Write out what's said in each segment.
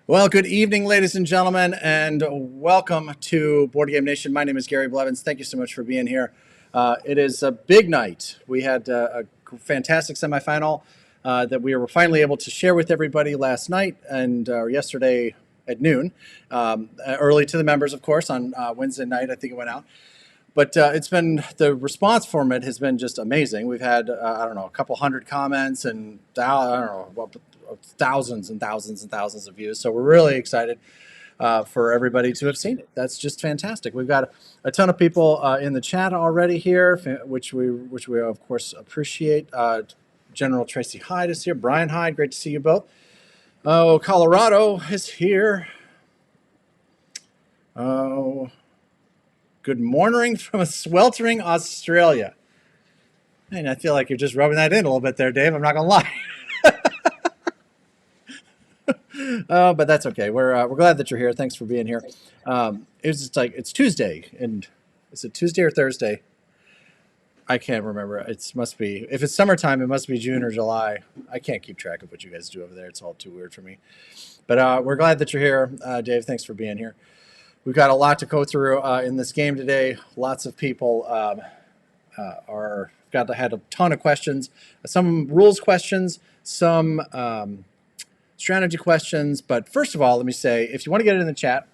Well, good evening, ladies and gentlemen, and welcome to Board Game Nation. My name is Gary Blevins. Thank you so much for being here. It is a big night. We had a fantastic semifinal that we were finally able to share with everybody last night and yesterday at noon. Early to the members, of course, on Wednesday night, I think it went out. But it's been, the response from it has been just amazing. We've had, a couple hundred comments and, thousands and thousands and thousands of views. So we're really excited for everybody to have seen it. That's just fantastic. We've got a ton of people in the chat already here, which we of course appreciate. General Tracy Hyde is here. Brian Hyde, great to see you both. Oh, Colorado is here. Oh, good morning from a sweltering Australia. And I feel like you're just rubbing that in a little bit there, Dave. I'm not going to lie. But that's okay. We're glad that you're here. Thanks for being here. It's Tuesday, and is it Tuesday or Thursday? I can't remember. It must be, if it's summertime, it must be June or July. I can't keep track of what you guys do over there. It's all too weird for me. But we're glad that you're here, Dave. Thanks for being here. We've got a lot to go through in this game today. Lots of people had a ton of questions. Some rules questions, some strategy questions. But first of all, let me say, if you want to get it in the chat,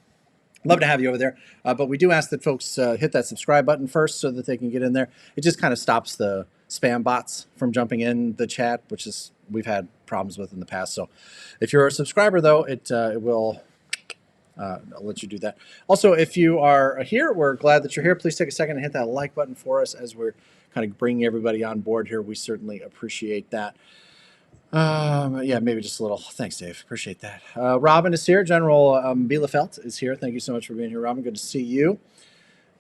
love to have you over there. But we do ask that folks hit that subscribe button first so that they can get in there. It just kind of stops the spam bots from jumping in the chat, which is we've had problems with in the past. So if you're a subscriber, though, it will... I'll let you do that. Also, if you are here, we're glad that you're here. Please take a second and hit that like button for us as we're kind of bringing everybody on board here. We certainly appreciate that. Yeah, maybe just a little. Thanks, Dave. Appreciate that. Robin is here. General Bielefeld is here. Thank you so much for being here, Robin. Good to see you.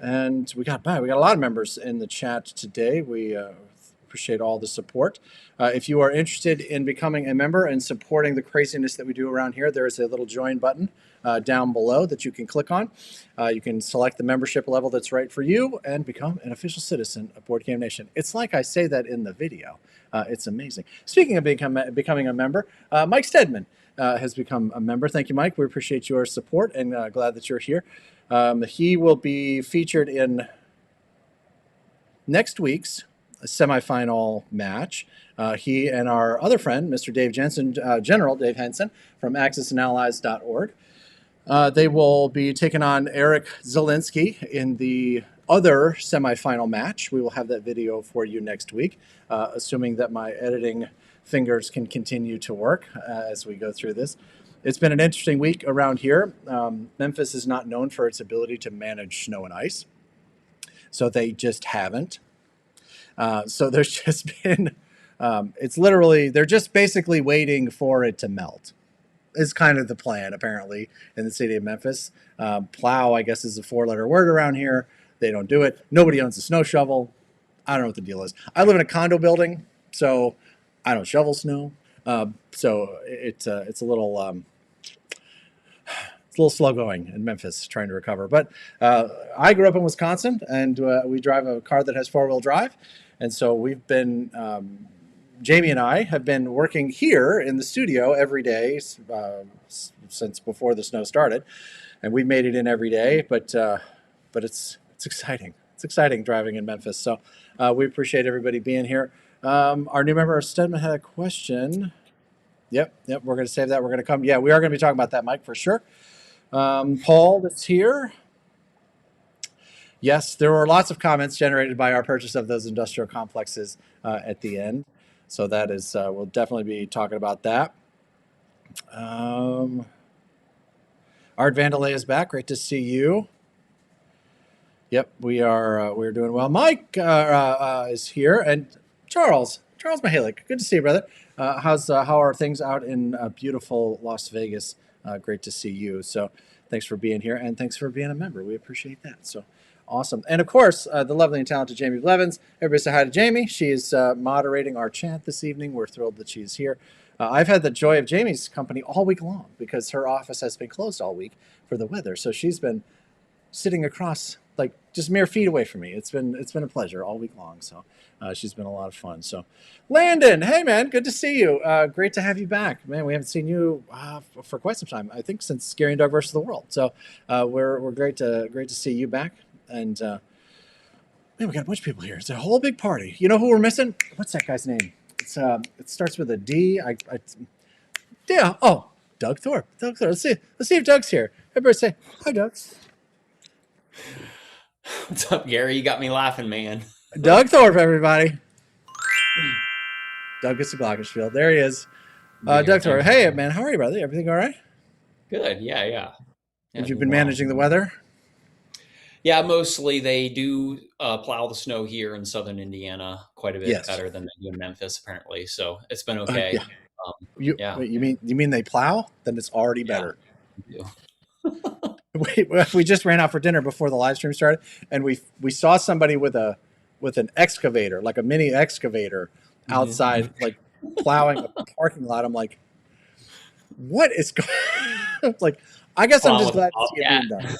And we got a lot of members in the chat today. We appreciate all the support. If you are interested in becoming a member and supporting the craziness that we do around here, there is a little join button down below that you can click on. You can select the membership level that's right for you and become an official citizen of Board Game Nation. It's like I say that in the video. It's amazing. Speaking of becoming a member, Mike Stedman has become a member. Thank you, Mike. We appreciate your support and glad that you're here. He will be featured in next week's semifinal match. He and our other friend, Mr. Dave Jensen, General Dave Henson from AxisAndAllies.org. They will be taking on Eric Zielinski in the other semifinal match. We will have that video for you next week, assuming that my editing fingers can continue to work as we go through this. It's been an interesting week around here. Memphis is not known for its ability to manage snow and ice, so they just haven't. So there's just been, they're just basically waiting for it to melt. Is kind of the plan, apparently, in the city of Memphis. Plow, I guess, is a 4-letter word around here. They don't do it. Nobody owns a snow shovel. I don't know what the deal is. I live in a condo building, so I don't shovel snow. So it's a little slow going in Memphis, trying to recover. But I grew up in Wisconsin, and we drive a car that has 4-wheel drive. And so we've been, Jamie and I have been working here in the studio every day since before the snow started. And we've made it in every day, but it's exciting. It's exciting driving in Memphis. So we appreciate everybody being here. Our new member, Stedman, had a question. Yep, we're going to save that. We're going to come. Yeah, we are going to be talking about that, Mike, for sure. Paul that's here. Yes, there were lots of comments generated by our purchase of those industrial complexes at the end. So that is, we'll definitely be talking about that. Art Vandalay is back. Great to see you. Yep, we're doing well. Mike is here, and Charles Mihalik. Good to see you, brother. How are things out in beautiful Las Vegas? Great to see you. So thanks for being here, and thanks for being a member. We appreciate that. So awesome. And of course, the lovely and talented Jamie Blevins. Everybody say hi to Jamie. She is moderating our chat this evening. We're thrilled that she's here. I've had the joy of Jamie's company all week long because her office has been closed all week for the weather. So she's been sitting across, like just mere feet away from me. It's been a pleasure all week long. So she's been a lot of fun. So Landon, hey man, good to see you. Great to have you back, man. We haven't seen you for quite some time. I think since Scary and Doug versus the World. So we're great to see you back. And man, we got a bunch of people here. It's a whole big party. You know who we're missing? What's that guy's name? It's it starts with a D. Yeah. Oh, Doug Thorpe. Doug Thorpe. Let's see if Doug's here. Everybody say hi, Doug. What's up, Gary? You got me laughing, man. Doug Thorpe, everybody. Doug gets the glockenspiel. There he is. Doug Thorpe. Hey, man. How are you, brother? Everything all right? Good. Yeah. Have you been managing the weather? Yeah, mostly they do plow the snow here in southern Indiana quite a bit better than they do in Memphis, apparently. So it's been okay. Yeah. Wait, you mean they plow? Then it's already better. Yeah. we just ran out for dinner before the live stream started, and we saw somebody with an excavator, like a mini excavator, outside, like plowing a parking lot. I'm like, what is going? Like, I guess I'm just glad to see it being done.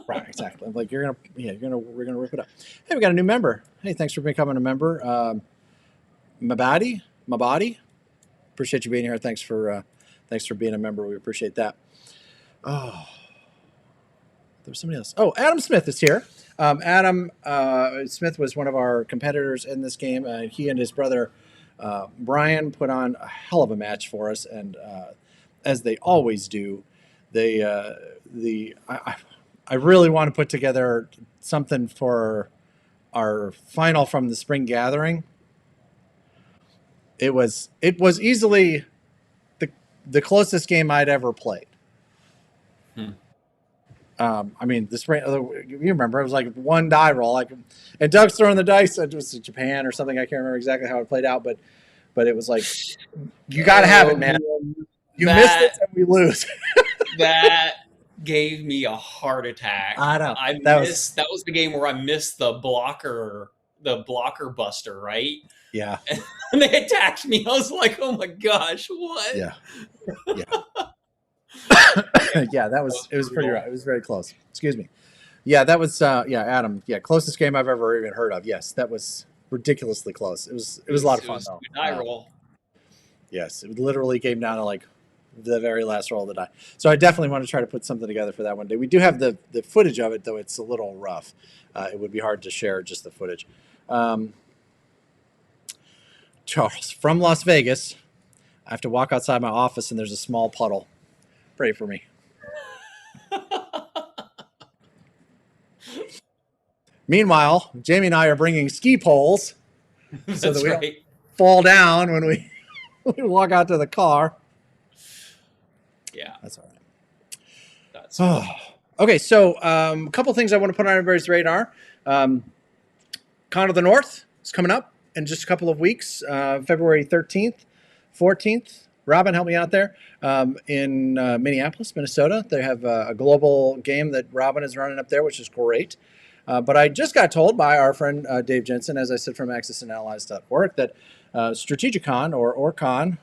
Right, exactly. I'm like, we're gonna rip it up. Hey, we got a new member. Hey, thanks for becoming a member. Mabadi, appreciate you being here. Thanks for being a member. We appreciate that. Oh, there's somebody else. Oh, Adam Smith is here. Adam Smith was one of our competitors in this game. He and his brother Brian put on a hell of a match for us, and as they always do, I really want to put together something for our final from the spring gathering. It was easily the closest game I'd ever played. I mean, the spring. You remember, it was like one die roll, and Doug's throwing the dice. It was Japan or something. I can't remember exactly how it played out, but it was like, you got to have it, man. You missed it, and we lose. That gave me a heart attack. I know. That was the game where I missed the blocker buster, right? Yeah. And they attacked me. I was like, oh my gosh, what? Yeah. Yeah, it was pretty right. It was very close. Excuse me. Yeah, that was Adam. Yeah, closest game I've ever even heard of. Yes, that was ridiculously close. It was a lot of fun though. Die roll. Yes, it literally came down to like the very last roll of the die. So I definitely want to try to put something together for that one day. We do have the footage of it, though it's a little rough. It would be hard to share just the footage. Charles, from Las Vegas, I have to walk outside my office and there's a small puddle. Pray for me. Meanwhile, Jamie and I are bringing ski poles so that we don't fall down when we walk out to the car. Yeah, that's all right. Okay, so a couple things I want to put on everybody's radar. Con of the North is coming up in just a couple of weeks, February 13th, 14th. Robin, help me out there. In Minneapolis, Minnesota, they have a global game that Robin is running up there, which is great. But I just got told by our friend Dave Jensen, as I said, from accessandallies.org, that Strategicon or Orcon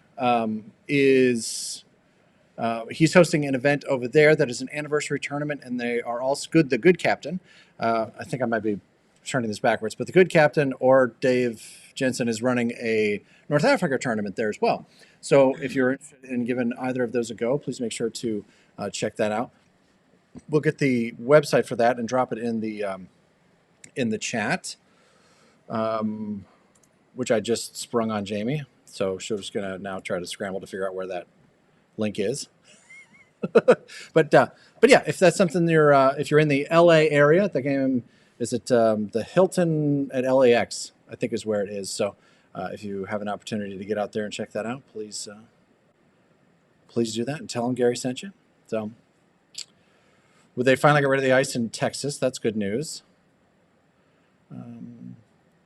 is... he's hosting an event over there that is an anniversary tournament, and they are also the good captain. I think I might be turning this backwards, but the good captain or Dave Jensen is running a North Africa tournament there as well. So if you're interested in giving either of those a go, please make sure to check that out. We'll get the website for that and drop it in the chat, which I just sprung on Jamie. So she's just going to now try to scramble to figure out where that link is. but yeah, if that's something if you're in the LA area, the game is at the Hilton at LAX, I think is where it is. So if you have an opportunity to get out there and check that out, please do that and tell them Gary sent you. So would they finally get rid of the ice in Texas? That's good news.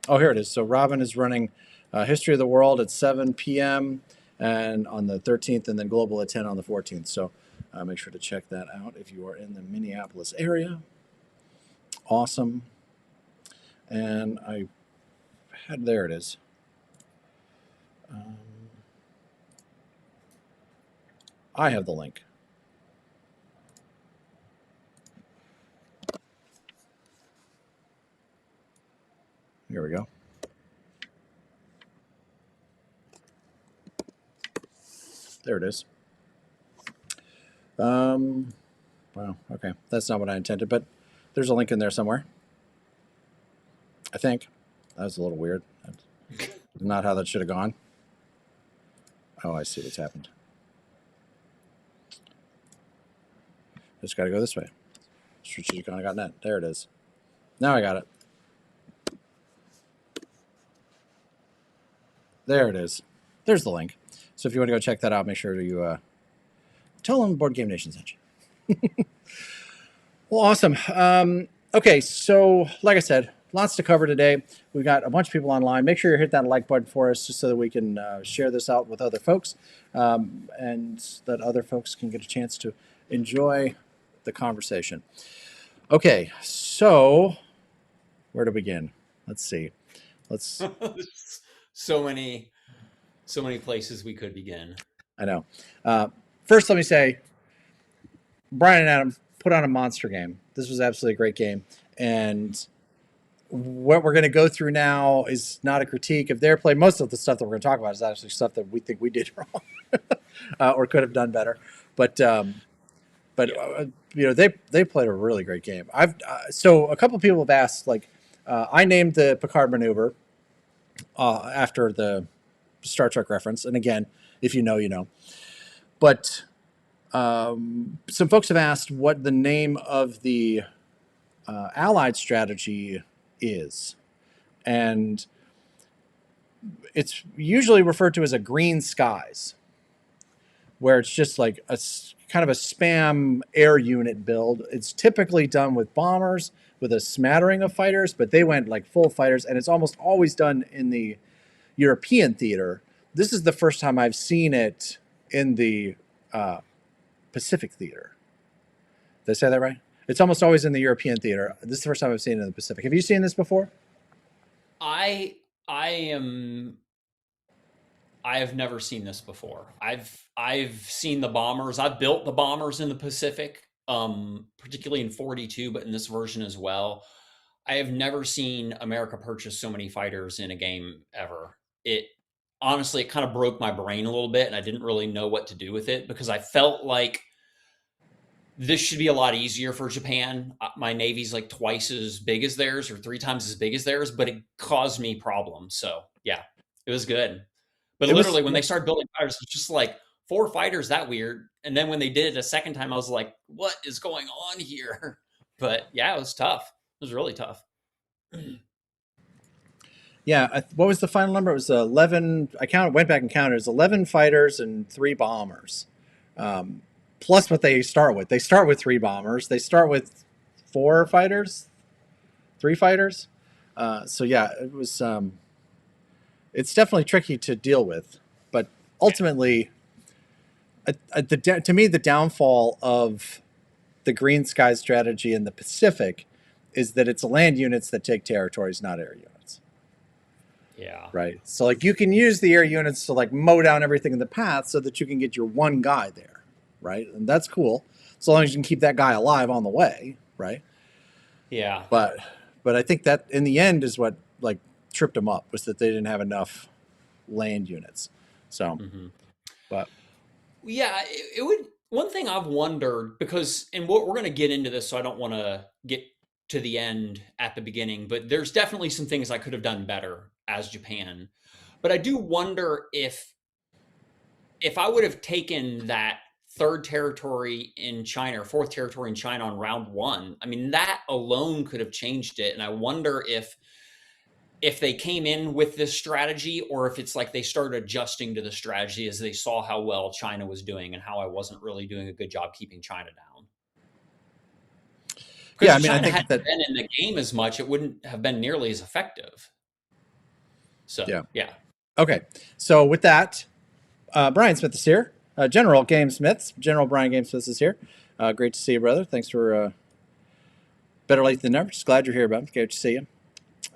Here it is. So Robin is running History of the World at 7 p.m. and on the 13th, and then Global at 10 on the 14th. So make sure to check that out if you are in the Minneapolis area. Awesome. And there it is. I have the link. we go. There it is. Wow, okay. That's not what I intended, but there's a link in there somewhere. I think. That was a little weird. That's not how that should have gone. Oh, I see what's happened. Just got to go this way. Strategic.net. There it is. Now I got it. There it is. There's the link. So if you want to go check that out, make sure you tell them Board Game Nation sent you. Well, awesome. Okay, so like I said, lots to cover today. We've got a bunch of people online. Make sure you hit that like button for us just so that we can share this out with other folks and that other folks can get a chance to enjoy the conversation. Okay, so where to begin? Let's see. Let's. So many places we could begin. I know. First, let me say, Brian and Adam put on a monster game. This was absolutely a great game. And what we're going to go through now is not a critique of their play. Most of the stuff that we're going to talk about is actually stuff that we think we did wrong or could have done better. But you know, they played a really great game. So a couple of people have asked, like, I named the Picard maneuver after the Star Trek reference. And again, if you know, you know. But some folks have asked what the name of the Allied strategy is. And it's usually referred to as a green skies, where it's just like a kind of a spam air unit build. It's typically done with bombers with a smattering of fighters, but they went like full fighters, and it's almost always done in the European theater. This is the first time I've seen it in the Pacific theater. Did I say that right? It's almost always in the European theater. This is the first time I've seen it in the Pacific. Have you seen this before? I have never seen this before. I've seen the bombers. I've built the bombers in the Pacific, particularly in 42, but in this version as well. I have never seen America purchase so many fighters in a game ever. Honestly, it kind of broke my brain a little bit, and I didn't really know what to do with it because I felt like this should be a lot easier for Japan. My Navy's like twice as big as theirs or 3 times as big as theirs, but it caused me problems. So yeah, it was good. But literally when they started building fighters, it's just like 4 fighters, that weird. And then when they did it a second time, I was like, what is going on here? But yeah, it was tough. It was really tough. Yeah, what was the final number? It was 11. Went back and counted. It was 11 fighters and 3 bombers. Plus what they start with. They start with 3 bombers. They start with 4 fighters, 3 fighters. So yeah, it was. It's definitely tricky to deal with, but ultimately, to me, the downfall of the Green Sky strategy in the Pacific is that it's land units that take territories, not air units. Yeah. Right. So like you can use the air units to like mow down everything in the path so that you can get your one guy there. Right. And that's cool. So long as you can keep that guy alive on the way. Right. Yeah. But I think that in the end is what like tripped them up, was that they didn't have enough land units. So, but yeah, it would. One thing I've wondered, because, and we're going to get into this, so I don't want to get to the end at the beginning, but there's definitely some things I could have done better as Japan. But I do wonder if I would have taken that 3rd territory in China or 4th territory in China on round 1, I mean, that alone could have changed it. And I wonder if they came in with this strategy, or if it's like they started adjusting to the strategy as they saw how well China was doing and how I wasn't really doing a good job keeping China down. Yeah, I mean, China I think hadn't that been in the game as much, it wouldn't have been nearly as effective. So yeah. Okay, so with that, Brian Smith is here. General Game Smiths. General Brian Game Smith is here. Great to see you, brother. Thanks for better late than never. Just glad you're here, bud. Great to see you.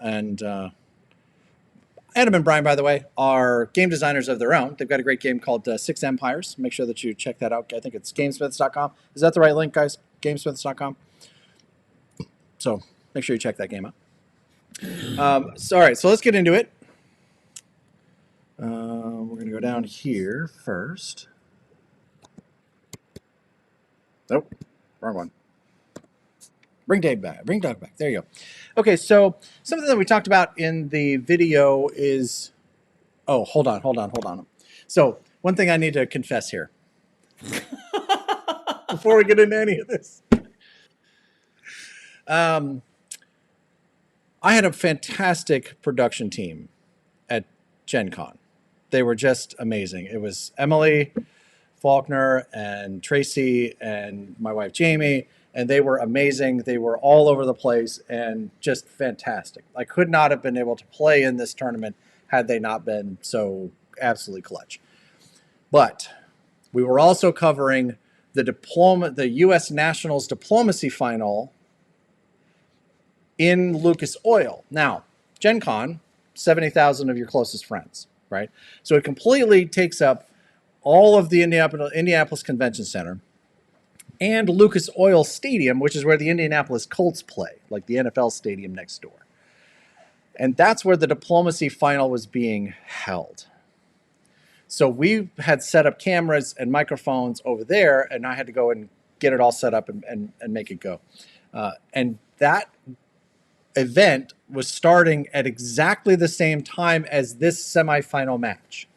And Adam and Brian, by the way, are game designers of their own. They've got a great game called Six Empires. Make sure that you check that out. I think it's gamesmiths.com. Is that the right link, guys? Gamesmiths.com. So make sure you check that game out. All right, so let's get into it. We're going to go down here first. Nope, wrong one. Bring Dave back. Bring Doug back. There you go. Okay, so something that we talked about in the video is... Oh, hold on. So one thing I need to confess here before we get into any of this. I had a fantastic production team at Gen Con. They were just amazing. It was Emily, Faulkner, and Tracy, and my wife Jamie, and they were amazing. They were all over the place and just fantastic. I could not have been able to play in this tournament had they not been so absolutely clutch. But we were also covering the U.S. Nationals Diplomacy Final in Lucas Oil. Now, Gen Con, 70,000 of your closest friends, right? So it completely takes up all of the Indianapolis Convention Center and Lucas Oil Stadium, which is where the Indianapolis Colts play, like the NFL stadium next door. And that's where the diplomacy final was being held. So we had set up cameras and microphones over there, and I had to go and get it all set up and make it go. And that event was starting at exactly the same time as this semifinal match,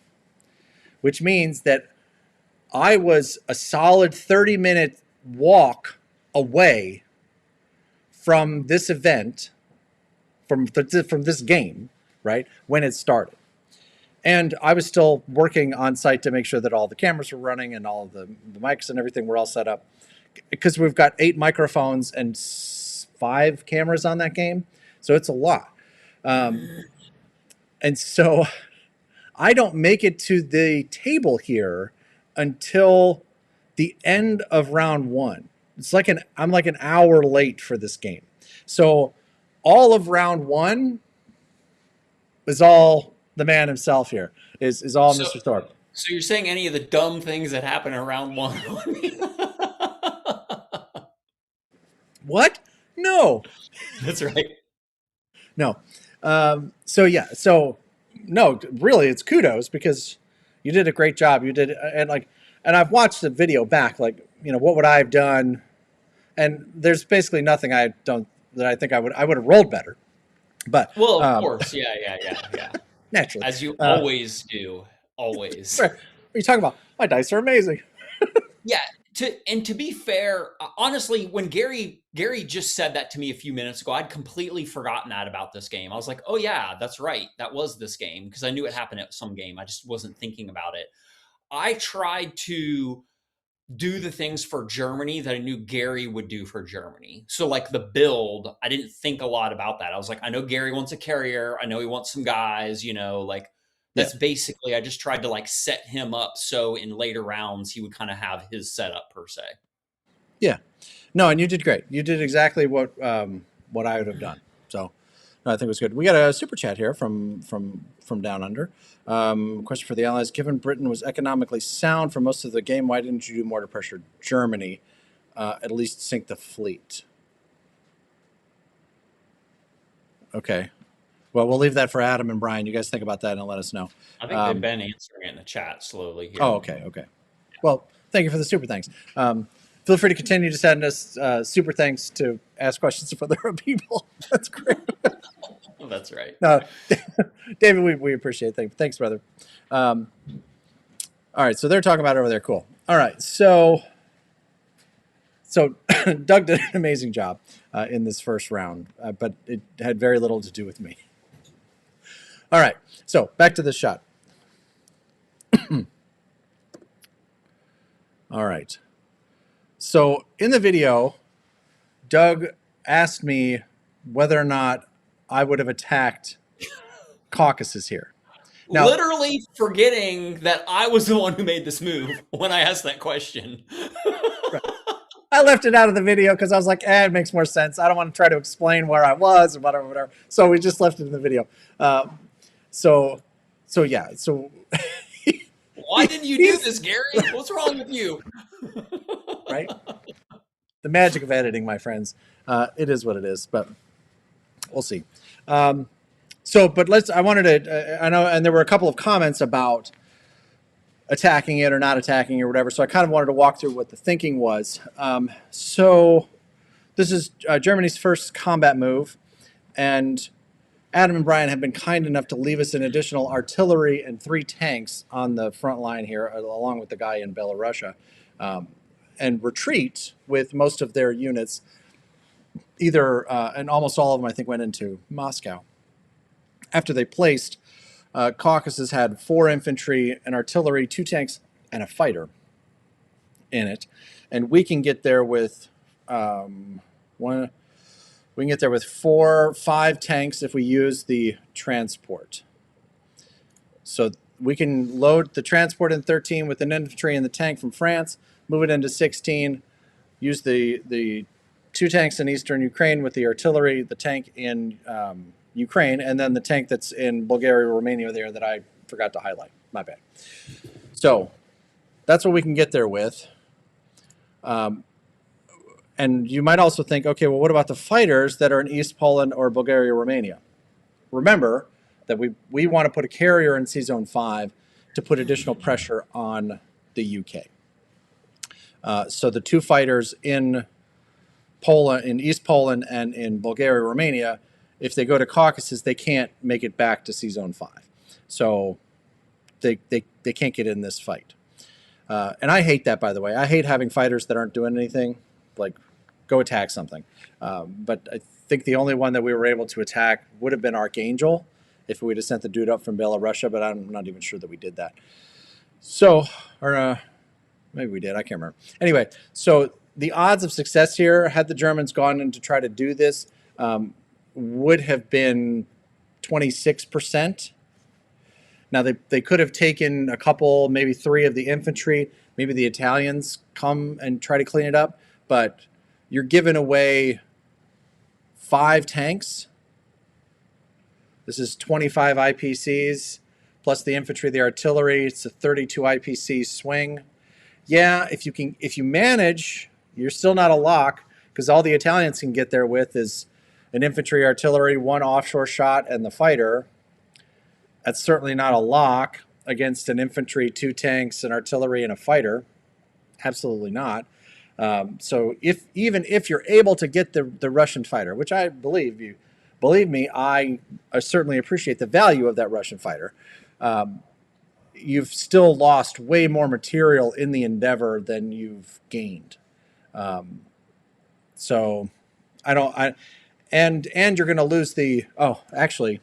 which means that I was a solid 30-minute walk away from this event, from this game, right, when it started. And I was still working on site to make sure that all the cameras were running and all of the mics and everything were all set up, because we've got 8 microphones and 5 cameras on that game. So it's a lot. And so I don't make it to the table here until the end of round 1. It's like I'm like an hour late for this game. So all of round 1 is all the man himself here, is all Mr. Thorpe. So you're saying any of the dumb things that happen in round 1? What? No. That's right. No. So no, really, it's kudos, because you did a great job. You did, and I've watched the video back, like, what would I have done? And there's basically nothing I think I would have rolled better. But well, of course, yeah. Naturally, as you always do, always. What are you talking about? My dice are amazing. Yeah. To be fair, honestly, when Gary just said that to me a few minutes ago, I'd completely forgotten that about this game. I was like, oh yeah, that's right, that was this game, because I knew it happened at some game. I just wasn't thinking about it. I tried to do the things for Germany that I knew Gary would do for Germany. So like the build, I didn't think a lot about that. I was like, I know Gary wants a carrier. I know he wants some guys, that's basically, I just tried to like set him up so in later rounds he would kind of have his setup per se. Yeah. No, and you did great. You did exactly what I would have done. So no, I think it was good. We got a super chat here from Down Under. Question for the Allies: given Britain was economically sound for most of the game, why didn't you do more to pressure Germany, at least sink the fleet? Okay. Well, we'll leave that for Adam and Brian. You guys think about that and let us know. I think they've been answering it in the chat slowly here. Oh, okay. Yeah. Well, thank you for the super thanks. Feel free to continue to send us super thanks to ask questions for other people. That's great. That's right. No, David, we appreciate it. Thanks, brother. All right, so they're talking about it over there. Cool. All right, so Doug did an amazing job in this first round, but it had very little to do with me. All right, so back to this shot. All right. So in the video, Doug asked me whether or not I would have attacked Caucasus here. Now, literally forgetting that I was the one who made this move when I asked that question. Right. I left it out of the video because I was like, it makes more sense. I don't want to try to explain where I was or whatever. So we just left it in the video. So yeah. So why didn't you do this, Gary? What's wrong with you? Right? The magic of editing, my friends. It is what it is. But we'll see. But I wanted to, I know, and there were a couple of comments about attacking it or not attacking it or whatever. So I kind of wanted to walk through what the thinking was. So this is Germany's first combat move, and Adam and Brian have been kind enough to leave us an additional artillery and 3 tanks on the front line here, along with the guy in Belarusia, and retreat with most of their units. Either, and almost all of them, I think, went into Moscow. After they placed, Caucasus had 4 infantry, an artillery, 2 tanks, and a fighter in it. And we can get there with we can get there with 5 tanks if we use the transport. So we can load the transport in 13 with an infantry and the tank from France, move it into 16, use the 2 tanks in eastern Ukraine with the artillery, the tank in Ukraine, and then the tank that's in Bulgaria, Romania there that I forgot to highlight. My bad. So that's what we can get there with. And you might also think, okay, well, what about the fighters that are in East Poland or Bulgaria, Romania? Remember that we want to put a carrier in C-Zone 5 to put additional pressure on the UK. So the 2 fighters in Poland, in East Poland and in Bulgaria, Romania, if they go to Caucasus, they can't make it back to C-Zone 5. So they can't get in this fight. And I hate that, by the way. I hate having fighters that aren't doing anything, like go attack something. But I think the only one that we were able to attack would have been Archangel if we'd have sent the dude up from Belarusia, but I'm not even sure that we did that. So, or maybe we did, I can't remember. Anyway, so the odds of success here, had the Germans gone in to try to do this, would have been 26%. Now, they could have taken a couple, maybe 3 of the infantry. Maybe the Italians come and try to clean it up. But you're giving away 5 tanks. This is 25 IPCs, plus the infantry, the artillery. It's a 32 IPC swing. Yeah, if you manage, you're still not a lock, because all the Italians can get there with is an infantry, artillery, 1 offshore shot, and the fighter. That's certainly not a lock against an infantry, 2 tanks, an artillery, and a fighter. Absolutely not. So even if you're able to get the Russian fighter, which I believe me, I certainly appreciate the value of that Russian fighter. You've still lost way more material in the endeavor than you've gained. So and you're going to lose actually,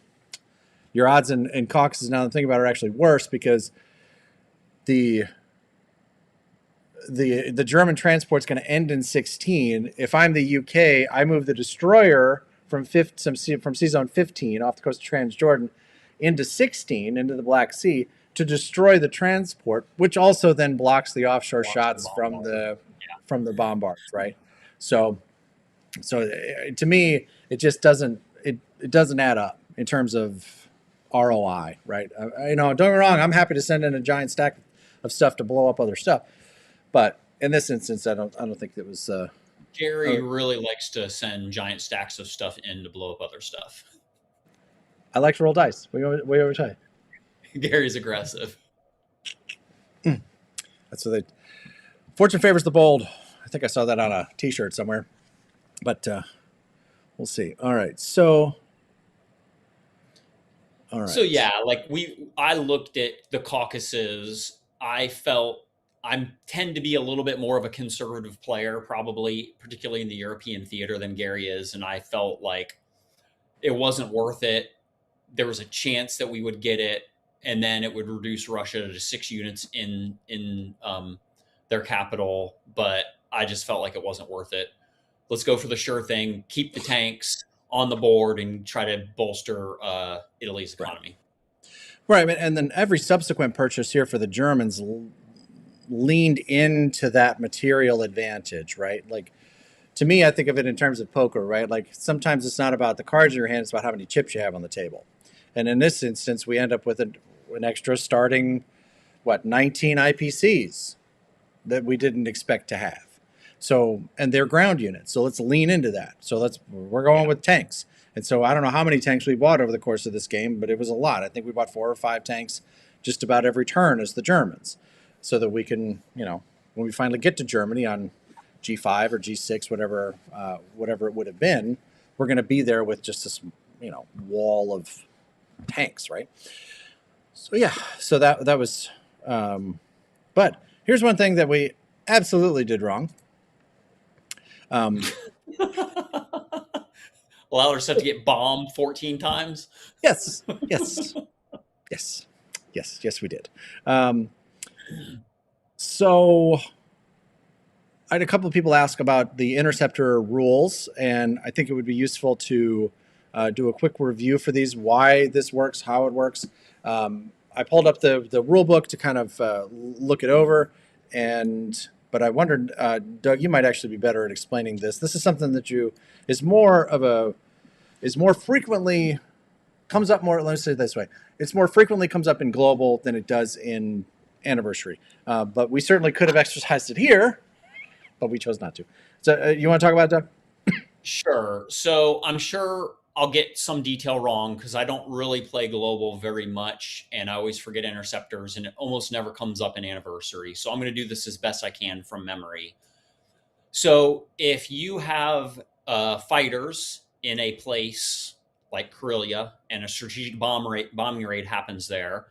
your odds in Caucasus, now that I'm thinking about it, are actually worse, because the German transport's going to end in 16. If I'm the UK, I move the destroyer from C-Zone 15 off the coast of Transjordan into 16, into the Black Sea, to destroy the transport, which also then blocks the offshore shots from the bombards, right? So to me, it just doesn't add up in terms of ROI, right? Don't get me wrong, I'm happy to send in a giant stack of stuff to blow up other stuff, but in this instance, I don't think it was. Gary really likes to send giant stacks of stuff in to blow up other stuff. I like to roll dice. We always try. Gary's aggressive. That's what they. Fortune favors the bold. I think I saw that on a T-shirt somewhere, but we'll see. All right, so. All right. So yeah, I looked at the Caucasus. I tend to be a little bit more of a conservative player, probably, particularly in the European theater, than Gary is, and I felt like it wasn't worth it. There was a chance that we would get it, and then it would reduce Russia to 6 units in their capital, but I just felt like it wasn't worth it. Let's go for the sure thing, keep the tanks on the board, and try to bolster Italy's economy. Right, and then every subsequent purchase here for the Germans leaned into that material advantage, right? Like, to me, I think of it in terms of poker, right? Like, sometimes it's not about the cards in your hand, it's about how many chips you have on the table. And in this instance, we end up with an extra starting, 19 IPCs that we didn't expect to have. So, and they're ground units. So let's lean into that. So we're going with tanks. And so I don't know how many tanks we bought over the course of this game, but it was a lot. I think we bought 4 or 5 tanks just about every turn as the Germans, so that we can, when we finally get to Germany on G5 or G6, whatever it would have been, we're going to be there with just this, wall of tanks, right? So yeah, so that was, but here's one thing that we absolutely did wrong. Allow ourselves to get bombed 14 times. Yes, we did. So I had a couple of people ask about the interceptor rules, and I think it would be useful to do a quick review for these, why this works, how it works. I pulled up the rule book to kind of look it over, but I wondered, Doug, you might actually be better at explaining this. This is something that is more frequently comes up more. Let me say it this way: it's more frequently comes up in global than it does in anniversary. But we certainly could have exercised it here, but we chose not to. So you want to talk about it, Doug? Sure. So I'm sure I'll get some detail wrong because I don't really play global very much, and I always forget interceptors, and it almost never comes up in anniversary. So I'm going to do this as best I can from memory. So if you have fighters in a place like Karelia and a strategic bombing raid happens there,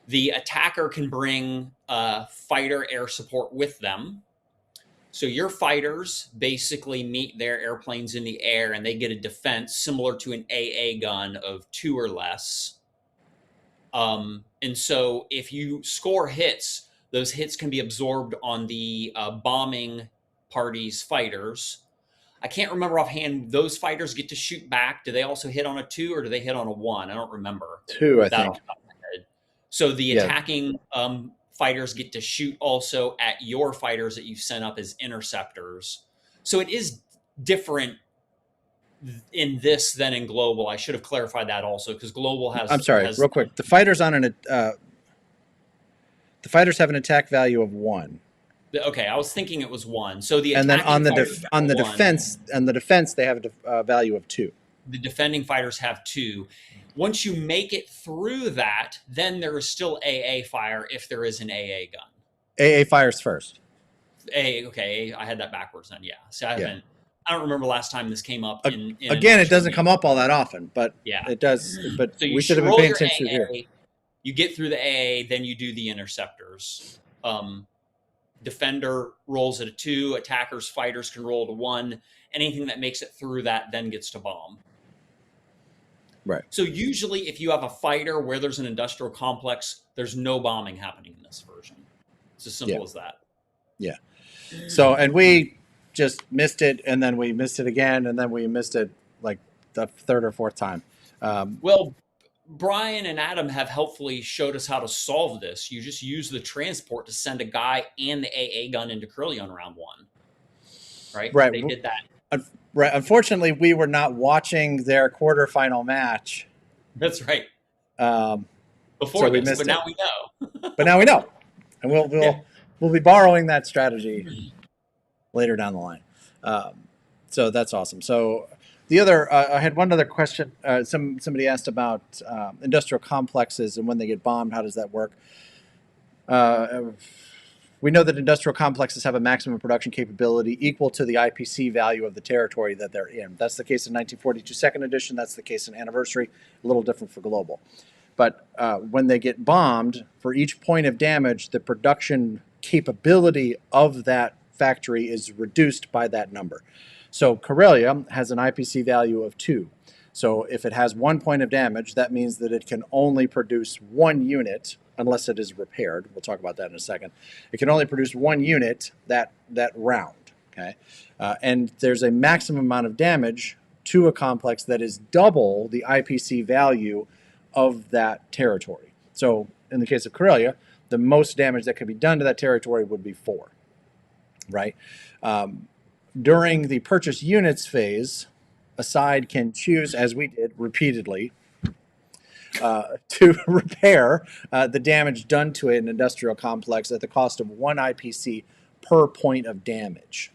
the attacker can bring fighter air support with them. So your fighters basically meet their airplanes in the air and they get a defense similar to an AA gun of 2 or less. And so if you score hits, those hits can be absorbed on the bombing party's fighters. I can't remember offhand, those fighters get to shoot back. Do they also hit on a 2 or do they hit on a 1? I don't remember. 2, I think. So the attacking fighters get to shoot also at your fighters that you've sent up as interceptors. So it is different in this than in global. I should have clarified that also because global has. I'm sorry, real quick. The fighters have an attack value of 1. Okay, I was thinking it was 1. So the and then on the defense they have a value of 2. The defending fighters have 2. Once you make it through that, then there is still AA fire if there is an AA gun. AA fires first. Okay, I had that backwards then. Yeah, so I don't remember last time this came up. In again, it doesn't come up all that often, but yeah, it does. But so we should have been paying attention AA, here. You get through the AA, then you do the interceptors. Defender rolls at a 2. Attackers, fighters can roll to 1. Anything that makes it through that then gets to bomb. Right. So usually if you have a fighter where there's an industrial complex, there's no bombing happening in this version. It's as simple as that. Yeah. So, and we just missed it, and then we missed it again, and then we missed it like the 3rd or 4th time. Well, Brian and Adam have helpfully showed us how to solve this. You just use the transport to send a guy and the AA gun into Curly on round 1. Right? Right. They did that. Right. Unfortunately, we were not watching their quarterfinal match. That's right. Before this, but now we know. But now we know, and we'll be borrowing that strategy later down the line. So that's awesome. So the other, I had one other question. Somebody asked about industrial complexes and when they get bombed, how does that work? We know that industrial complexes have a maximum production capability equal to the IPC value of the territory that they're in. That's the case in 1942 second edition. That's the case in anniversary. A little different for global. But when they get bombed, for each point of damage, the production capability of that factory is reduced by that number. So Karelia has an IPC value of 2. So if it has 1 point of damage, that means that it can only produce 1 unit unless it is repaired. We'll talk about that in a second. It can only produce 1 unit that round. Okay, and there's a maximum amount of damage to a complex that is double the IPC value of that territory. So in the case of Karelia, the most damage that could be done to that territory would be 4. Right. During the purchase units phase, a side can choose, as we did repeatedly, to repair the damage done to an industrial complex at the cost of 1 IPC per point of damage.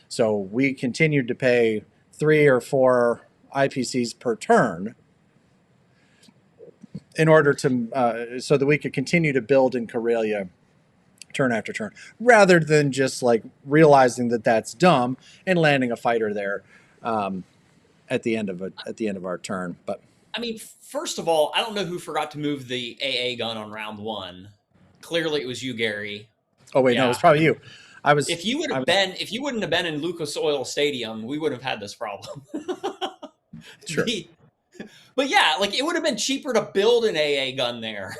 So we continued to pay 3 or 4 IPCs per turn in order to so that we could continue to build in Karelia turn after turn, rather than just like realizing that that's dumb and landing a fighter there at the end of our turn. But I mean, first of all, I don't know who forgot to move the AA gun on round one. Clearly, it was you, Gary. oh wait, no, it was Yeah. probably you. I was If you wouldn't have been in Lucas Oil Stadium, we would have had this problem. sure. But yeah, like it would have been cheaper to build an AA gun there.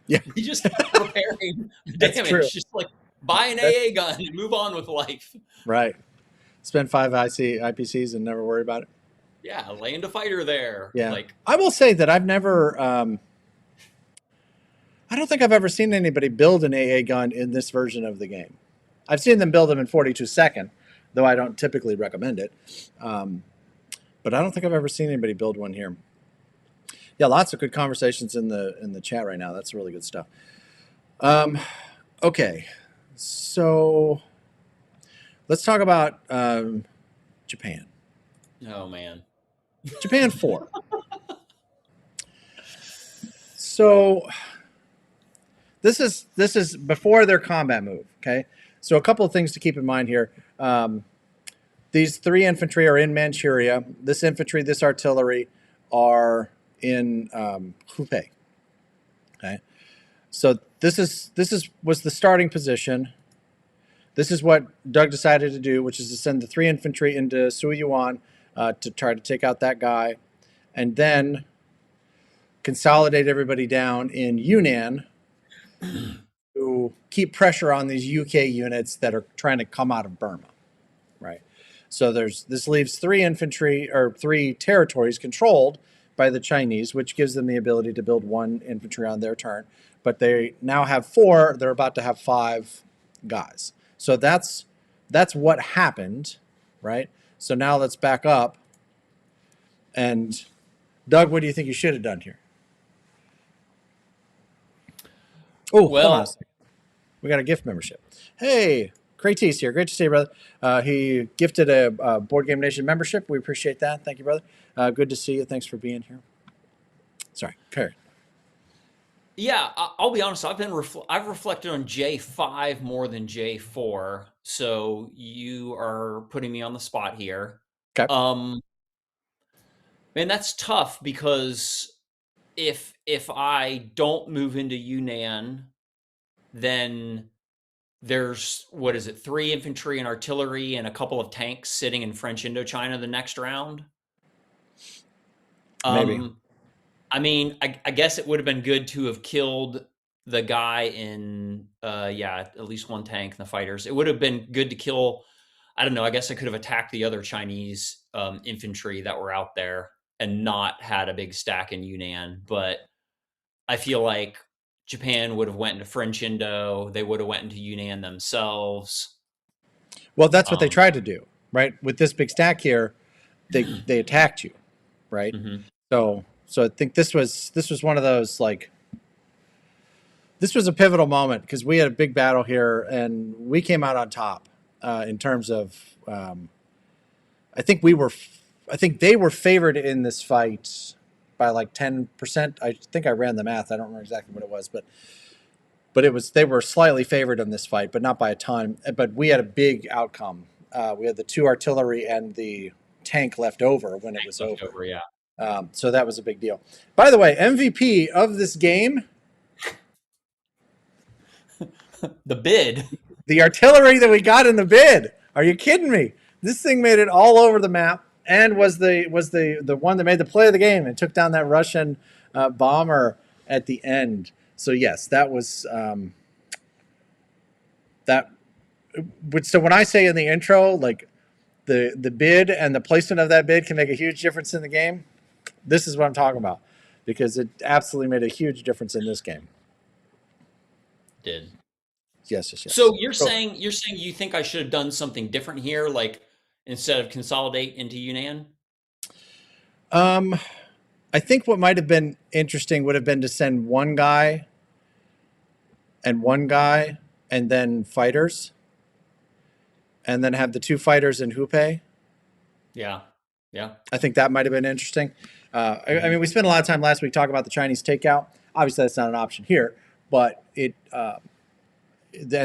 Yeah, We just kept repairing the that's damage. true. Just like buy an That's AA gun and move on with life. right. Spend 5 IPCs and never worry about it. Yeah, land a fighter there. Yeah, Like, I will say that I've never. I don't think I've ever seen anybody build an AA gun in this version of the game. I've seen them build them in 42-second, though I don't typically recommend it. But I don't think I've ever seen anybody build one here. Yeah, lots of good conversations in the chat right now. That's really good stuff. Okay, so let's talk about Japan. oh man. Japan 4. So this is before their combat move. Okay, so a couple of things to keep in mind here. These 3 infantry are in Manchuria. This infantry, this artillery, are in Hubei. Okay, so this was the starting position. This is what Doug decided to do, which is to send the 3 infantry into Suyuan to try to take out that guy, and then consolidate everybody down in Yunnan to keep pressure on these UK units that are trying to come out of Burma, right? So this leaves 3 infantry or 3 territories controlled by the Chinese, which gives them the ability to build 1 infantry on their turn. But they now have 4. They're about to have 5 guys. So that's what happened, right? So now let's back up. And Doug, what do you think you should have done here? Oh, hold on a second. We got a gift membership. Hey, Kratis here. Great to see you, brother. He gifted a Board Game Nation membership. We appreciate that. Thank you, brother. Good to see you. Thanks for being here. Sorry, Karen. Yeah, I'll be honest. I've reflected on J5 more than J4, so you are putting me on the spot here. Okay. Man, that's tough because if I don't move into Yunnan, then there's what is it, 3 infantry and artillery and a couple of tanks sitting in French Indochina the next round. Maybe. I mean, I guess it would have been good to have killed the guy in at least 1 tank in the fighters. It would have been good to kill, I don't know, I guess I could have attacked the other Chinese infantry that were out there and not had a big stack in Yunnan. But I feel like Japan would have went into French Indo. They would have went into Yunnan themselves. Well, that's what they tried to do, right? With this big stack here, they attacked you, right? Mm-hmm. So I think this was one of those, like, this was a pivotal moment because we had a big battle here and we came out on top in terms of I think they were favored in this fight by like 10%. I think I ran the math. I don't remember exactly what it was, but they were slightly favored in this fight, but not by a ton. But we had a big outcome. We had the 2 artillery and the tank left over when it was over. Yeah. So that was a big deal. By the way, MVP of this game, the bid. The artillery that we got in the bid. Are you kidding me? This thing made it all over the map and was the one that made the play of the game and took down that Russian bomber at the end. So yes, that was that. So when I say in the intro, like the bid and the placement of that bid can make a huge difference in the game, this is what I'm talking about because it absolutely made a huge difference in this game. Did. Yes. So you're saying you think I should have done something different here, like instead of consolidate into Yunnan? I think what might have been interesting would have been to send 1 guy and then fighters, and then have the 2 fighters in Hubei. Yeah. Yeah. I think that might have been interesting. I mean, we spent a lot of time last week talking about the Chinese takeout. Obviously, that's not an option here, but and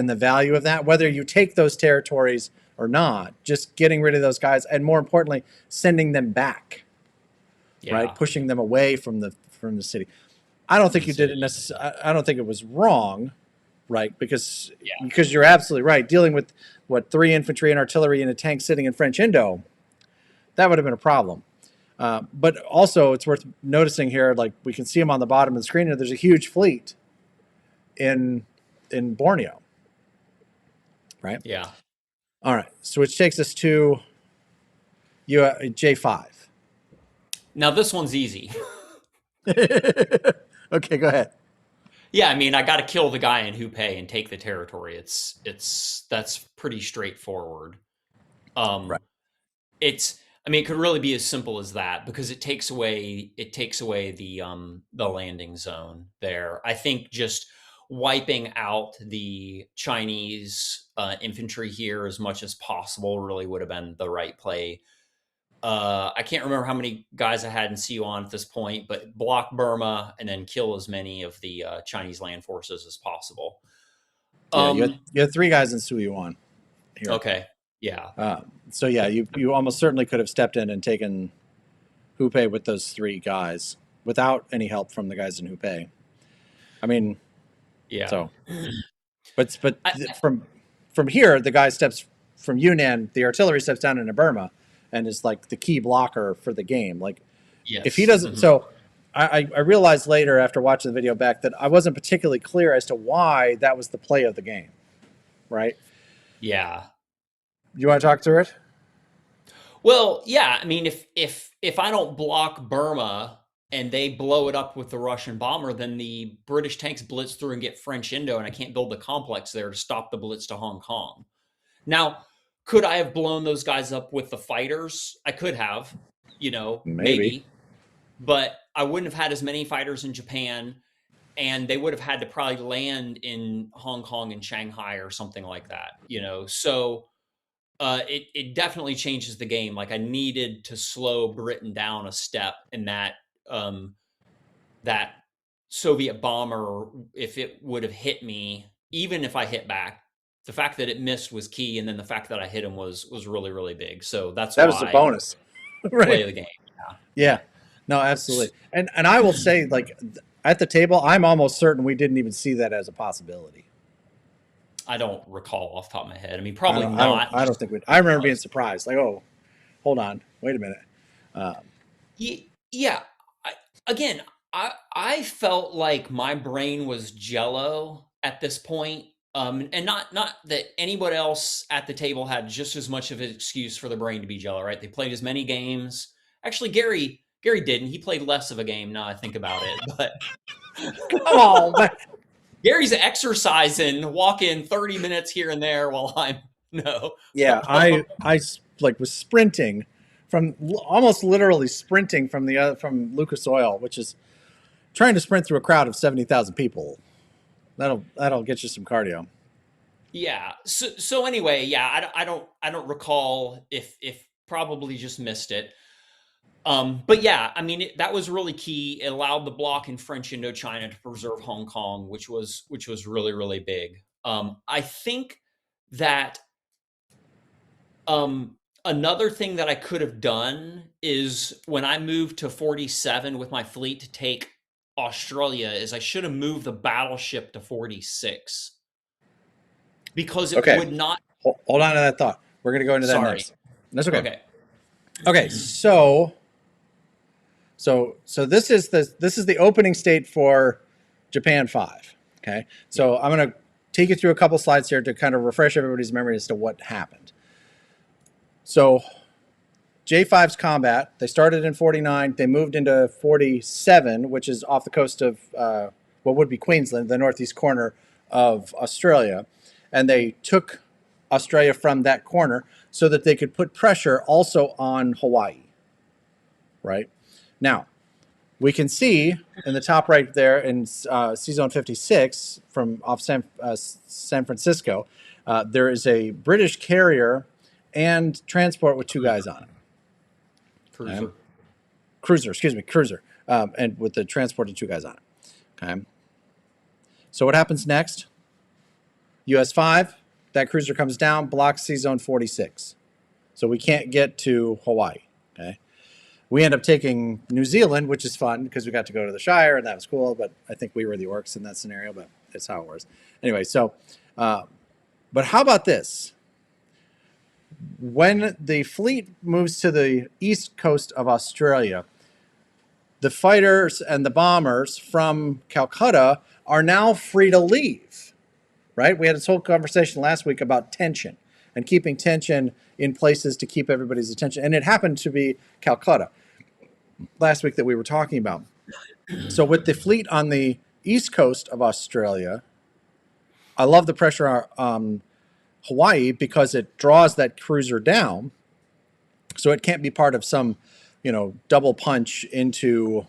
the value of that, whether you take those territories or not, just getting rid of those guys, and more importantly, sending them back, right? Yeah. Pushing them away from the city. I don't think you did it necessarily. I don't think it was wrong, right? Because you're absolutely right. Dealing with 3 infantry and artillery in a tank sitting in French Indo, that would have been a problem. But also, it's worth noticing here, like we can see them on the bottom of the screen here. There's a huge fleet in Borneo, right? Yeah. All right. So which takes us to J5. Now this one's easy. Okay, go ahead. Yeah, I mean, I got to kill the guy in Hubei and take the territory. That's pretty straightforward. Right. I mean, it could really be as simple as that because it takes away the landing zone there. I think just wiping out the Chinese infantry here as much as possible really would have been the right play. I can't remember how many guys I had in Siuan at this point, but block Burma and then kill as many of the Chinese land forces as possible. Yeah, you had 3 guys in Suyuan here. Okay. Yeah. So yeah, you almost certainly could have stepped in and taken Hubei with those 3 guys without any help from the guys in Hubei. I mean, yeah. So, but from here, the guy steps from Yunnan. The artillery steps down into Burma, and is like the key blocker for the game. Like, if he doesn't, so I realized later after watching the video back that I wasn't particularly clear as to why that was the play of the game, right? Yeah. You want to talk through it? Well, yeah. I mean, if I don't block Burma and they blow it up with the Russian bomber, then the British tanks blitz through and get French Indo, and I can't build the complex there to stop the blitz to Hong Kong. Now, could I have blown those guys up with the fighters? I could have, maybe. But I wouldn't have had as many fighters in Japan, and they would have had to probably land in Hong Kong and Shanghai or something like that, So it definitely changes the game. Like I needed to slow Britain down a step, and that Soviet bomber, if it would have hit me, even if I hit back, the fact that it missed was key, and then the fact that I hit him was really, really big. So that was a bonus, right? Play the game. Yeah. No, absolutely. And I will say, like at the table, I'm almost certain we didn't even see that as a possibility. I don't recall off the top of my head. I mean, probably not. I don't think we. I remember being surprised. Like, oh, hold on, wait a minute. Yeah. I felt like my brain was jello at this point. And not that anyone else at the table had just as much of an excuse for the brain to be jello, right? They played as many games. Actually, Gary didn't. He played less of a game now I think about it. But come on, man. Gary's exercising, walking 30 minutes here and there while I'm Yeah, I like was sprinting almost literally sprinting from Lucas Oil, which is trying to sprint through a crowd of 70,000 people. That'll get you some cardio. Yeah. So anyway, yeah, I don't recall if probably just missed it. But yeah, I mean that was really key. It allowed the bloc in French Indochina to preserve Hong Kong, which was really, really big. I think that another thing that I could have done is when I moved to 47 with my fleet to take Australia is I should have moved the battleship to 46 because it would not. Hold on to that thought. We're going to go into that next. That's okay. Okay. So this is the opening state for Japan 5. Okay. So I'm going to take you through a couple slides here to kind of refresh everybody's memory as to what happened. So J5's combat, they started in 49, they moved into 47, which is off the coast of what would be Queensland, the northeast corner of Australia. And they took Australia from that corner so that they could put pressure also on Hawaii, right? Now, we can see in the top right there in C-Zone 56 from off San Francisco, there is a British carrier and transport with 2 guys on it. Cruiser. Cruiser, and with the transport of 2 guys on it. Okay. So what happens next? US 5, that cruiser comes down, blocks C Zone 46. So we can't get to Hawaii. Okay. We end up taking New Zealand, which is fun because we got to go to the Shire and that was cool. But I think we were the orcs in that scenario, but that's how it works. Anyway, so, but how about this? When the fleet moves to the east coast of Australia, the fighters and the bombers from Calcutta are now free to leave, right? We had this whole conversation last week about tension and keeping tension in places to keep everybody's attention. And it happened to be Calcutta last week that we were talking about. So with the fleet on the east coast of Australia, I love the pressure on Hawaii because it draws that cruiser down. So it can't be part of some, double punch into,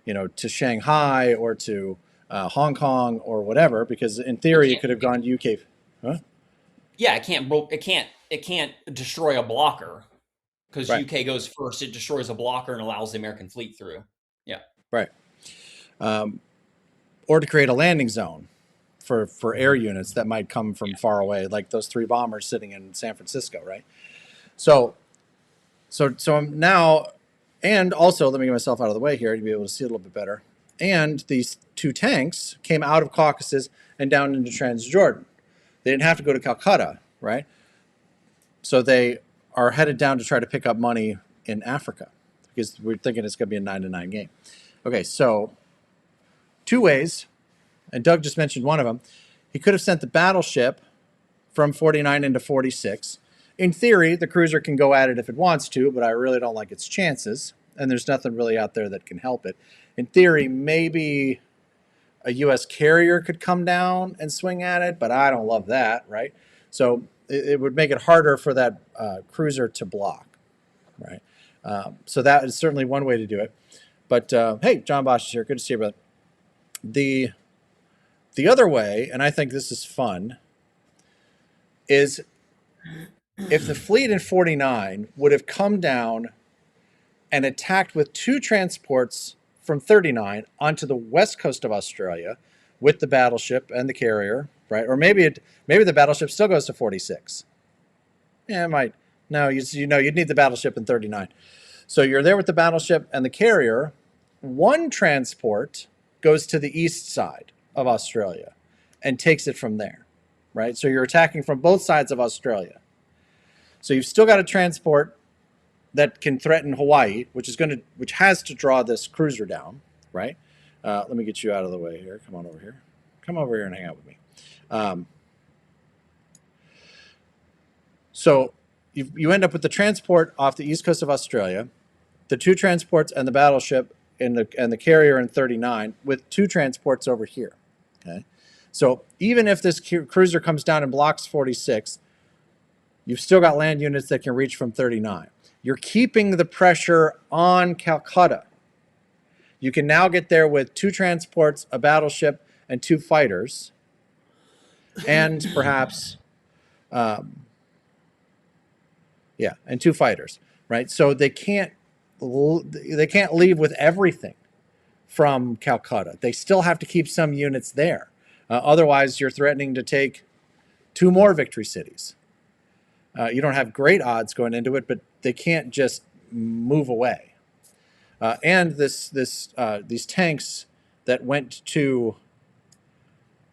to Shanghai or to Hong Kong or whatever, because in theory it could have gone to UK. Huh? Yeah, it can't destroy a blocker because Right. UK goes first. It destroys a blocker and allows the American fleet through. Yeah. Right. Or to create a landing zone for air units that might come from far away, like those 3 bombers sitting in San Francisco, right? So I'm now, and also let me get myself out of the way here to be able to see a little bit better. And these 2 tanks came out of Caucasus and down into Transjordan. They didn't have to go to Calcutta, right? So they are headed down to try to pick up money in Africa because we're thinking it's going to be a 9-9 game. Okay, so 2 ways, and Doug just mentioned one of them. He could have sent the battleship from 49 into 46. In theory, the cruiser can go at it if it wants to, but I really don't like its chances, and there's nothing really out there that can help it. In theory, maybe a U.S. carrier could come down and swing at it, but I don't love that, right? So it would make it harder for that cruiser to block, right? So that is certainly one way to do it. But hey, Jon Bosch is here. Good to see you, brother. The other way, and I think this is fun, is if the fleet in 49 would have come down and attacked with 2 transports from 39 onto the west coast of Australia with the battleship and the carrier, right? Or maybe the battleship still goes to 46. Yeah, it might. No, you'd need the battleship in 39. So you're there with the battleship and the carrier. 1 transport goes to the east side of Australia and takes it from there, right? So you're attacking from both sides of Australia. So you've still got a transport that can threaten Hawaii, which has to draw this cruiser down, right? Let me get you out of the way here. Come on over here. Come over here and hang out with me. So you end up with the transport off the east coast of Australia, the 2 transports and the battleship and the carrier in 39 with 2 transports over here. Okay, so even if this cruiser comes down and blocks 46, you've still got land units that can reach from 39. You're keeping the pressure on Calcutta. You can now get there with 2 transports, a battleship, and 2 fighters, and perhaps, and 2 fighters, right? So they can't leave with everything from Calcutta. They still have to keep some units there. Otherwise, you're threatening to take 2 more victory cities. You don't have great odds going into it, but they can't just move away. And these tanks that went to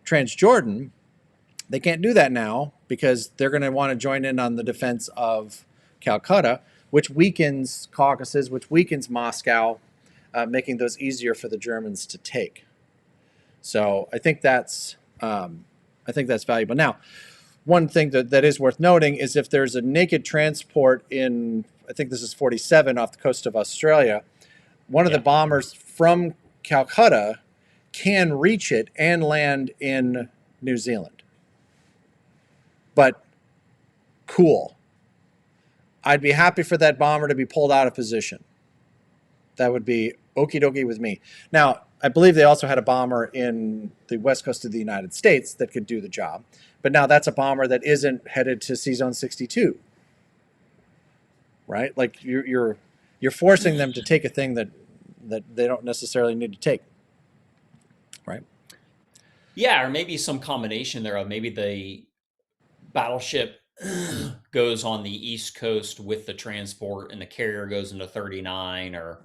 Transjordan, they can't do that now because they're going to want to join in on the defense of Calcutta, which weakens Caucasus, which weakens Moscow, making those easier for the Germans to take. So I think that's valuable. Now, one thing that is worth noting is if there's a naked transport in, I think this is 47 off the coast of Australia, one of the bombers from Calcutta can reach it and land in New Zealand. But cool. I'd be happy for that bomber to be pulled out of position. That would be okie dokie with me. Now, I believe they also had a bomber in the west coast of the United States that could do the job. But now that's a bomber that isn't headed to C Zone 62. Right? Like you're you're forcing them to take a thing that they don't necessarily need to take, right? Yeah, or maybe some combination there of maybe the battleship goes on the East Coast with the transport and the carrier goes into 39, or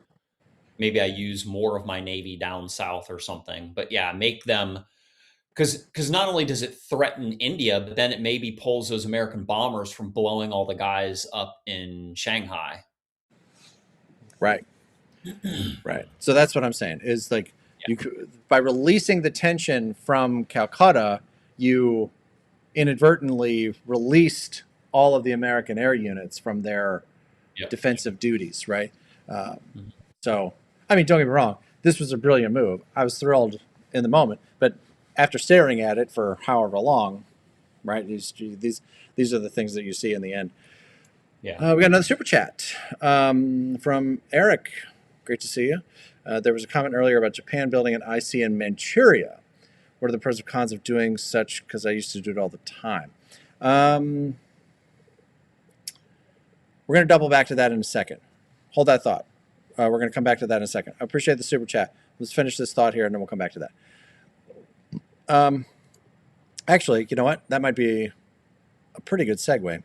maybe I use more of my Navy down south or something. But yeah, make them, because not only does it threaten India, but then it maybe pulls those American bombers from blowing all the guys up in Shanghai. Right. Right. So that's what I'm saying is like Yeah. you could, by releasing the tension from Calcutta, you inadvertently released all of the American air units from their Yep. defensive duties, right? Uh, Mhm. so, I mean, don't get me wrong, this was a brilliant move. I was thrilled in the moment, but after staring at it for however long, right? These are the things that you see in the end. Yeah. We got another super chat from Eric. Great to see you. There was a comment earlier about Japan building an IC in Manchuria. What are the pros and cons of doing such? Because I used to do it all the time. We're going to double back to that in a second. Hold that thought. We're going to come back to that in a second. I appreciate the super chat. Let's finish this thought here, and then we'll come back to that. Actually, you know what? That might be a pretty good segue.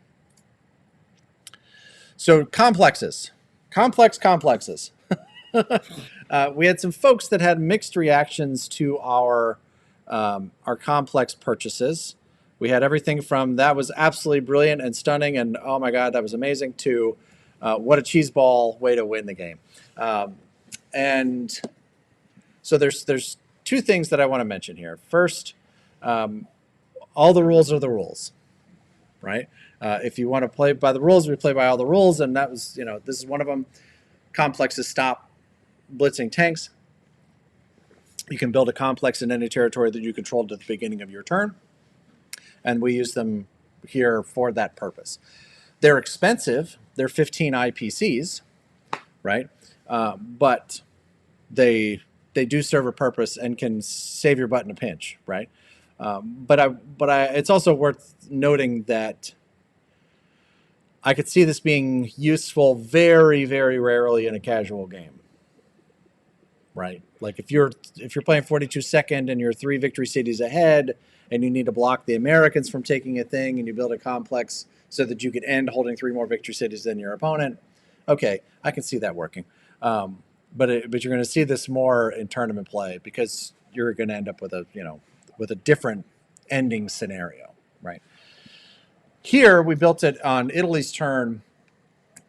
So complexes. Complexes. We had some folks that had mixed reactions to our complex purchases. We had everything from that was absolutely brilliant and stunning and oh my God, that was amazing to what a cheeseball way to win the game. And so there's two things that I want to mention here. First, all the rules are the rules, right? If you want to play by the rules, we play by all the rules. And that was, this is one of them. Complexes stop blitzing tanks. You can build a complex in any territory that you controlled at the beginning of your turn. And we use them here for that purpose. They're expensive. They're 15 IPCs, right? But they do serve a purpose and can save your butt in a pinch, right? But it's also worth noting that I could see this being useful very, very rarely in a casual game, right? Like if you're playing 42 second and you're 3 victory cities ahead and you need to block the Americans from taking a thing and you build a complex so that you could end holding 3 more victory cities than your opponent, okay, I can see that working. But you're going to see this more in tournament play because you're going to end up with a different ending scenario, right? Here, we built it on Italy's turn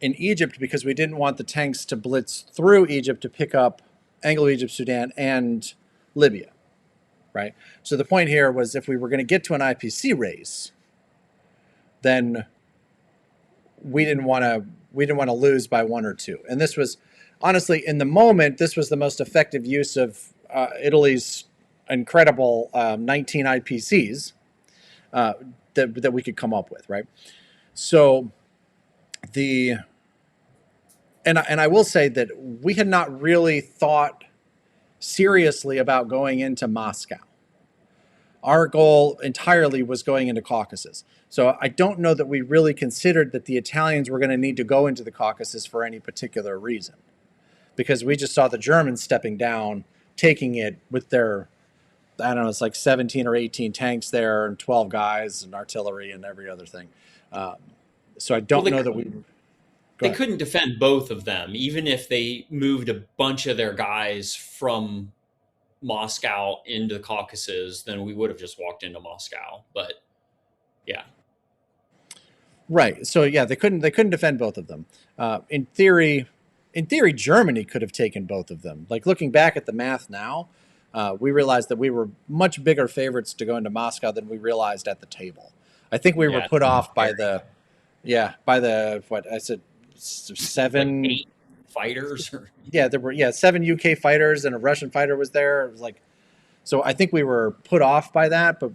in Egypt because we didn't want the tanks to blitz through Egypt to pick up Anglo-Egypt, Sudan, and Libya, right? So the point here was if we were going to get to an IPC race, then we didn't want to lose by 1 or 2. And this was, honestly, in the moment, this was the most effective use of Italy's incredible 19 IPCs that we could come up with, right? So and I will say that we had not really thought seriously about going into Moscow. Our goal entirely was going into Caucasus. So I don't know that we really considered that the Italians were going to need to go into the Caucasus for any particular reason, because we just saw the Germans stepping down, taking it with their, I don't know, it's like 17 or 18 tanks there and 12 guys and artillery and every other thing. So I don't know that we... They couldn't defend both of them, even if they moved a bunch of their guys from Moscow into the Caucasus, then we would have just walked into Moscow. But yeah. Right. So yeah, they couldn't defend both of them. In theory, Germany could have taken both of them. Like looking back at the math now, we realized that we were much bigger favorites to go into Moscow than we realized at the table. I think we were put off by what I said, 7 like 8 fighters. There were 7 UK fighters and a Russian fighter was there. It was like, so I think we were put off by that, but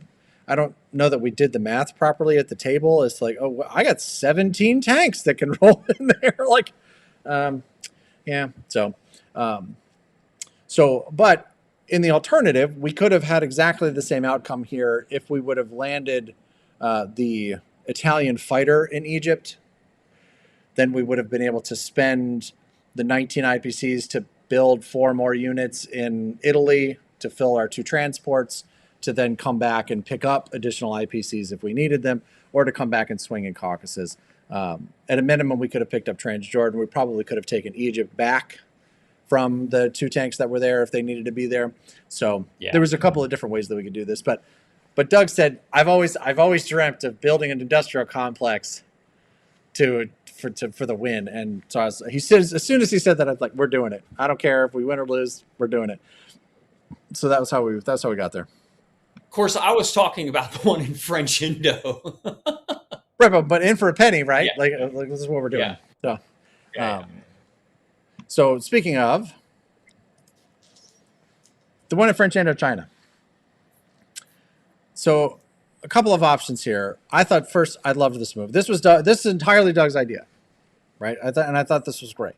I don't know that we did the math properly at the table. It's like, oh, I got 17 tanks that can roll in there. Like, yeah. So, but in the alternative, we could have had exactly the same outcome here if we would have landed the Italian fighter in Egypt. Then we would have been able to spend the 19 IPCs to build 4 more units in Italy to fill our 2 transports, to then come back and pick up additional IPCs if we needed them, or to come back and swing in Caucasus. At a minimum, we could have picked up Transjordan. We probably could have taken Egypt back from the 2 tanks that were there if they needed to be there. So there was a couple of different ways that we could do this. But Doug said, I've always dreamt of building an industrial complex for the win. And so he says, as soon as he said that, I was like, we're doing it. I don't care if we win or lose, we're doing it. So that's how we got there. Of course, I was talking about the one in French Indo. Right, but in for a penny, right? Like this is what we're doing. So speaking of the one in French Indochina. So a couple of options here. I thought first I loved this move. This is entirely Doug's idea, right? I thought this was great.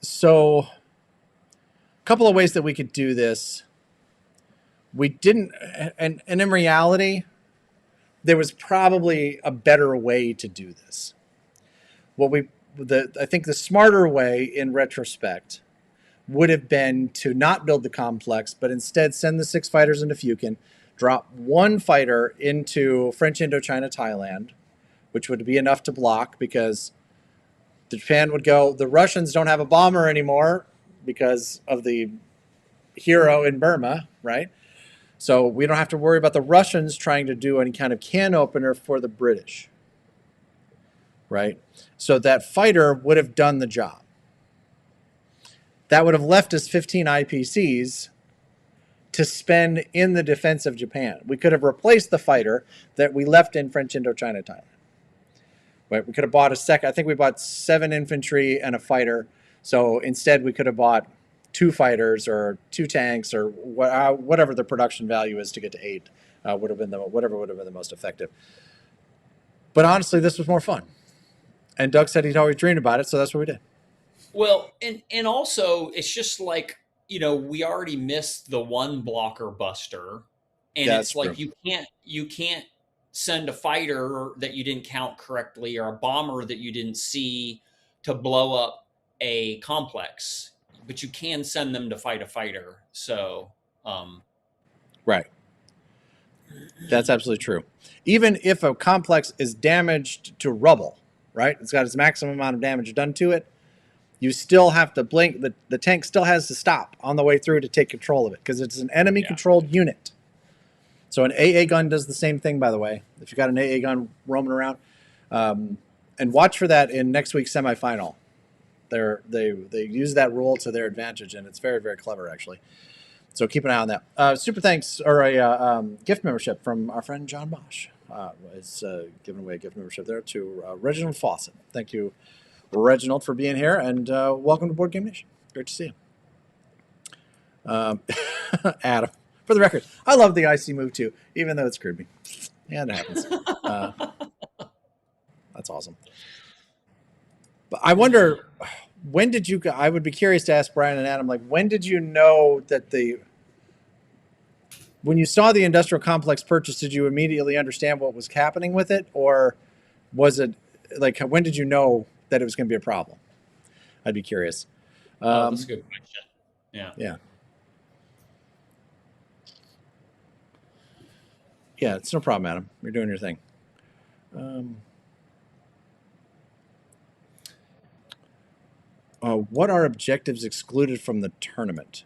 So a couple of ways that we could do this. We didn't, and in reality, there was probably a better way to do this. I think the smarter way in retrospect would have been to not build the complex, but instead send the 6 fighters into Fukin, drop 1 fighter into French Indochina, Thailand, which would be enough to block because Japan would go, the Russians don't have a bomber anymore because of the hero in Burma, right? So we don't have to worry about the Russians trying to do any kind of can opener for the British, right? So that fighter would have done the job. That would have left us 15 IPCs to spend in the defense of Japan. We could have replaced the fighter that we left in French Indochina, Thailand. Right? We could have bought a second. I think we bought 7 infantry and a fighter. So instead, we could have bought 2 fighters or 2 tanks or whatever the production value is to get to 8 would have been the most effective. But honestly, this was more fun. And Doug said he'd always dreamed about it, so that's what we did. Well, and also it's just like, we already missed the 1 blocker buster, and it's like true. you can't send a fighter that you didn't count correctly or a bomber that you didn't see to blow up a complex. But you can send them to fight a fighter. So, right. That's absolutely true. Even if a complex is damaged to rubble, right? It's got its maximum amount of damage done to it. You still have to blink. The tank still has to stop on the way through to take control of it because it's an enemy-controlled unit. So an AA gun does the same thing, by the way. If you've got an AA gun roaming around. And watch for that in next week's semifinal. They use that rule to their advantage, and it's very, very clever, actually. So keep an eye on that. Super thanks, or a gift membership from our friend Jon Bosch. Is giving away a gift membership there to Reginald Fawcett. Thank you, Reginald, for being here, and welcome to Board Game Nation. Great to see you. Adam, for the record, I love the IC move too, even though it screwed me. Yeah, that happens. That's awesome. But I wonder, when did you? I would be curious to ask Brian and Adam, like, when did you know that when you saw the industrial complex purchase, did you immediately understand what was happening with it, or was it like, when did you know that it was going to be a problem? I'd be curious. That's a good question. Yeah. Yeah, it's no problem, Adam. You're doing your thing. What are objectives excluded from the tournament?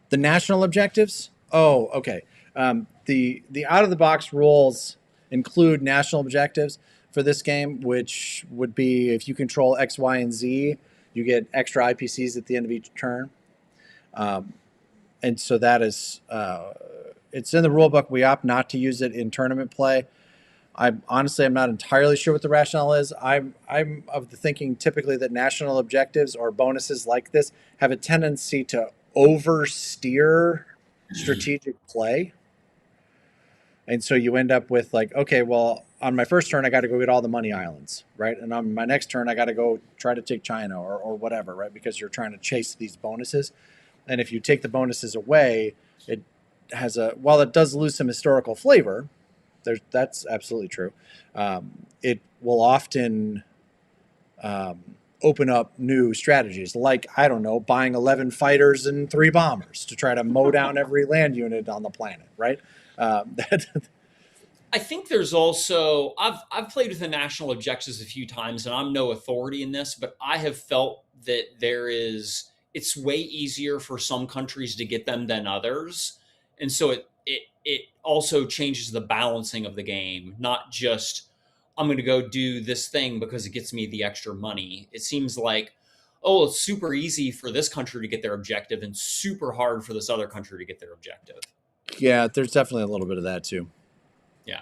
The national objectives? Oh, okay. The out-of-the-box rules include national objectives for this game, which would be if you control X, Y, and Z, you get extra IPCs at the end of each turn. And so that is, it's in the rule book. We opt not to use it in tournament play. I'm not entirely sure what the rationale is. I'm of the thinking typically that national objectives or bonuses like this have a tendency to oversteer strategic play. And so you end up with like, okay, well, on my first turn, I got to go get all the money islands, right? And on my next turn, I got to go try to take China or whatever, right? Because you're trying to chase these bonuses. And if you take the bonuses away, it has while it does lose some historical flavor, That's absolutely true. It will often open up new strategies, like, I don't know, buying 11 fighters and 3 bombers to try to mow down every land unit on the planet, right? That I think there's also I've played with the national objectives a few times, and I'm no authority in this, but I have felt that it's way easier for some countries to get them than others, and so it also changes the balancing of the game, not just I'm going to go do this thing because it gets me the extra money. It seems like, oh, it's super easy for this country to get their objective and super hard for this other country to get their objective. yeah, there's definitely a little bit of that too. Yeah.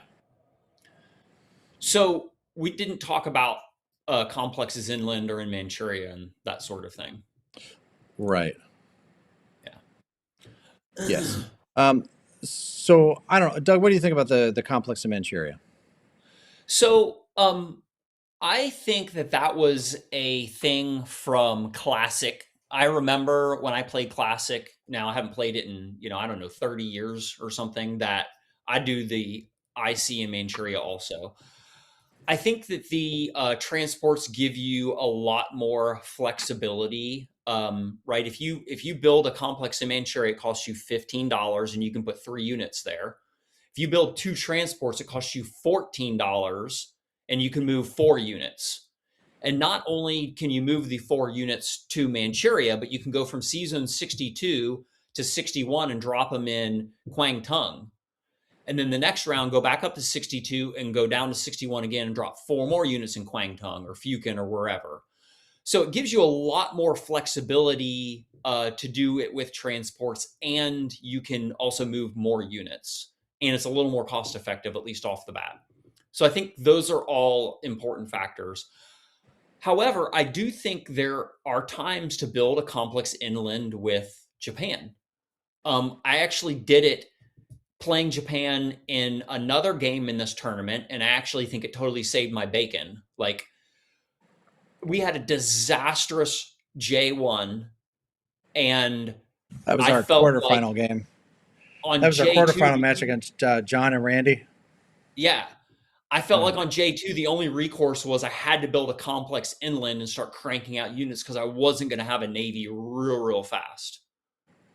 So we didn't talk about complexes inland or in Manchuria and that sort of thing. Right. Yes. Yeah. So I don't know, Doug. What do you think about the complex in Manchuria? So I think that was a thing from Classic. I remember when I played Classic. Now I haven't played it in I don't know 30 years or something. That I do the IC in Manchuria also. I think that the transports give you a lot more flexibility. Right, if you build a complex in Manchuria, it costs you $15, and you can put 3 units there. If you build 2 transports, it costs you $14, and you can move 4 units. And not only can you move the 4 units to Manchuria, but you can go from season 62 to 61 and drop them in Kwangtung. And then the next round, go back up to 62 and go down to 61 again and drop 4 more units in Kwangtung or Fukin or wherever. So it gives you a lot more flexibility to do it with transports, and you can also move more units. And it's a little more cost effective, at least off the bat. So I think those are all important factors. However, I do think there are times to build a complex inland with Japan. I actually did it playing Japan in another game in this tournament, and I actually think it totally saved my bacon. Like, we had a disastrous J1, and That was I our felt like quarterfinal game. That on was our J2, quarterfinal match against John and Randy. yeah, I felt like Um, on J2, the only recourse was I had to build a complex inland and start cranking out units because I wasn't going to have a navy real fast.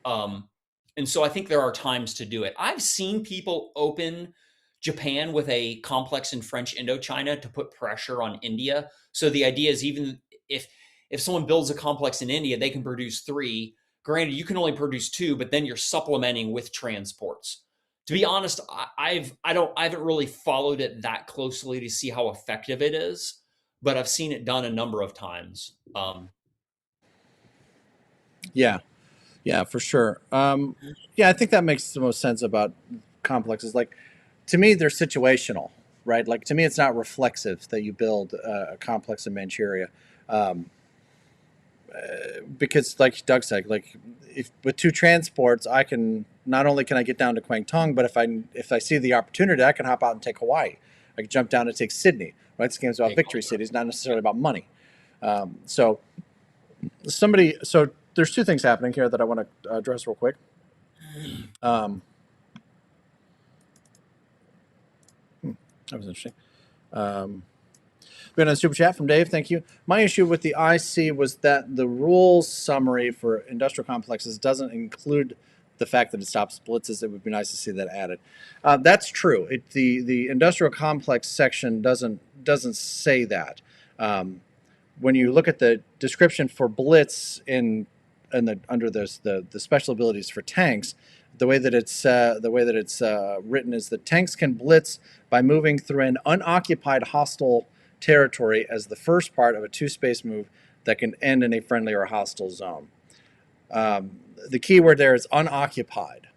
Um, and so I think there are times to do it. I've seen people open Japan with a complex in French Indochina to put pressure on India. So the idea is, even if someone builds a complex in India, they can produce 3. Granted, you can only produce 2, but then you're supplementing with transports. To be honest, I haven't really followed it that closely to see how effective it is, but I've seen it done a number of times. yeah, yeah, for sure. Yeah, I think that makes the most sense about complexes. Like, to me, they're situational, right? Like, to me, it's not reflexive that you build a complex in Manchuria. Um, because, like Doug said, like, if with 2 transports, I can not only can I get down to Kwangtung, but if I see the opportunity, I can hop out and take Hawaii. I can jump down and take Sydney. Right, this game's about victory cities, not necessarily about money. So there's 2 things happening here that I want to address real quick. Um, that was interesting. We got a super chat from Dave. Thank you. My issue with the IC was that the rules summary for industrial complexes doesn't include the fact that it stops blitzes. It would be nice to see that added. That's true. The industrial complex section doesn't say that. When you look at the description for blitz under the special abilities for tanks, the way that it's written is that tanks can blitz by moving through an unoccupied hostile territory as the first part of a 2-space move that can end in a friendly or hostile zone. The key word there is unoccupied.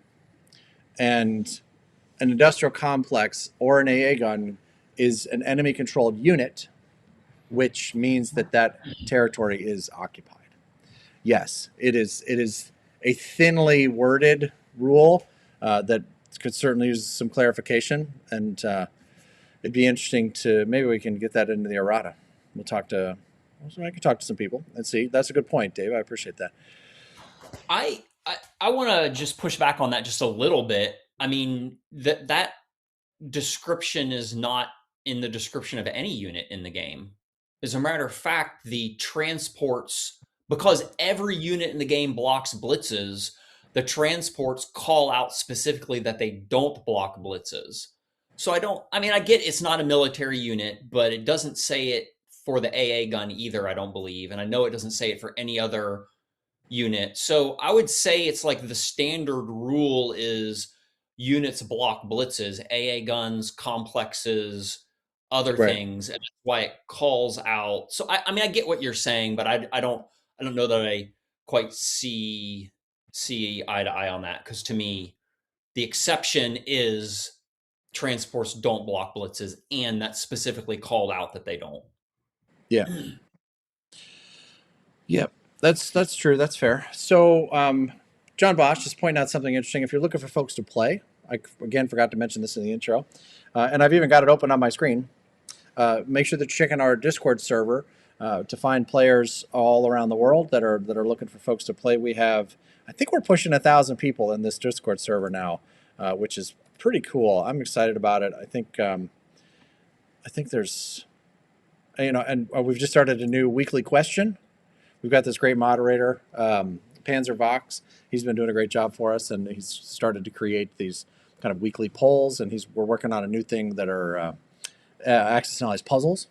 And an industrial complex or an AA gun is an enemy-controlled unit, which means that territory is occupied. Yes, it is. It is a thinly worded rule that could certainly use some clarification, and it'd be interesting to maybe we can get that into the errata. I can talk to some people and see. That's a good point, Dave. I appreciate that. I want to just push back on that just a little bit. I mean, that description is not in the description of any unit in the game. As a matter of fact, the transports, because every unit in the game blocks blitzes, the transports call out specifically that they don't block blitzes. So I mean, I get it's not a military unit, but it doesn't say it for the AA gun either, I don't believe. And I know it doesn't say it for any other unit. So I would say it's like the standard rule is units block blitzes, AA guns, complexes, other Right. things, and that's why it calls out. So I mean, I get what you're saying, but I don't know that I quite see eye to eye on that, because to me, the exception is transports don't block blitzes, and that's specifically called out that they don't. Yeah. Yep. That's true. That's fair. So, Jon Bosch just pointing out something interesting. If you're looking for folks to play, I again forgot to mention this in the intro, and I've even got it open on my screen. Make sure that you're checking our Discord server to find players all around the world that are looking for folks to play. We have, I think we're pushing 1,000 people in this Discord server now, which is pretty cool. I'm excited about it. I think there's, and we've just started a new weekly question. We've got this great moderator, Panzer Vox. He's been doing a great job for us, and he's started to create these kind of weekly polls. And we're working on a new thing that are access puzzles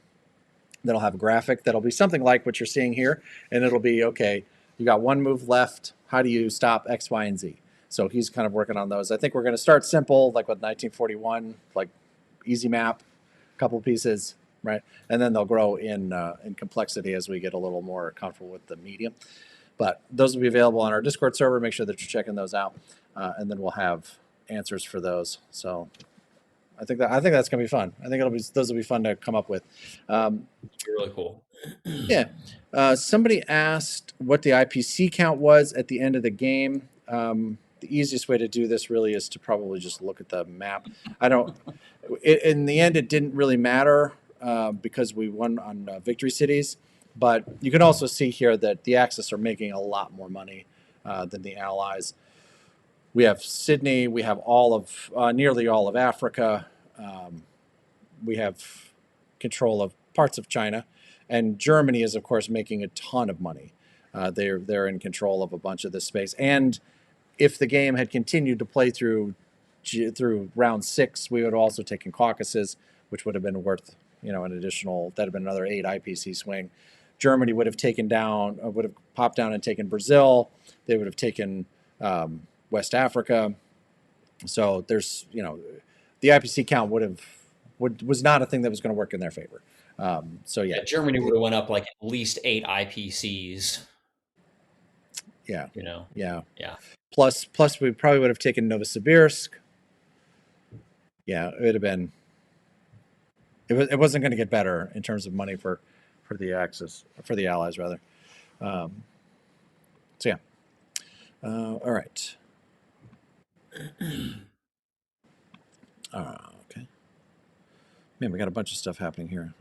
that'll have a graphic that'll be something like what you're seeing here, and it'll be okay. You got one move left. How do you stop X, Y, and Z? So he's kind of working on those. I think we're going to start simple, like with 1941, like easy map, couple pieces, right? And then they'll grow in complexity as we get a little more comfortable with the medium. But those will be available on our Discord server. Make sure that you're checking those out, and then we'll have answers for those. So I think that's gonna be fun. I think those will be fun to come up with. Really cool. Yeah. Somebody asked what the IPC count was at the end of the game. The easiest way to do this really is to probably just look at the map. In the end, it didn't really matter because we won on victory cities. But you can also see here that the Axis are making a lot more money than the Allies. We have Sydney. We have nearly all of Africa. We have control of parts of China, and Germany is, of course, making a ton of money. They're in control of a bunch of this space. And if the game had continued to play through round 6, we would have also taken Caucasus, which would have been worth an additional. That'd have been another 8 IPC swing. Germany would have popped down and taken Brazil. They would have taken West Africa. So there's the IPC count was not a thing that was going to work in their favor. So yeah, Germany would have went up like at least 8 IPCs. Yeah. Yeah. Plus, we probably would have taken Novosibirsk. Yeah, it would have been. It wasn't going to get better in terms of money for the Axis, for the Allies rather. So yeah. All right. Okay. Man, we got a bunch of stuff happening here.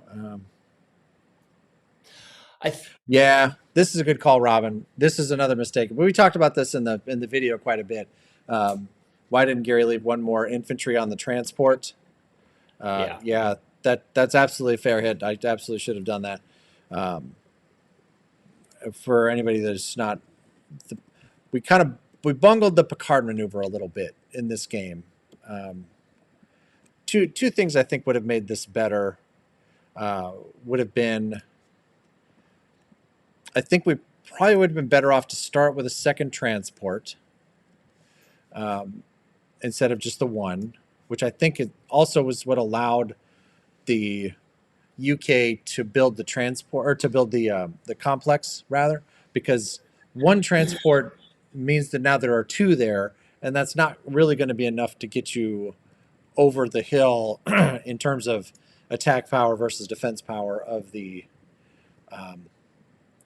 Yeah, this is a good call, Robin. This is another mistake. We talked about this in the video quite a bit. Why didn't Gary leave one more infantry on the transport? Yeah, that's absolutely a fair hit. I absolutely should have done that. For anybody that's not, we bungled the Picard maneuver a little bit in this game. Two things I think would have made this better would have been. I think we probably would have been better off to start with a second transport instead of just the one, which I think it also was what allowed the UK to build the transport, or to build the complex rather, because one transport means that now there are 2 there, and that's not really going to be enough to get you over the hill in terms of attack power versus defense power of the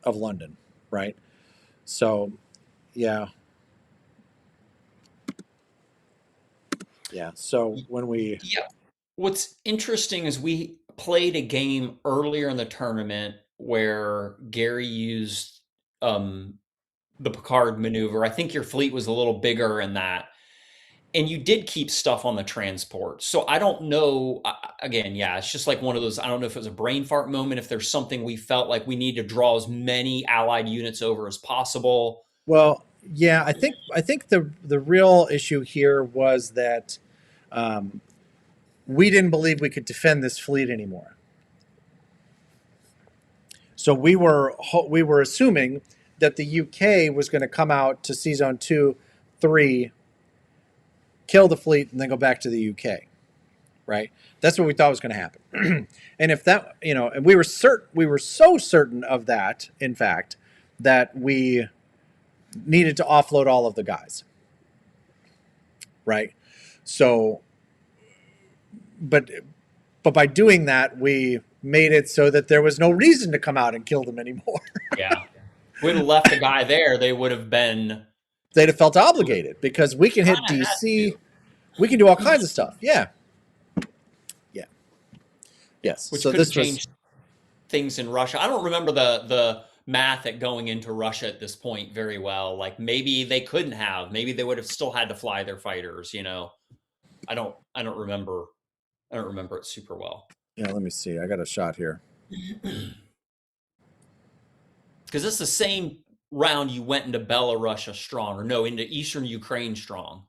of London, right? So, yeah. So What's interesting is we played a game earlier in the tournament where Gary used the Picard maneuver. I think your fleet was a little bigger in that, and you did keep stuff on the transport. So I don't know. Again, yeah, it's just like one of those. I don't know if it was a brain fart moment, if there's something we felt like we need to draw as many Allied units over as possible. Well, yeah, I think the real issue here was that um, we didn't believe we could defend this fleet anymore. So we were assuming that the UK was going to come out to Sea Zone 2, 3, kill the fleet, and then go back to the UK. Right? That's what we thought was going to happen. And if that, and we were so certain of that, in fact, that we needed to offload all of the guys. Right? So, but by doing that, we made it so that there was no reason to come out and kill them anymore. Yeah. If we'd have left a guy there, they would have been. They'd have felt obligated because we can hit Kinda had DC. to. We can do all kinds of stuff. Yeah. Yeah. Yes. Which So could have this was, changed things in Russia. I don't remember the math at going into Russia at this point very well. Like maybe they couldn't have. Maybe they would have still had to fly their fighters. I don't remember. I don't remember it super well. yeah, let me see. I got a shot here. Because it's the same round you went into Belarus strong, or no, into Eastern Ukraine strong.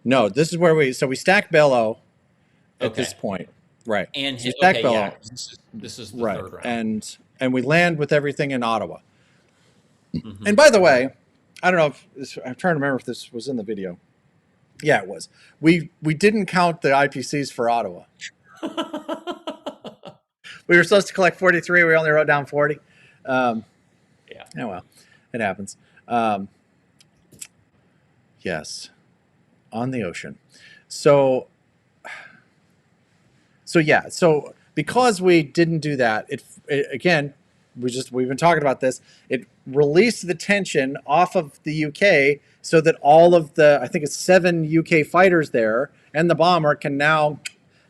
No, this is where we stack Bello at this Okay. point. Right. And So we stack okay, Bello. yeah, this is the Right. third round. And we land with everything in Ottawa. Mhm. And by the way, I don't know if I'm trying to remember if this was in the video. Yeah, it was. We didn't count the IPCs for Ottawa. We were supposed to collect 43. We only wrote down 40. Yeah. Oh, well, it happens. Yes, on the ocean. So yeah. So because we didn't do that, it again, we've been talking about this. It released the tension off of the UK so that all of the, I think it's 7 UK fighters there and the bomber can now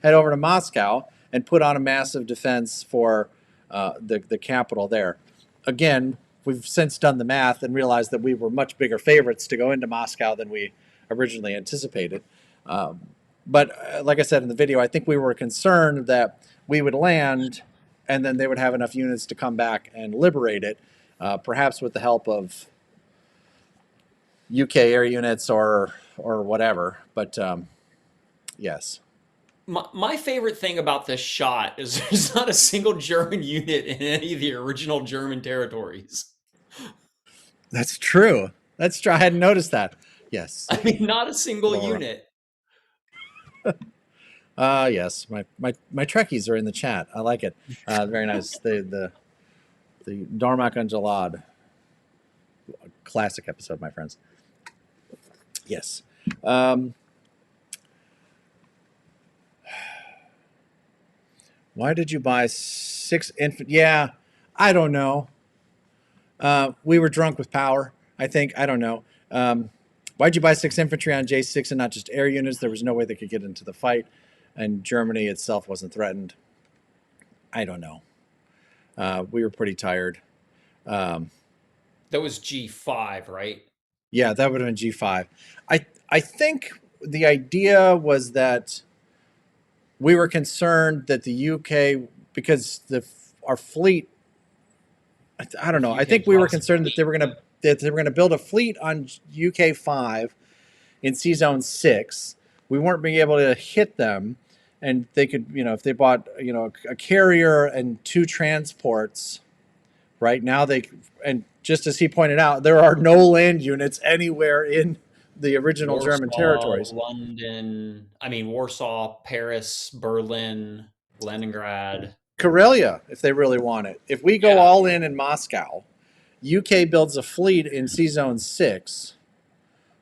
head over to Moscow and put on a massive defense for the capital there. Again, we've since done the math and realized that we were much bigger favorites to go into Moscow than we originally anticipated. But like I said in the video, I think we were concerned that we would land and then they would have enough units to come back and liberate it, perhaps with the help of UK air units or whatever. But yes. My favorite thing about this shot is there's not a single German unit in any of the original German territories. That's true. That's true. I hadn't noticed that. Yes. I mean, not a single Laura. unit. Yes. My Trekkies are in the chat. I like it. Very nice. The Darmok and Jalad. Classic episode, my friends. Yes. Why did you buy 6 infant? Yeah, I don't know. We were drunk with power, I think. I don't know. Why'd you buy 6 infantry on J6 and not just air units? There was no way they could get into the fight, and Germany itself wasn't threatened. I don't know. We were pretty tired. That was G5, right? Yeah, that would have been G5. I think the idea was that we were concerned that the UK, because our fleet, I don't know. I think we were concerned that they were going to build a fleet on UK 5 in Sea Zone 6. We weren't being able to hit them, and they could, if they bought, a carrier and 2 transports, right now and just as he pointed out, there are no land units anywhere in the original Warsaw, German territories. Warsaw, Paris, Berlin, Leningrad. Karelia, if they really want it. If we go all in Moscow, UK builds a fleet in Sea Zone 6,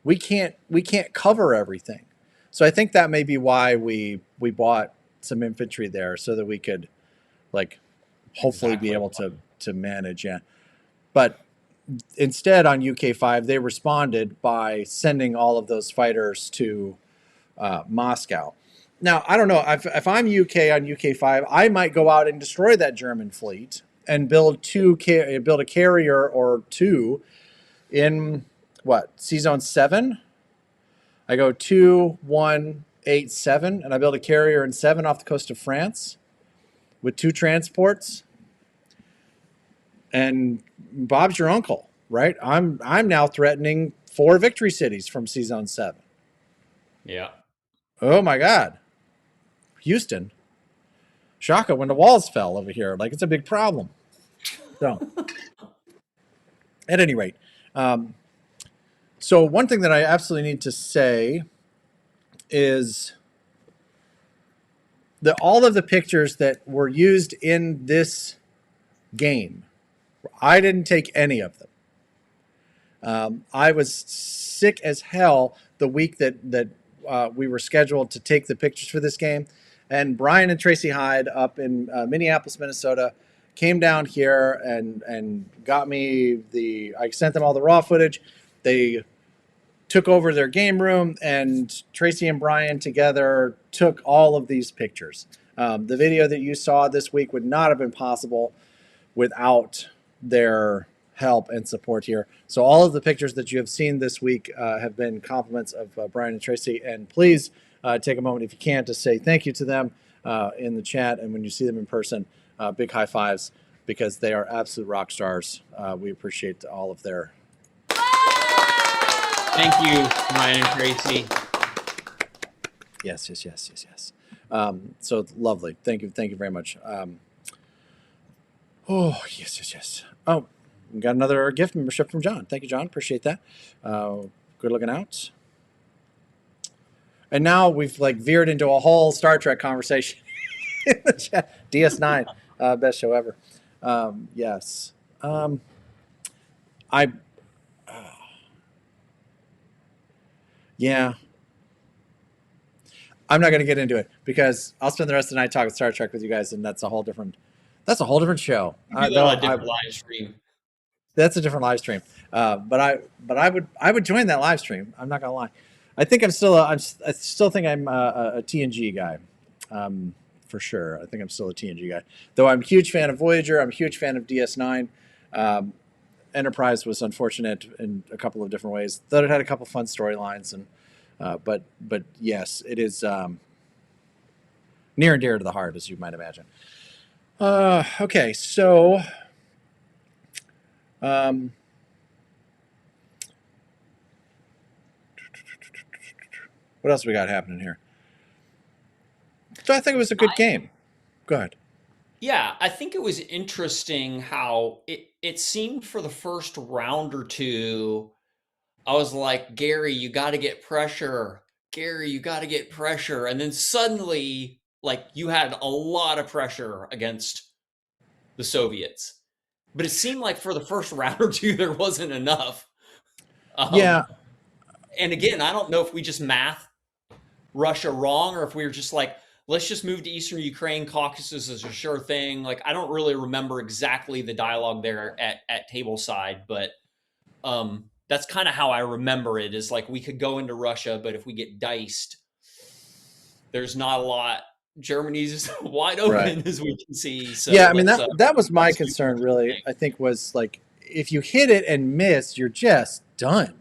we can't cover everything. So I think that may be why we bought some infantry there, so that we could hopefully be able to manage. Yeah. But instead on UK 5, they responded by sending all of those fighters to Moscow. Now, I don't know, if I'm UK on UK 5, I might go out and destroy that German fleet and build a carrier or 2 in Sea Zone 7. I go 2-1-8-7, and I build a carrier in 7 off the coast of France with 2 transports. And Bob's your uncle, right? I'm now threatening 4 victory cities from C-Zone 7. Yeah. Oh my God. Houston. Shaka, when the walls fell over here, like it's a big problem. So, at any rate, so one thing that I absolutely need to say is that all of the pictures that were used in this game, I didn't take any of them. I was sick as hell the week that we were scheduled to take the pictures for this game, and Brian and Tracy Hyde up in Minneapolis, Minnesota, came down here and got me I sent them all the raw footage. They took over their game room, and Tracy and Brian together took all of these pictures. The video that you saw this week would not have been possible without their help and support here. So all of the pictures that you have seen this week have been compliments of Brian and Tracy. And please take a moment, if you can, to say thank you to them in the chat. And when you see them in person, big high fives, because they are absolute rock stars. We appreciate all of their... Thank you, Brian and Tracy. Yes. So lovely. Thank you very much. Yes. Oh, we got another gift membership from John. Thank you, John. Appreciate that. Good looking out. And now we've like veered into a whole Star Trek conversation in the chat. DS9, best show ever. Yes. Yeah. I'm not going to get into it because I'll spend the rest of the night talking Star Trek with you guys, and that's a whole different show. On a different live stream. That's a different live stream. But I would join that live stream. I'm not gonna lie. I think I still think I'm a TNG guy, for sure. I think I'm still a TNG guy. Though I'm a huge fan of Voyager. I'm a huge fan of DS9. Enterprise was unfortunate in a couple of different ways. Though it had a couple fun storylines, and but yes, it is near and dear to the heart, as you might imagine. Okay, so. What else we got happening here? So I think it was a good game. Go ahead. Yeah, I think it was interesting how it seemed for the first round or two, I was like, Gary, you got to get pressure. Gary, you got to get pressure. And then suddenly, like, you had a lot of pressure against the Soviets. But it seemed like for the first round or two, there wasn't enough. Yeah. And again, I don't know if we just math Russia wrong or if we were just like, let's just move to Eastern Ukraine. Caucasus is a sure thing. Like, I don't really remember exactly the dialogue there at tableside, but that's kind of how I remember it, is like we could go into Russia, but if we get diced, there's not a lot. Germany's wide open, right, as we can see. So yeah, I mean, that was my concern, really. I think was like, if you hit it and miss, you're just done,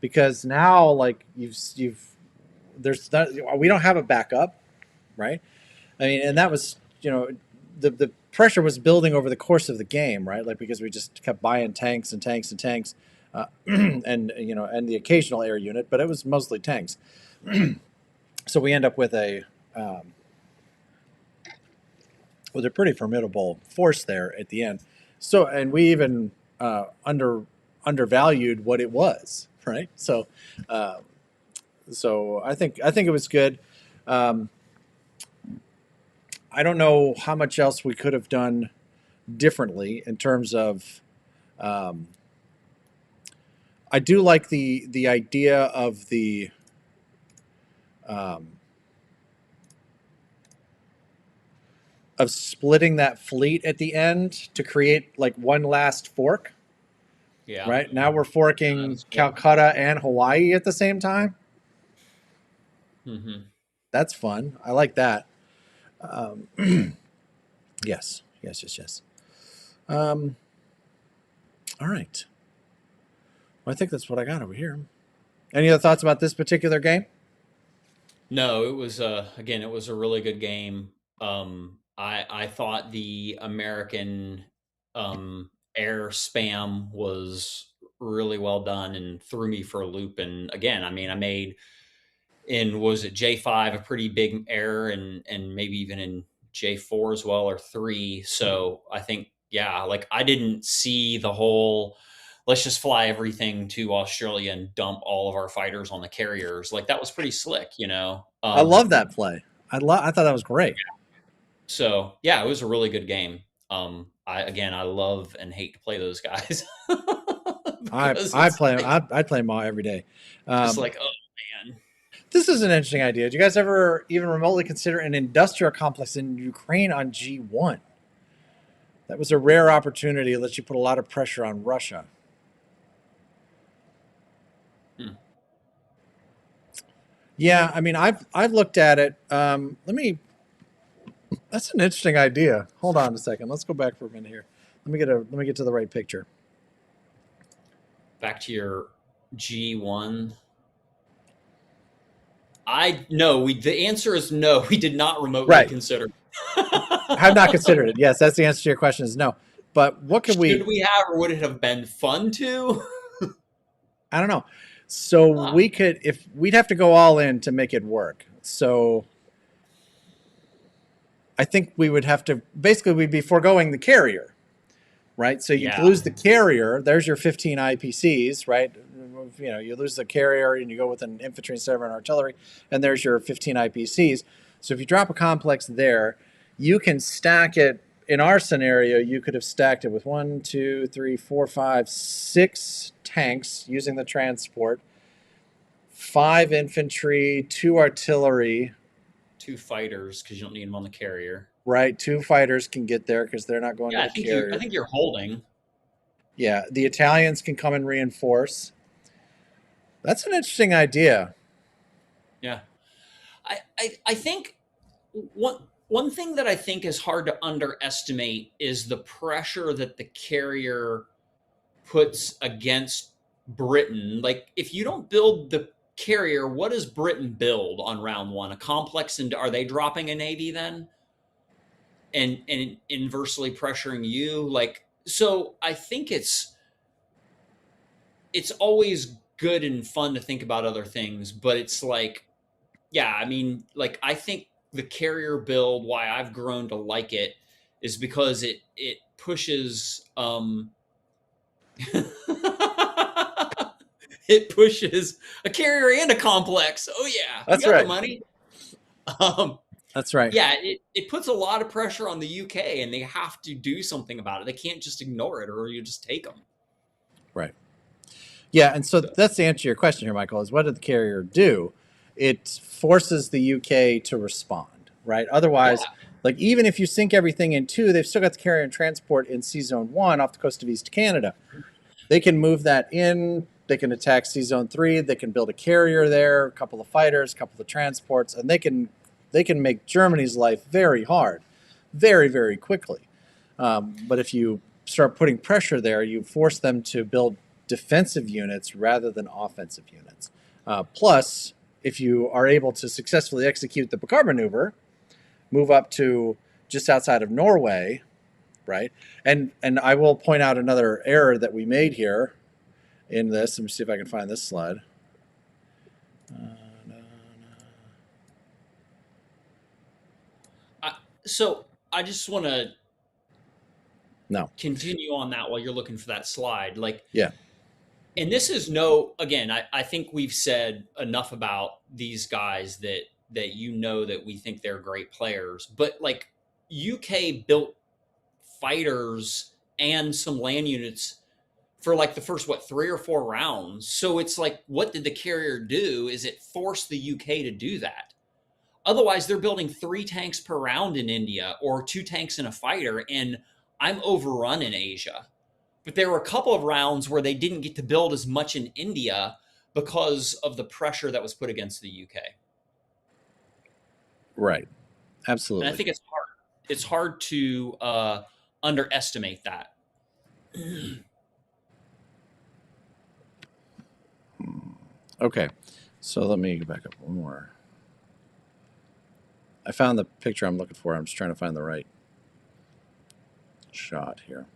because now like we don't have a backup, right? I mean, and that was, the pressure was building over the course of the game, right? Like, because we just kept buying tanks and tanks and tanks, and and the occasional air unit, but it was mostly tanks. So we end up with a pretty formidable force there at the end. So, and we even undervalued what it was, right? So, so I think it was good. I don't know how much else we could have done differently in terms of. I do like the idea of the. Of splitting that fleet at the end to create like one last fork. Yeah. Right now we're forking Calcutta and Hawaii at the same time. Mm-hmm. That's fun. I like that. Yes. All right. Well, I think that's what I got over here. Any other thoughts about this particular game? No, it was again, it was a really good game. I thought the American air spam was really well done and threw me for a loop. And again, I mean, I made in was it J5 a pretty big error, and maybe even in J4 as well, or 3. So I think, yeah, like I didn't see the whole let's just fly everything to Australia and dump all of our fighters on the carriers. Like that was pretty slick, you know. I love that play. I thought that was great. So yeah, it was a really good game. I love and hate to play those guys because it's like I'd play them all every day. just Um, like, oh man. this is an interesting idea. Do you guys ever even remotely consider an industrial complex in Ukraine on G1? That was a rare opportunity that lets you put a lot of pressure on Russia. Hmm. Yeah, I mean, I've looked at it. Let me. That's an interesting idea. Hold on a second. Let's go back for a minute here. Let me get to the right picture. Back to your G1. I no, we the answer is no. We did not remotely Right. consider. Have not considered it. Yes, that's the answer to your question. Is no. But what could we? Should we have, or would it have been fun to? I don't know. So Huh. we could, if we'd have to go all in to make it work. So I think we would have to basically we'd be foregoing the carrier, right? So you Yeah, lose the carrier. There's your 15 IPCs, right? You know, you lose the carrier and you go with an infantry instead of an artillery, and there's your 15 IPCs. So if you drop a complex there, you can stack it. In our scenario, you could have stacked it with 1, 2, 3, 4, 5, 6 tanks using the transport, 5 infantry, 2 artillery, 2 fighters because you don't need them on the carrier. right? 2 fighters can get there because they're not going to Yeah, the I carrier. think you're holding. Yeah, the Italians can come and reinforce. That's an interesting idea. Yeah, I think one thing that I think is hard to underestimate is the pressure that the carrier puts against Britain. Like, if you don't build the carrier, what does Britain build on round one? A complex, and are they dropping a navy then? And inversely pressuring you, like, so I think it's always good and fun to think about other things, but it's like, yeah, I mean, like, I think the carrier build, why I've grown to like it, is because it pushes it pushes a carrier and a complex. Oh yeah, we That's got the right. money. Um, That's right. yeah, it puts a lot of pressure on the UK, and they have to do something about it. They can't just ignore it, or you just take them. Right. Yeah, and so So that's the answer to your question here, Michael, is what did the carrier do? It forces the UK to respond, right? yeah, Otherwise, like even if you sink everything in two, they've still got the carrier and transport in Sea Zone 1 off the coast of East Canada. They can move that in. They can attack Sea Zone 3. They can build a carrier there, a couple of fighters, a couple of transports, and they can make Germany's life very hard, very, very quickly. But if you start putting pressure there, you force them to build defensive units rather than offensive units. Plus, if you are able to successfully execute the Picard maneuver, move up to just outside of Norway, right? And I will point out another error that we made here in this. Let me see if I can find this slide. so I just want to No. continue on that while you're looking for that slide. Like, Yeah. and this is no, again, I think we've said enough about these guys that you know that we think they're great players, but like UK built fighters and some land units for like the first, what, 3 or 4 rounds. So it's like, what did the carrier do? Is it forced the UK to do that? Otherwise, they're building 3 tanks per round in India, or 2 tanks in a fighter, and I'm overrun in Asia. But there were a couple of rounds where they didn't get to build as much in India because of the pressure that was put against the UK. Right. And I Absolutely. think it's hard. It's hard to underestimate that. Okay, so let me go back up one more. I found the picture I'm looking for. I'm just trying to find the right shot here.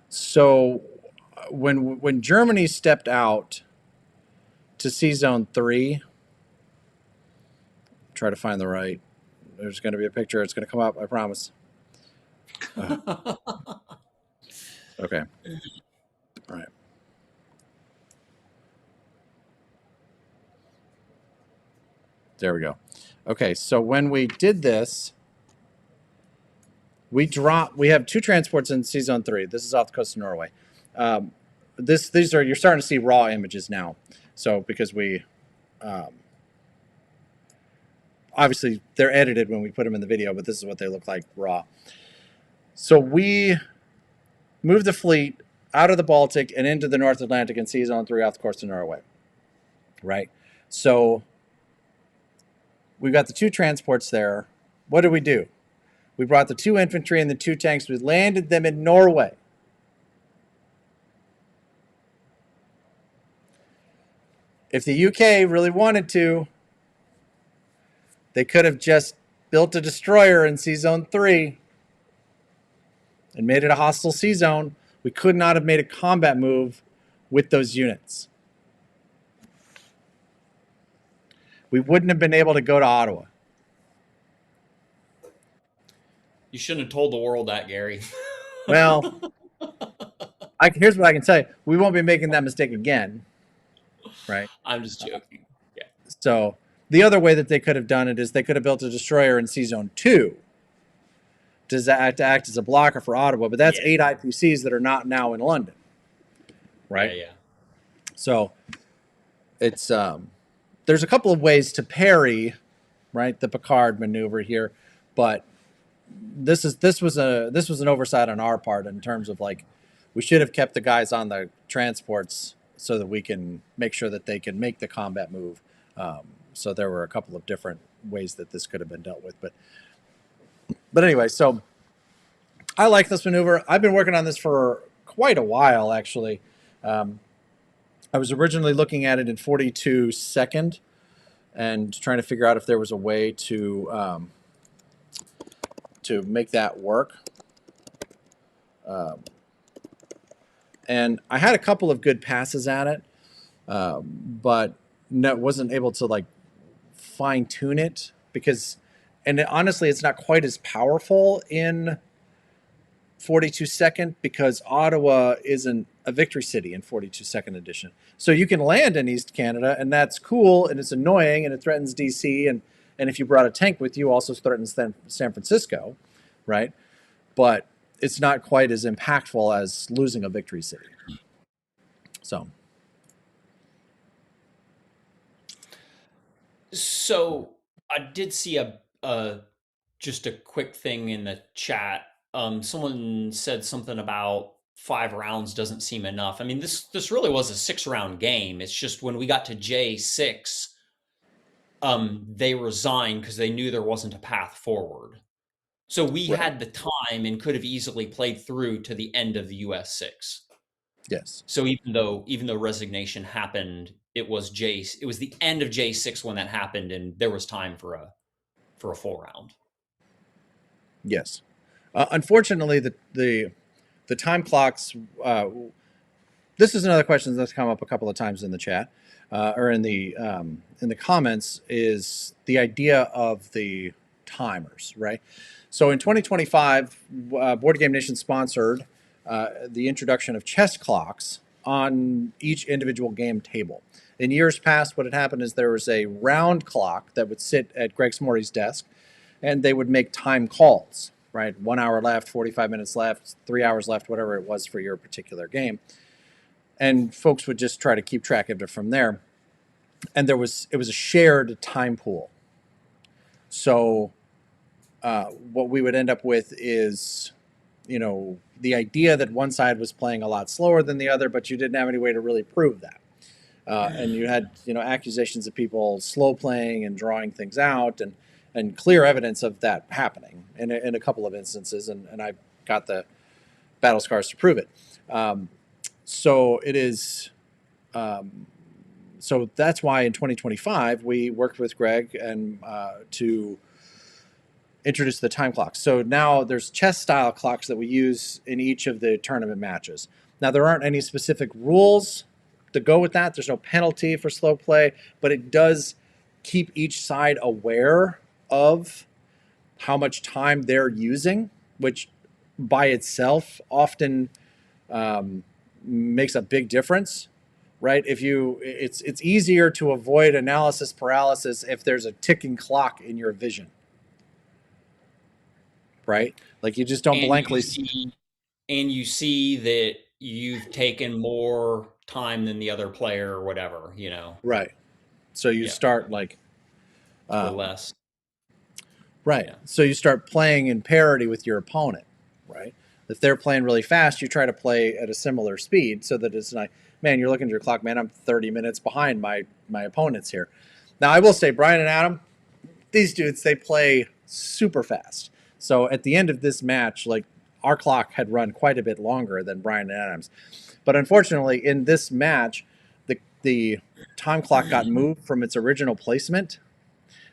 So when Germany stepped out to see Zone 3, try to find the right. There's going to be a picture. It's going to come up. I promise. Okay. All right. There we go. Okay, so when we did this, we have 2 transports in Sea Zone 3. This is off the coast of Norway. These are, you're starting to see raw images now. So because we obviously they're edited when we put them in the video, but this is what they look like raw. So we moved the fleet out of the Baltic and into the North Atlantic and Sea Zone 3 off the coast of Norway. Right? So we've got the 2 transports there. What did we do? We brought the 2 infantry and the 2 tanks. We landed them in Norway. If the UK really wanted to, they could have just built a destroyer in Sea Zone 3 and made it a hostile sea zone. We could not have made a combat move with those units. We wouldn't have been able to go to Ottawa. You shouldn't have told the world that, Gary. Well, here's what I can tell you. We won't be making that mistake again. Right? I'm just joking. Yeah. So the other way that they could have done it is they could have built a destroyer in Sea Zone 2 to act as a blocker for Ottawa, but that's 8 IPCs that are not now in London. Right? Yeah. So it's there's a couple of ways to parry, right, the Picard maneuver here, but this was an oversight on our part in terms of, like, we should have kept the guys on the transports so that we can make sure that they can make the combat move. So there were a couple of different ways that this could have been dealt with, but anyway, so I like this maneuver. I've been working on this for quite a while, actually. I was originally looking at it in 42 second and trying to figure out if there was a way to make that work. And I had a couple of good passes at it, but wasn't able to, like, fine tune it because, and honestly, it's not quite as powerful in 42 second because Ottawa isn't a victory city in 42 second edition. So you can land in East Canada, and that's cool, and it's annoying, and it threatens DC, and if you brought a tank with you, also threatens San Francisco, right? But it's not quite as impactful as losing a victory city. So I did see just a quick thing in the chat. Someone said something about 5 rounds doesn't seem enough. I mean, this really was a 6-round game. It's just when we got to J6, they resigned because they knew there wasn't a path forward. So we had the time and could have easily played through to the end of the US6. yes. So even though resignation happened, it was the end of J6 when that happened, and there was time for a full round. Yes. Unfortunately, the time clocks. This is another question that's come up a couple of times in the chat, or in the comments, is the idea of the timers, right? So in 2025, Board Game Nation sponsored the introduction of chess clocks on each individual game table. In years past, what had happened is there was a round clock that would sit at Greg Smorey's desk, and they would make time calls, right? 1 hour left, 45 minutes left, 3 hours left, whatever it was for your particular game. And folks would just try to keep track of it from there. And it was a shared time pool. So what we would end up with is, the idea that one side was playing a lot slower than the other, but you didn't have any way to really prove that. And you had, accusations of people slow playing and drawing things out, and clear evidence of that happening in a couple of instances. And I've got the battle scars to prove it. So it is So that's why in 2025 we worked with Greg and to introduce the time clocks. So now there's chess style clocks that we use in each of the tournament matches. Now there aren't any specific rules to go with that. There's no penalty for slow play, but it does keep each side aware of how much time they're using, which by itself often makes a big difference, right? It's easier to avoid analysis paralysis if there's a ticking clock in your vision, right? Like you just don't blankly. And you see that you've taken more time than the other player or whatever, Right. So you start like or less. Right. Yeah. So you start playing in parity with your opponent, right? If they're playing really fast, you try to play at a similar speed so that it's not, man, you're looking at your clock, man, I'm 30 minutes behind my opponents here. Now, I will say, Brian and Adam, these dudes, they play super fast. So at the end of this match, like our clock had run quite a bit longer than Brian and Adam's. But unfortunately, in this match, the time clock got moved from its original placement.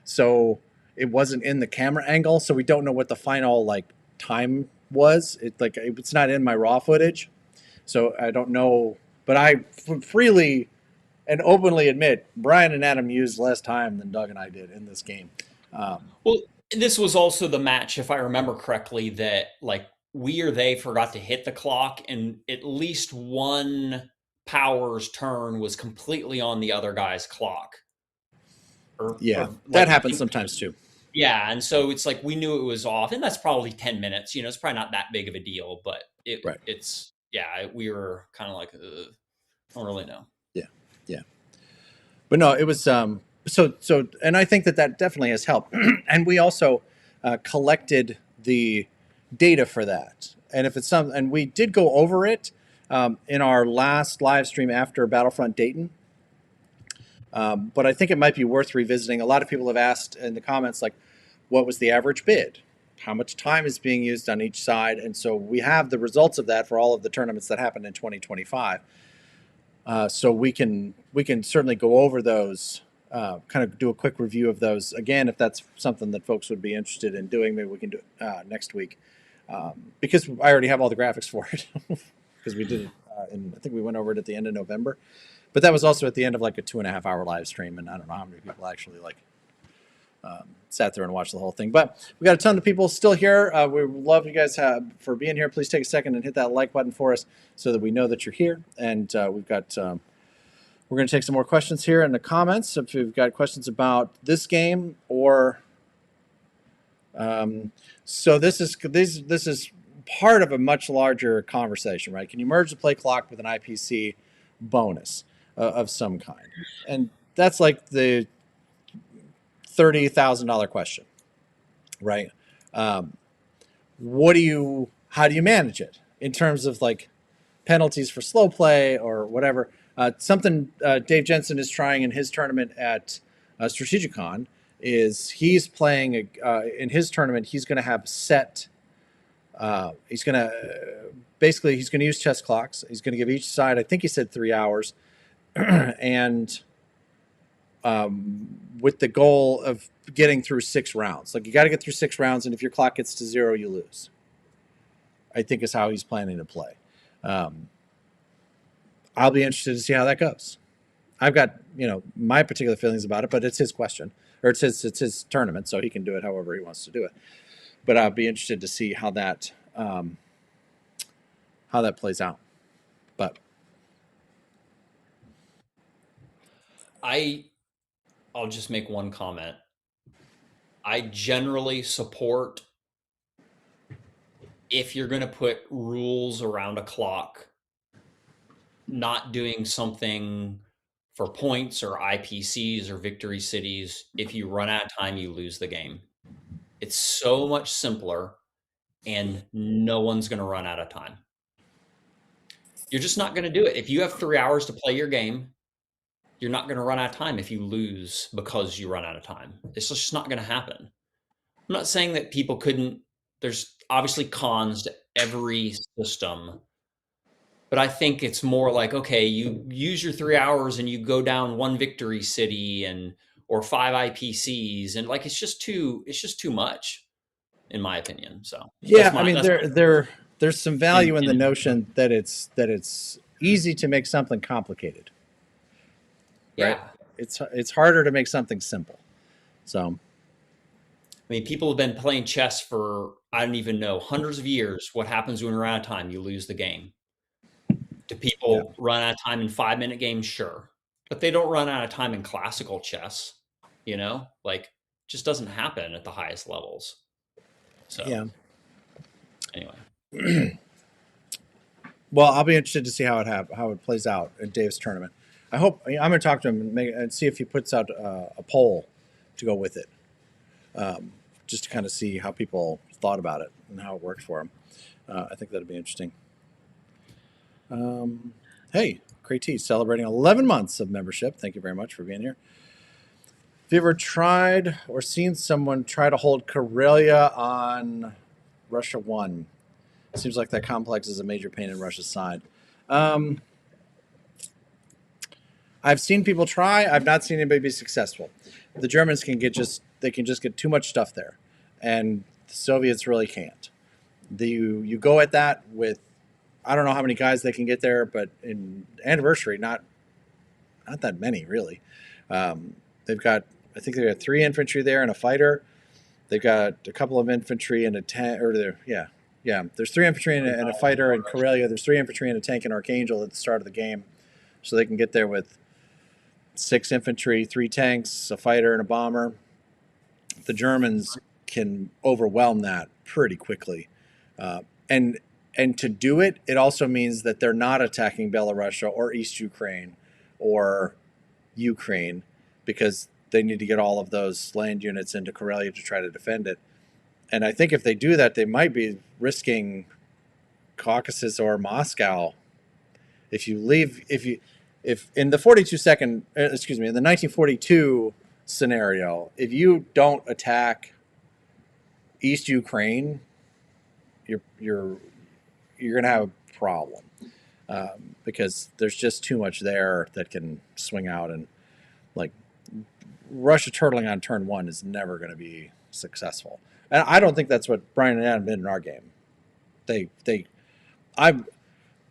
So it wasn't in the camera angle, so we don't know what the final like time was. It's not in my raw footage, so I don't know. But I freely and openly admit Brian and Adam used less time than Doug and I did in this game. Well, this was also the match, if I remember correctly, that like we or they forgot to hit the clock, and at least one power's turn was completely on the other guy's clock. That happens sometimes too. Yeah, and so it's like we knew it was off, and that's probably 10 minutes. It's probably not that big of a deal, but we were kind of like, I don't really know. Yeah. But no, it was so, and I think that definitely has helped. And we also collected the data for that. And if it's and we did go over it in our last live stream after Battlefront Dayton. But I think it might be worth revisiting. A lot of people have asked in the comments, like, what was the average bid? How much time is being used on each side? And so we have the results of that for all of the tournaments that happened in 2025. So we can certainly go over those, kind of do a quick review of those. Again, if that's something that folks would be interested in doing, maybe we can do it next week. Because I already have all the graphics for it. Because we did it, I think we went over it at the end of November. But that was also at the end of like a 2.5 hour live stream, and I don't know how many people actually sat there and watched the whole thing. But we got a ton of people still here. We love you guys for being here. Please take a second and hit that like button for us so that we know that you're here. And we've got we're going to take some more questions here in the comments. If you've got questions about this game or so this is part of a much larger conversation, right? Can you merge the play clock with an IPC bonus of some kind? And that's like the $30,000 question, right? How do you manage it in terms of like penalties for slow play or whatever? Something Dave Jensen is trying in his tournament at Strategicon is he's playing in his tournament. He's going to have set. He's going to use chess clocks. He's going to give each side, I think he said 3 hours, and with the goal of getting through 6 rounds. Like you got to get through 6 rounds, and if your clock gets to 0, you lose. I think is how he's planning to play. I'll be interested to see how that goes. I've got my particular feelings about it, but it's his question, or it's his tournament, so he can do it however he wants to do it. But I'll be interested to see how that plays out. But I'll just make one comment. I generally support if you're going to put rules around a clock, not doing something for points or IPCs or victory cities. If you run out of time, you lose the game. It's so much simpler, and no one's going to run out of time. You're just not going to do it. If you have 3 hours to play your game, you're not going to run out of time if you lose because you run out of time. It's just not going to happen. I'm not saying that people couldn't. There's obviously cons to every system, But I think it's more like, okay, you use your 3 hours and you go down one victory city and or 5 IPCs, and like it's just too much, in my opinion. So Yeah, I mean, that's there's some my value in the opinion. notion that it's easy to make something complicated, right? Yeah. It's harder to make something simple. So I mean, people have been playing chess for, I don't even know, hundreds of years. What happens when you run out of time? You lose the game. Do yeah, people run out of time in 5 minute games? Sure. But they don't run out of time in classical chess, like just doesn't happen at the highest levels. So yeah. anyway, Well, I'll be interested to see how it plays out in Dave's tournament. I'm going to talk to him and see if he puts out a poll to go with it, just to kind of see how people thought about it and how it worked for him. I think that'd be interesting. Hey, Cray T, celebrating 11 months of membership. Thank you very much for being here. Have you ever tried or seen someone try to hold Karelia on Russia 1? Seems like that complex is a major pain in Russia's side. Um, I've seen people try. I've not seen anybody be successful. The Germans can just get too much stuff there, and the Soviets really can't. You go at that with, I don't know how many guys they can get there, but in anniversary, not that many really. They've got, I think they've got 3 infantry there and a fighter. They've got a couple of infantry and a tank, or there, yeah, yeah. There's 3 infantry and a fighter in Karelia. There's 3 infantry and a tank in Archangel at the start of the game, so they can get there with 6 infantry, 3 tanks, a fighter, and a bomber. The Germans can overwhelm that pretty quickly, and to do it, it also means that they're not attacking Belarusia or East Ukraine or Ukraine, because they need to get all of those land units into Karelia to try to defend it. And I think if they do that, they might be risking Caucasus or Moscow. If in the 1942 scenario, if you don't attack East Ukraine, you're going to have a problem, because there's just too much there that can swing out, and like Russia turtling on turn 1 is never going to be successful. And I don't think that's what Brian and Adam did in our game. I'm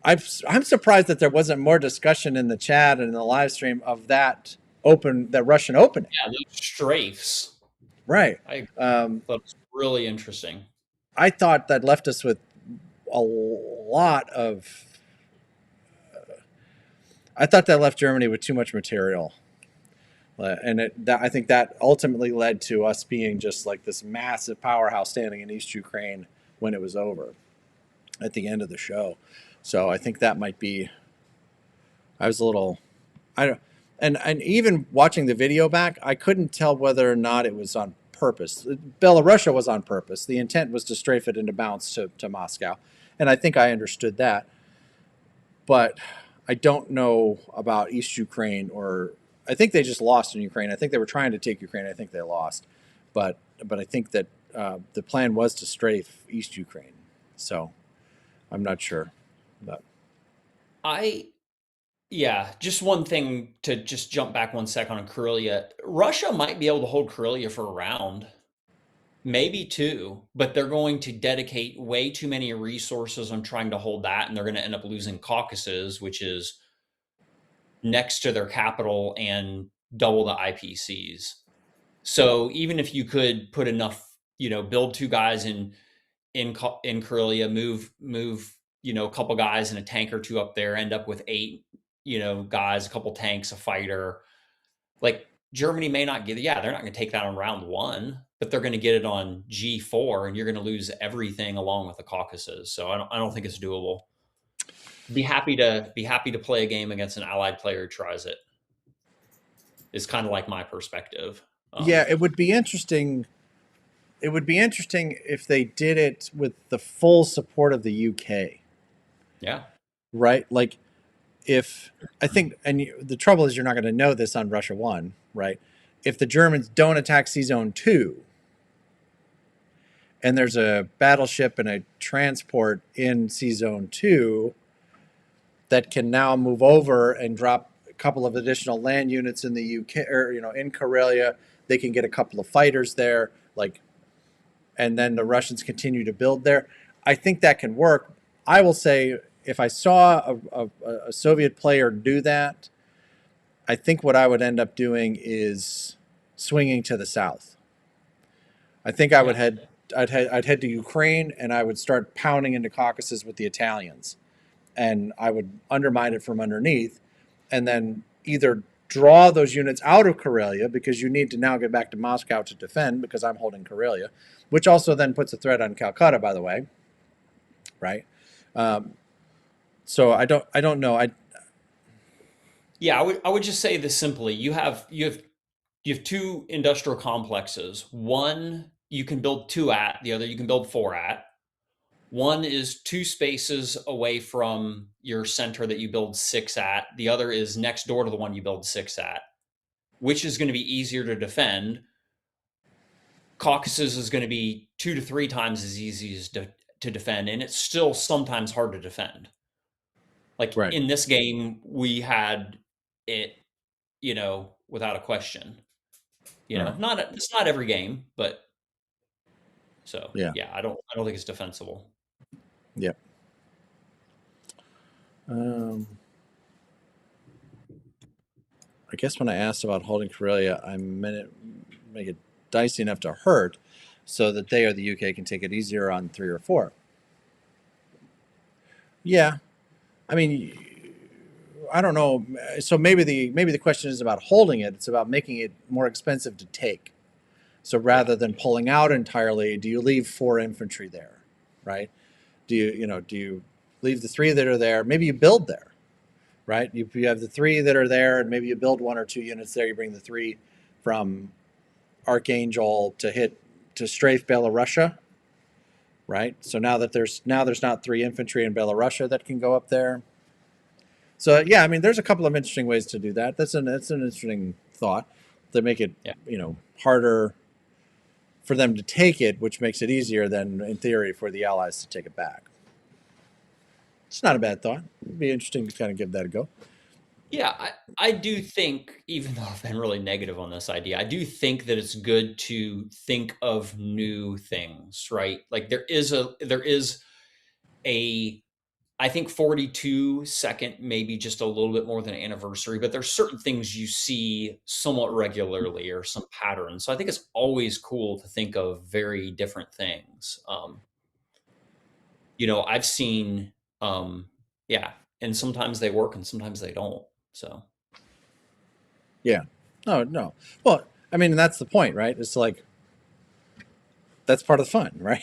I'm surprised that there wasn't more discussion in the chat and in the live stream of that Russian opening. yeah, those strafes. Right. I Um, thought it was really interesting. I thought that left us with a lot of. I thought that left Germany with too much material, and I think that ultimately led to us being just like this massive powerhouse standing in East Ukraine when it was over at the end of the show. So I think that might be. I was a little. I don't. And even watching the video back, I couldn't tell whether or not it was on purpose. Belarusia was on purpose. The intent was to strafe it into bounce to Moscow, and I think I understood that. But I don't know about East Ukraine, or I think they just lost in Ukraine. I think they were trying to take Ukraine. I think they lost, but I think that the plan was to strafe East Ukraine. So I'm not sure, but I Yeah, just one thing to just jump back 1 sec on Karelia. Russia might be able to hold Karelia for a round, maybe 2, but they're going to dedicate way too many resources on trying to hold that, and they're going to end up losing Caucasus, which is next to their capital and double the IPCs. So even if you could put enough, build 2 guys in Karelia, move a couple guys and a tank or 2 up there, end up with 8 guys, a couple tanks, a fighter. Like Germany may not get it. Yeah, they're not going to take that on round 1, but they're going to get it on G4, and you're going to lose everything along with the Caucasus. So I don't think it's doable. Be happy to play a game against an allied player who tries it. Is kind of like my perspective. yeah, it would be interesting. It would be interesting if they did it with the full support of the UK, Yeah. right? Like, if I think, and the trouble is, you're not going to know this on Russia 1, right? If the Germans don't attack Sea Zone 2, and there's a battleship and a transport in Sea Zone 2, that can now move over and drop a couple of additional land units in the UK, or in Karelia. They can get a couple of fighters there, like, and then the Russians continue to build there. I think that can work. I will say, if I saw a Soviet player do that, I think what I would end up doing is swinging to the south. I think I would Yeah. I'd head to Ukraine, and I would start pounding into Caucasus with the Italians, and I would undermine it from underneath, and then either draw those units out of Karelia, because you need to now get back to Moscow to defend, because I'm holding Karelia, which also then puts a threat on Calcutta, by the way, right? So I don't know. Yeah, I would just say this simply. You have two industrial complexes. One you can build two at, the other you can build four at. One is two spaces away from your center that you build six at. The other is next door to the one you build six at. Which is going to be easier to defend? Caucasus is going to be 2 to 3 times as easy to defend, and it's still sometimes hard to defend. Like Right. in this game, we had it, without a question. Right. It's not every game, but so Yeah. yeah, I don't think it's defensible. Yep. I guess when I asked about holding Karelia, I meant it make it dicey enough to hurt, so that they or the UK can take it easier on 3 or 4. Yeah, I mean, I don't know. So maybe the question is about holding it. It's about making it more expensive to take. So Yeah. rather than pulling out entirely, do you leave 4 infantry there, right? Do you leave the 3 that are there? Maybe you build there, right? You have the 3 that are there, and maybe you build 1 or 2 units there. You bring the 3 from Archangel to strafe Belarusia, right? So now there's not 3 infantry in Belarusia that can go up there. So yeah, I mean, there's a couple of interesting ways to do that. That's an interesting thought, to make it Yeah. Harder for them to take it, which makes it easier then, in theory, for the Allies to take it back. It's not a bad thought. It'd be interesting to kind of give that a go. Yeah, I do think, even though I've been really negative on this idea, I do think that it's good to think of new things, right? Like there is a I think 42 second, maybe just a little bit more than anniversary, but there's certain things you see somewhat regularly, or some patterns. So I think it's always cool to think of very different things. I've seen, yeah, and sometimes they work and sometimes they don't. So Yeah. No. Well, I mean, that's the point, right? It's like, that's part of the fun, right?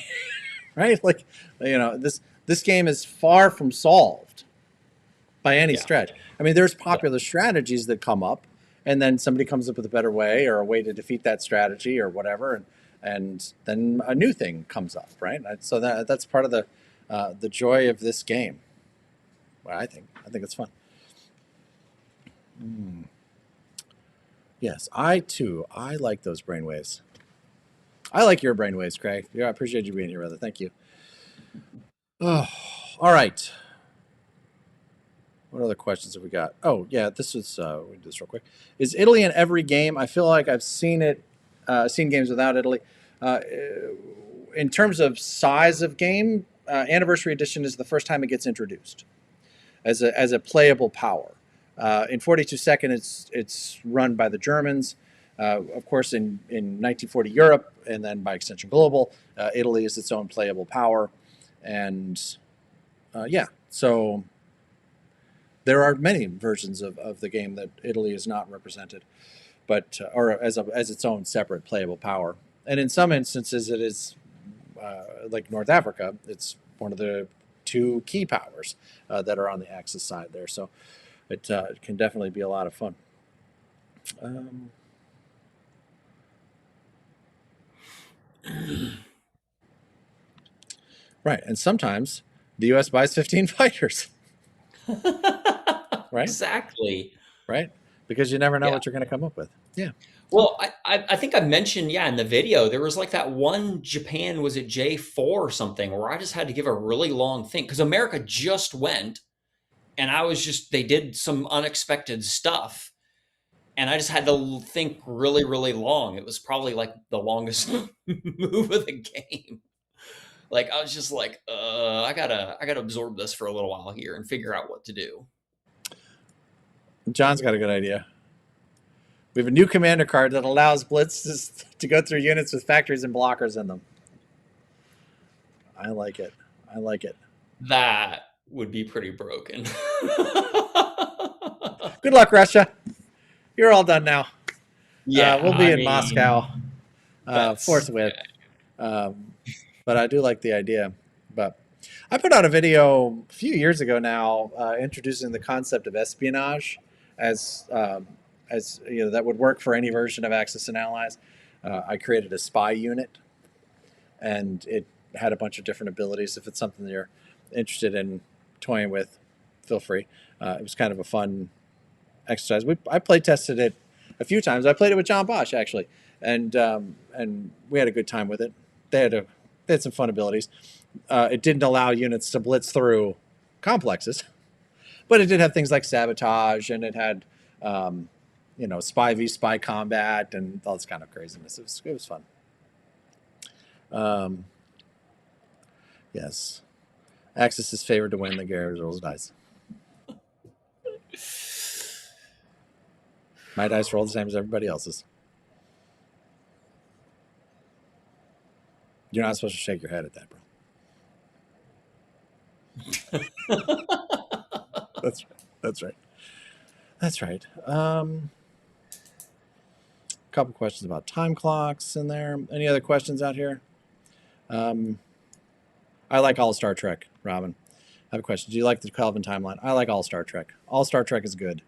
Right? Like, this game is far from solved by any yeah, stretch. I mean, there's yeah, popular strategies that come up, and then somebody comes up with a better way, or a way to defeat that strategy, or whatever, and then a new thing comes up, right? So that's part of the joy of this game. Well, I think it's fun. Yes, I like those brainwaves. I like your brainwaves, Craig. Yeah, I appreciate you being here, brother. Thank you. Oh, all right. What other questions have we got? Oh, yeah, this is, we do this real quick. Is Italy in every game? I feel like I've seen games without Italy. In terms of size of game, Anniversary Edition is the first time it gets introduced as a playable power. In 42 seconds, it's run by the Germans. Of course, in 1940 Europe, and then by extension global, Italy is its own playable power. And yeah, so there are many versions of the game that Italy is not represented, but or as its own separate playable power. And in some instances, it is like North Africa. It's one of the 2 key powers that are on the Axis side there. So it can definitely be a lot of fun. Right, and sometimes the U.S. buys 15 fighters. Right. exactly. Right, because you never know Yeah. what you're going to come up with. Yeah. Well, I think I mentioned, yeah, in the video, there was like that one Japan, was it J4 or something, where I just had to give a really long think, because America just went and they did some unexpected stuff, and I just had to think really, really long. It was probably like the longest move of the game. Like I was just like, I gotta absorb this for a little while here and figure out what to do. John's got a good idea. We have a new commander card that allows blitzes to go through units with factories and blockers in them. I like it. I like it. That would be pretty broken. Good luck, Russia. You're all done now. Yeah, we'll be in Moscow forthwith. Yeah. But I do like the idea. But I put out a video a few years ago now introducing the concept of espionage as you know, that would work for any version of Axis and Allies. I created a spy unit, and it had a bunch of different abilities. If it's something that you're interested in toying with, feel free. It was kind of a fun exercise. I play tested it a few times. I played it with Jon Bosch actually, and we had a good time with it. They had some fun abilities. It didn't allow units to blitz through complexes, but it did have things like sabotage, and it had you know, spy v spy combat and all this kind of craziness. It was fun. Yes, Axis is favored to win. The Garrett rolls dice. My dice roll the same as everybody else's. You're not supposed to shake your head at that, bro. That's right. That's right. Couple questions about time clocks in there. Any other questions out here? I like all Star Trek, Robin. I have a question. Do you like the Kelvin timeline? I like all Star Trek. All Star Trek is good.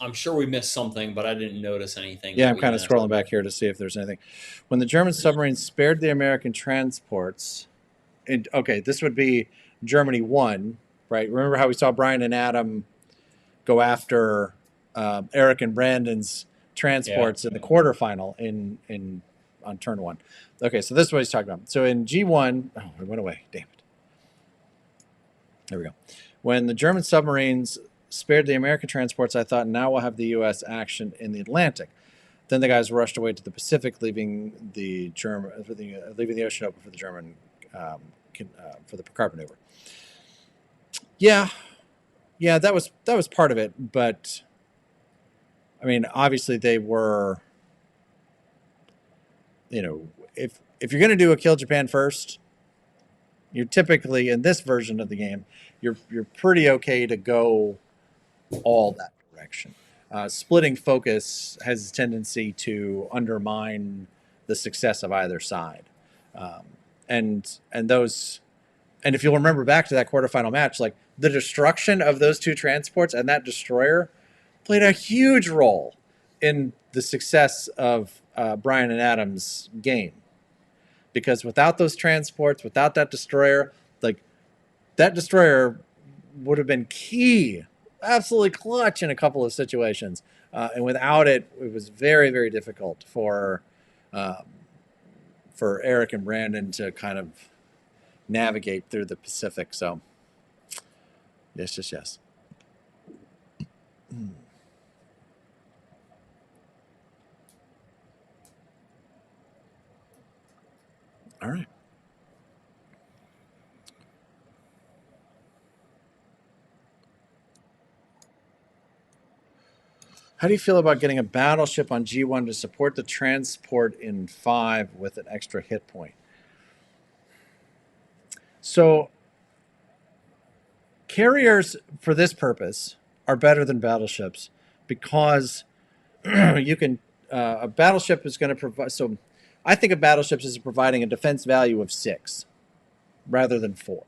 I'm sure we missed something, but I didn't notice anything. Yeah, I'm kind of scrolling back here to see if there's anything. When the German submarines spared the American transports, okay, this would be Germany 1, right? Remember how we saw Brian and Adam go after Eric and Brandon's transports in the quarterfinal on turn 1. Okay, so this is what he's talking about. So in G1, oh, it went away. Damn it. There we go. When the German submarines spared the American transports, I thought, now we'll have the U.S. action in the Atlantic. Then the guys rushed away to the Pacific, leaving the ocean open for the German for the Picard maneuver. Yeah, that was part of it, but I mean, obviously they were, you know, if you're going to do a kill Japan first, you're typically, in this version of the game, you're pretty okay to go all that direction. Splitting focus has a tendency to undermine the success of either side, and if you'll remember back to that quarterfinal match, like the destruction of those two transports and that destroyer played a huge role in the success of Brian and Adam's game, because without those transports, without that destroyer, like that destroyer would have been key, absolutely clutch in a couple of situations, and without it, it was very, very difficult for Eric and Brandon to kind of navigate through the Pacific. So yes. All right. How do you feel about getting a battleship on G1 to support the transport in 5 with an extra hit point? So carriers for this purpose are better than battleships, because you can a battleship is going to provide, so I think of battleships as providing a defense value of 6 rather than 4,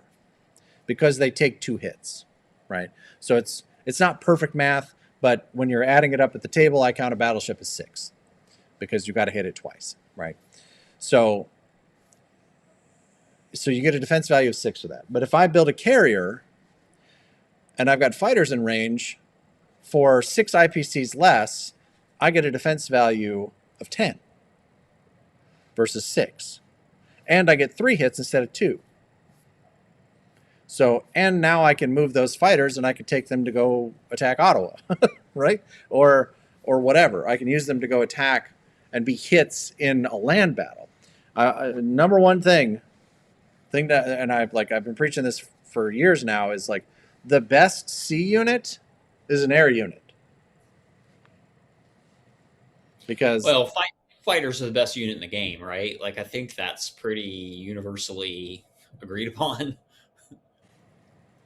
because they take 2 hits, right? So it's not perfect math, but when you're adding it up at the table, I count a battleship as 6 because you've got to hit it twice, right? So you get a defense value of 6 for that. But if I build a carrier and I've got fighters in range, for 6 IPCs less, I get a defense value of 10 versus 6. and I get 3 hits instead of 2. So, and now I can move those fighters and I can take them to go attack Ottawa, right? Or whatever. I can use them to go attack and be hits in a land battle. Number one thing that, and I've been preaching this for years now, is like the best sea unit is an air unit. Because fighters are the best unit in the game, right? Like, I think that's pretty universally agreed upon.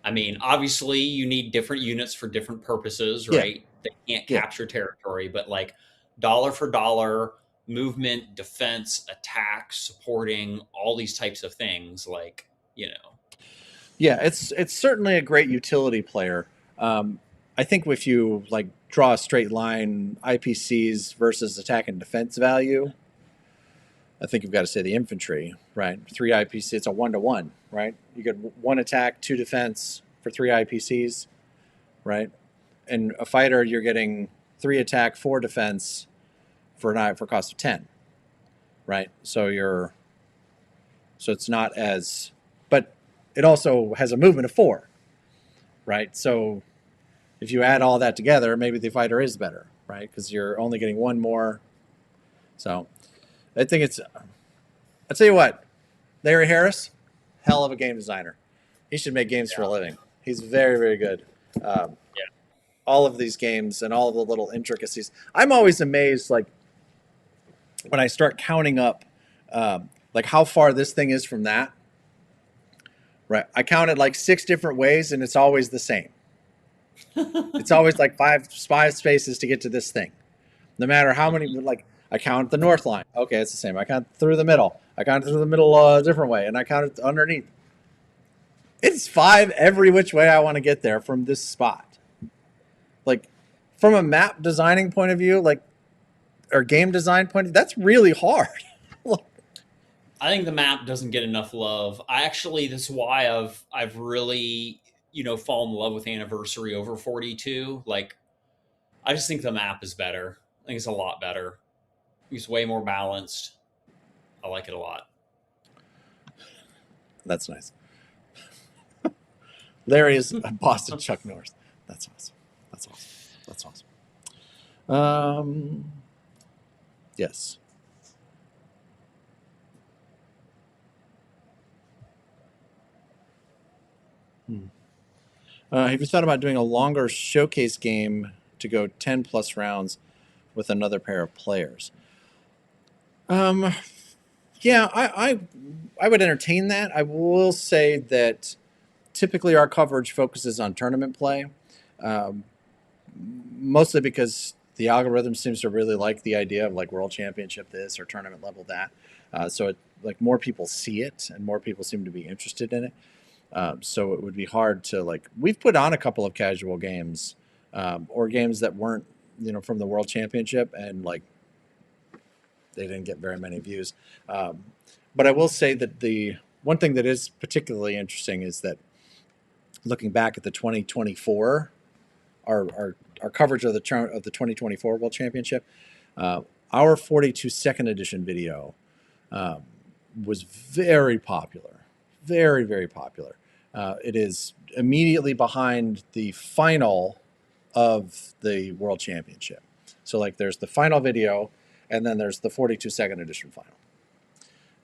I mean, obviously, you need different units for different purposes, right? They can't capture territory, but like dollar for dollar, movement, defense, attack, supporting, all these types of things, like, you know. Yeah, it's certainly a great utility player. I think if you like draw a straight line, IPCs versus attack and defense value, I think you've got to say the infantry, right? 3 IPC, it's a 1-to-1, right? You get 1 attack, 2 defense for 3 IPCs, right? And a fighter, you're getting 3 attack, 4 defense for cost of 10, right? So it's not as, but it also has a movement of 4, right? So if you add all that together, maybe the fighter is better, right? Because you're only getting 1 more. So I think I'll tell you what, Larry Harris, hell of a game designer. He should make games for a living. He's very, very good. All of these games and all of the little intricacies. I'm always amazed, like, when I start counting up, like, how far this thing is from that. Right. I counted like 6 different ways, and it's always the same. It's always like 5 spaces to get to this thing. No matter how many, like, I count the north line. Okay, it's the same. I count through the middle. I counted through the middle a different way, and I counted underneath. It's 5 every which way I want to get there from this spot. Like, from a map designing point of view, like, or game design point of view, that's really hard. I think the map doesn't get enough love. This is why I've really, fallen in love with Anniversary over 42. Like, I just think the map is better. I think it's a lot better. It's way more balanced. I like it a lot. That's nice. Larry is a Boston Chuck Norris. That's awesome. Yes. Have you thought about doing a longer showcase game to go 10 plus rounds with another pair of players? Yeah, I would entertain that. I will say that typically our coverage focuses on tournament play, mostly because the algorithm seems to really like the idea of like World Championship this or tournament level that. So like more people see it and more people seem to be interested in it. So it would be hard to, like, we've put on a couple of casual games or games that weren't, from the World Championship, and like they didn't get very many views. But I will say that the one thing that is particularly interesting is that looking back at the 2024, our coverage of the 2024 World Championship, our 42 second edition video was very popular, very, very popular. It is immediately behind the final of the World Championship. So like there's the final video, and then there's the 42 second edition final.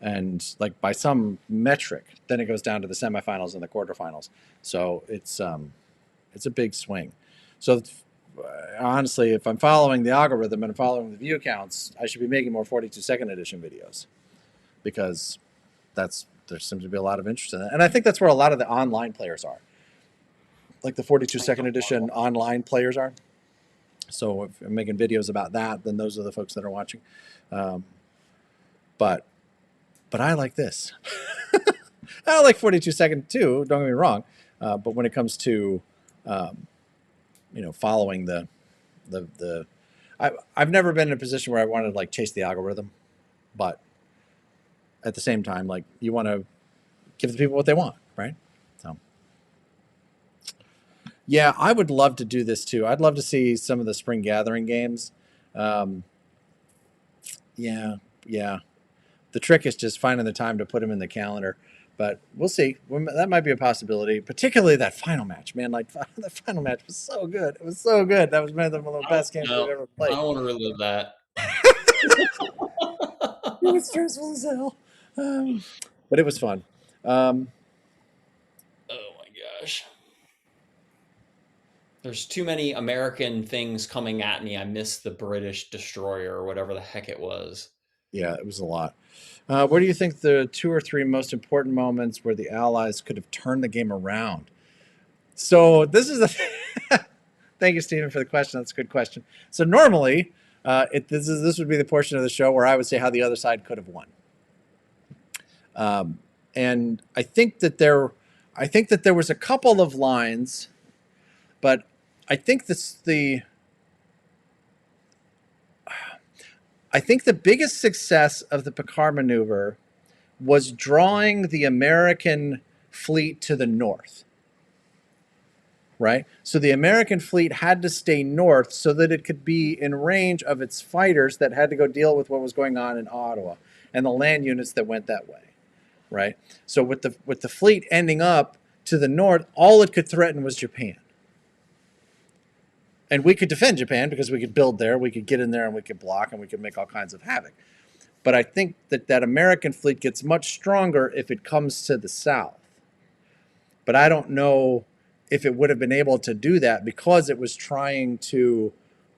And like by some metric, then it goes down to the semifinals and the quarterfinals. So it's a big swing. So honestly, if I'm following the algorithm and following the view counts, I should be making more 42 second edition videos, because there seems to be a lot of interest in it. And I think that's where a lot of the online players are. Like the 42 second edition online players are. So if I'm making videos about that, then those are the folks that are watching. But I like this. I like 42 second too, don't get me wrong. But when it comes to, following I've never been in a position where I wanted to like chase the algorithm, but at the same time, like you want to give the people what they want, right? So yeah, I would love to do this too. I'd love to see some of the spring gathering games. Yeah. The trick is just finding the time to put them in the calendar. But we'll see. That might be a possibility, particularly that final match, man. Like the final match was so good. It was so good. That was one of the I don't best games we've know. ever I played. don't want to relive that. It was stressful as hell, but it was fun. Um, Oh my gosh. There's too many American things coming at me. I miss the British destroyer or whatever the heck it was. yeah, it was a lot. What do you think the 2 or 3 most important moments where the Allies could have turned the game around? So this is the. Thank you, Stephen, for the question. That's a good question. So normally, this would be the portion of the show where I would say how the other side could have won. And I think that there was a couple of lines, but I think the biggest success of the Picard maneuver was drawing the American fleet to the north. Right? So the American fleet had to stay north so that it could be in range of its fighters that had to go deal with what was going on in Ottawa and the land units that went that way. Right? So with the fleet ending up to the north, all it could threaten was Japan. And we could defend Japan because we could build there, we could get in there and we could block and we could make all kinds of havoc. But I think that American fleet gets much stronger if it comes to the south. But I don't know if it would have been able to do that because it was trying to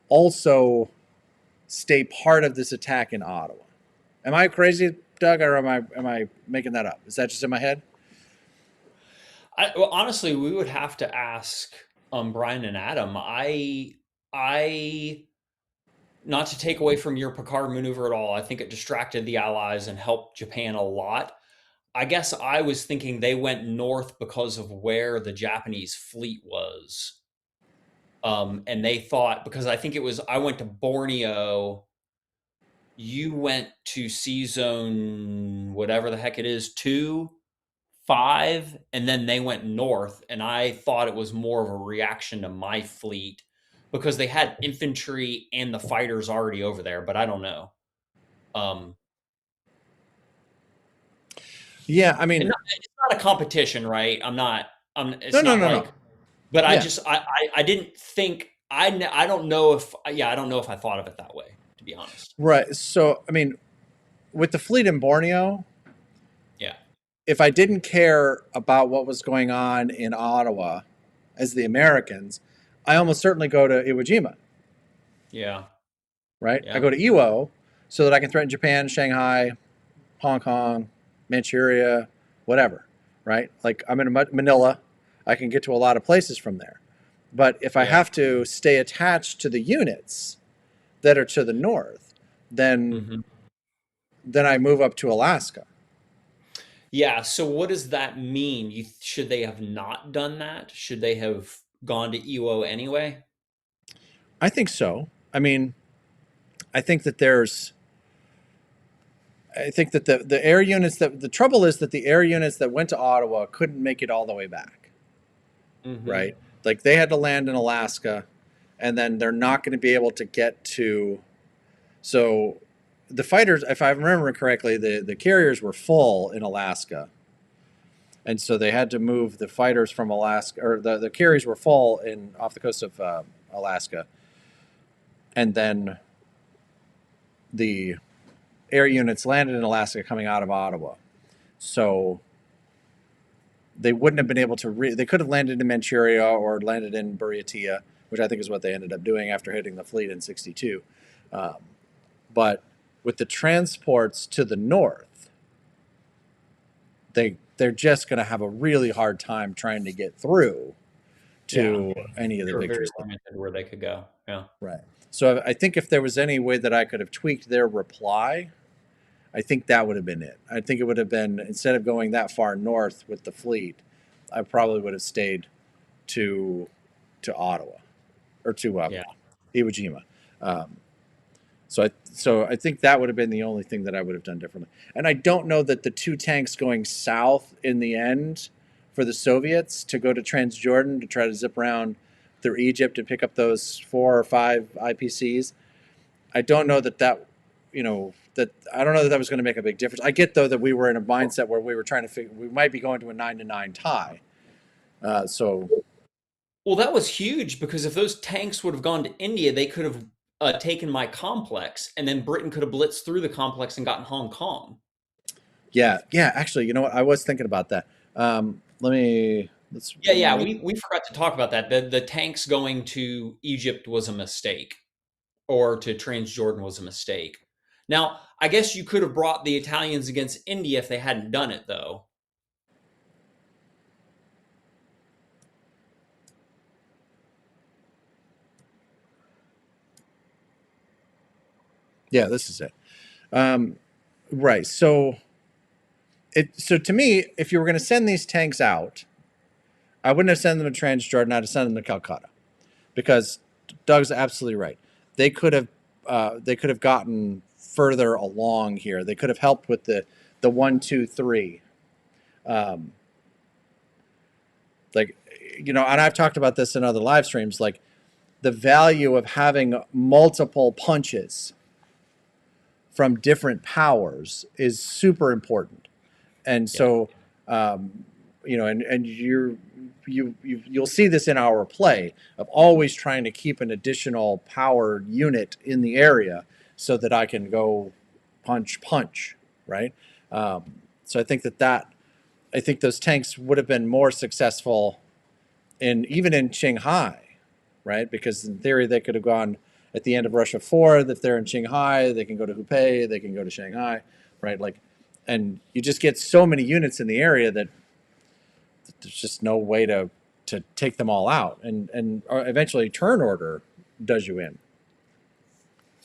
also stay part of this attack in Ottawa. Am I crazy, Doug, or am I making that up? Is that just in my head? Well, honestly, we would have to ask Brian and Adam. I not to take away from your Picard maneuver at all. I think it distracted the Allies and helped Japan a lot. I guess I was thinking they went north because of where the Japanese fleet was. And they thought, because I think it was, I went to Borneo, you went to C Zone, whatever the heck it is, 2, 5, and then they went north. And I thought it was more of a reaction to my fleet because they had infantry and the fighters already over there, but I don't know. Yeah, I mean, It's not a competition, right? It's no, not no, no. like, but Yeah, I didn't think, I don't know if, yeah, I don't know if I thought of it that way, to be honest. right. So, I mean, with the fleet in Borneo, Yeah. if I didn't care about what was going on in Ottawa as the Americans, I almost certainly go to Iwo Jima. Yeah. Right? I Yeah. go to Iwo so that I can threaten Japan, Shanghai, Hong Kong, Manchuria, whatever. Right? Like I'm in Manila, I can get to a lot of places from there. But if I Yeah. have to stay attached to the units that are to the north, then Mm-hmm. then I move up to Alaska. Yeah. So what does that mean? Should they have not done that? Should they have gone to Iwo anyway? I think so. I mean, I think that there's I think that the air units the trouble is that the air units that went to Ottawa couldn't make it all the way back. Mm-hmm. Right? Like they had to land in Alaska and then they're not going to be able to get to so the fighters, if I remember correctly, the carriers were full in Alaska. And so they had to move the fighters from Alaska, or the carriers were full off the coast of Alaska. And then the air units landed in Alaska coming out of Ottawa. So they wouldn't have been able to, they could have landed in Manchuria or landed in Buryatia, which I think is what they ended up doing after hitting the fleet in 62. But with the transports to the north, they're just going to have a really hard time trying to get through to any of the They were very victories. limited where they could go. Yeah. Right. So I think if there was any way that I could have tweaked their reply, I think that would have been it. I think it would have been, instead of going that far north with the fleet, I probably would have stayed to Ottawa or to Yeah. Iwo Jima. So I think that would have been the only thing that I would have done differently. And I don't know that the 2 tanks going south in the end for the Soviets to go to Transjordan to try to zip around through Egypt and pick up those 4 or 5 IPCs. I don't know that that I don't know that was going to make a big difference. I get though that we were in a mindset where we were trying to figure we might be going to a 9-9 tie. So Well, that was huge because if those tanks would have gone to India, they could have taken my complex, and then Britain could have blitzed through the complex and gotten Hong Kong. yeah, actually, you know what? I was thinking about that. Let's Yeah, we forgot to talk about that. The tanks going to Egypt was a mistake, or to Transjordan was a mistake. Now, I guess you could have brought the Italians against India if they hadn't done it, though. Yeah, this is it. Right. So to me, if you were going to send these tanks out, I wouldn't have sent them to Transjordan. I'd have sent them to Calcutta, because Doug's absolutely right. They could have gotten further along here. They could have helped with the 1-2-3. Like, and I've talked about this in other live streams. Like, the value of having multiple punches from different powers is super important. And Yeah. so, and you'll see this in our play of always trying to keep an additional power unit in the area so that I can go punch, right? So I think I think those tanks would have been more successful even in Shanghai, right? Because in theory they could have gone at the end of Russia 4. If they're in Shanghai, they can go to Hubei, they can go to Shanghai, right? Like, and you just get so many units in the area that there's just no way to take them all out, and eventually turn order does you in.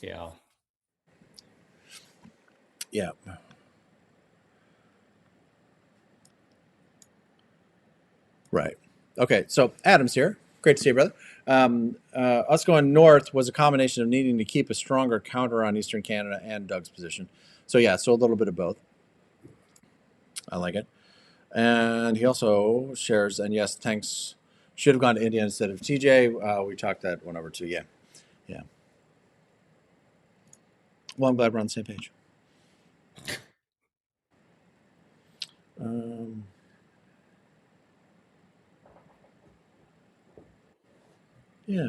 Yeah. Yeah. Right. Okay. So Adam's here. Great to see you, brother. Us going north was a combination of needing to keep a stronger counter on Eastern Canada and Doug's position. So yeah, so a little bit of both. I like it. And he also shares, and yes, tanks should have gone to India instead of TJ. We talked that one over too. Yeah. Well, I'm glad we're on the same page. Yeah.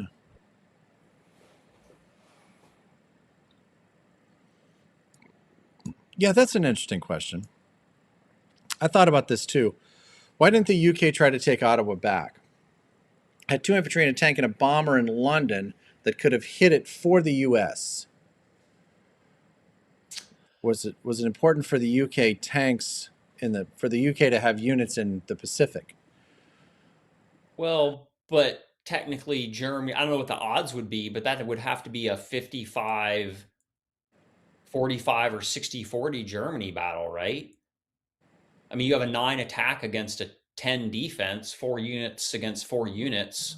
Yeah, that's an interesting question. I thought about this too. Why didn't the UK try to take Ottawa back? Had 2 infantry and a tank and a bomber in London that could have hit it for the US. Was it important for the UK tanks for the UK to have units in the Pacific? Well, but technically, Germany, I don't know what the odds would be, but that would have to be a 55-45 or 60-40 Germany battle, right? I mean, you have a 9 attack against a 10 defense, 4 units against 4 units.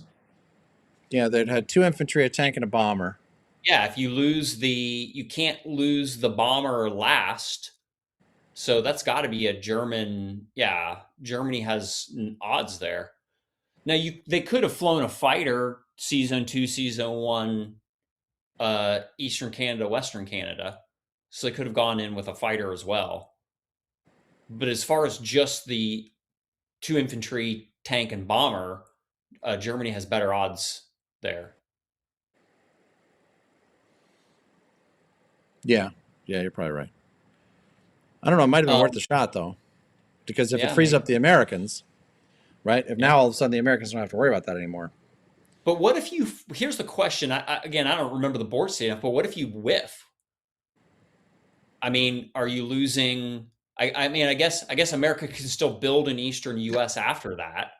Yeah, they'd had 2 infantry, a tank, and a bomber. Yeah, if you can't lose the bomber last. So that's got to be a German. Yeah, Germany has odds there. Now they could have flown a fighter season 2, season 1, Eastern Canada, Western Canada. So they could have gone in with a fighter as well. But as far as just the 2 infantry, tank, and bomber, Germany has better odds there. Yeah, you're probably right. I don't know. It might have been worth the shot though, because if it Yeah, frees maybe. up the Americans, right? If Yeah. now all of a sudden the Americans don't have to worry about that anymore. But what if you? Here's the question. Again, I don't remember the board state enough. But what if you whiff? I mean, are you losing? I mean, I guess America can still build an Eastern U.S. after that.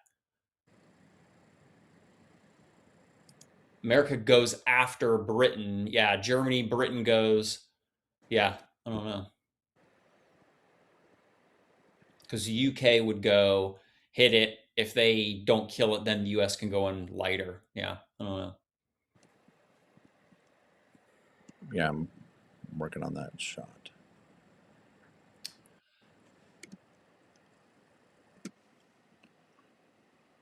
America goes after Britain. Yeah, Germany, Britain goes. Yeah, I don't know. Because the UK would go hit it. If they don't kill it, then the US can go in lighter. Yeah, I don't know. Yeah, I'm working on that shot.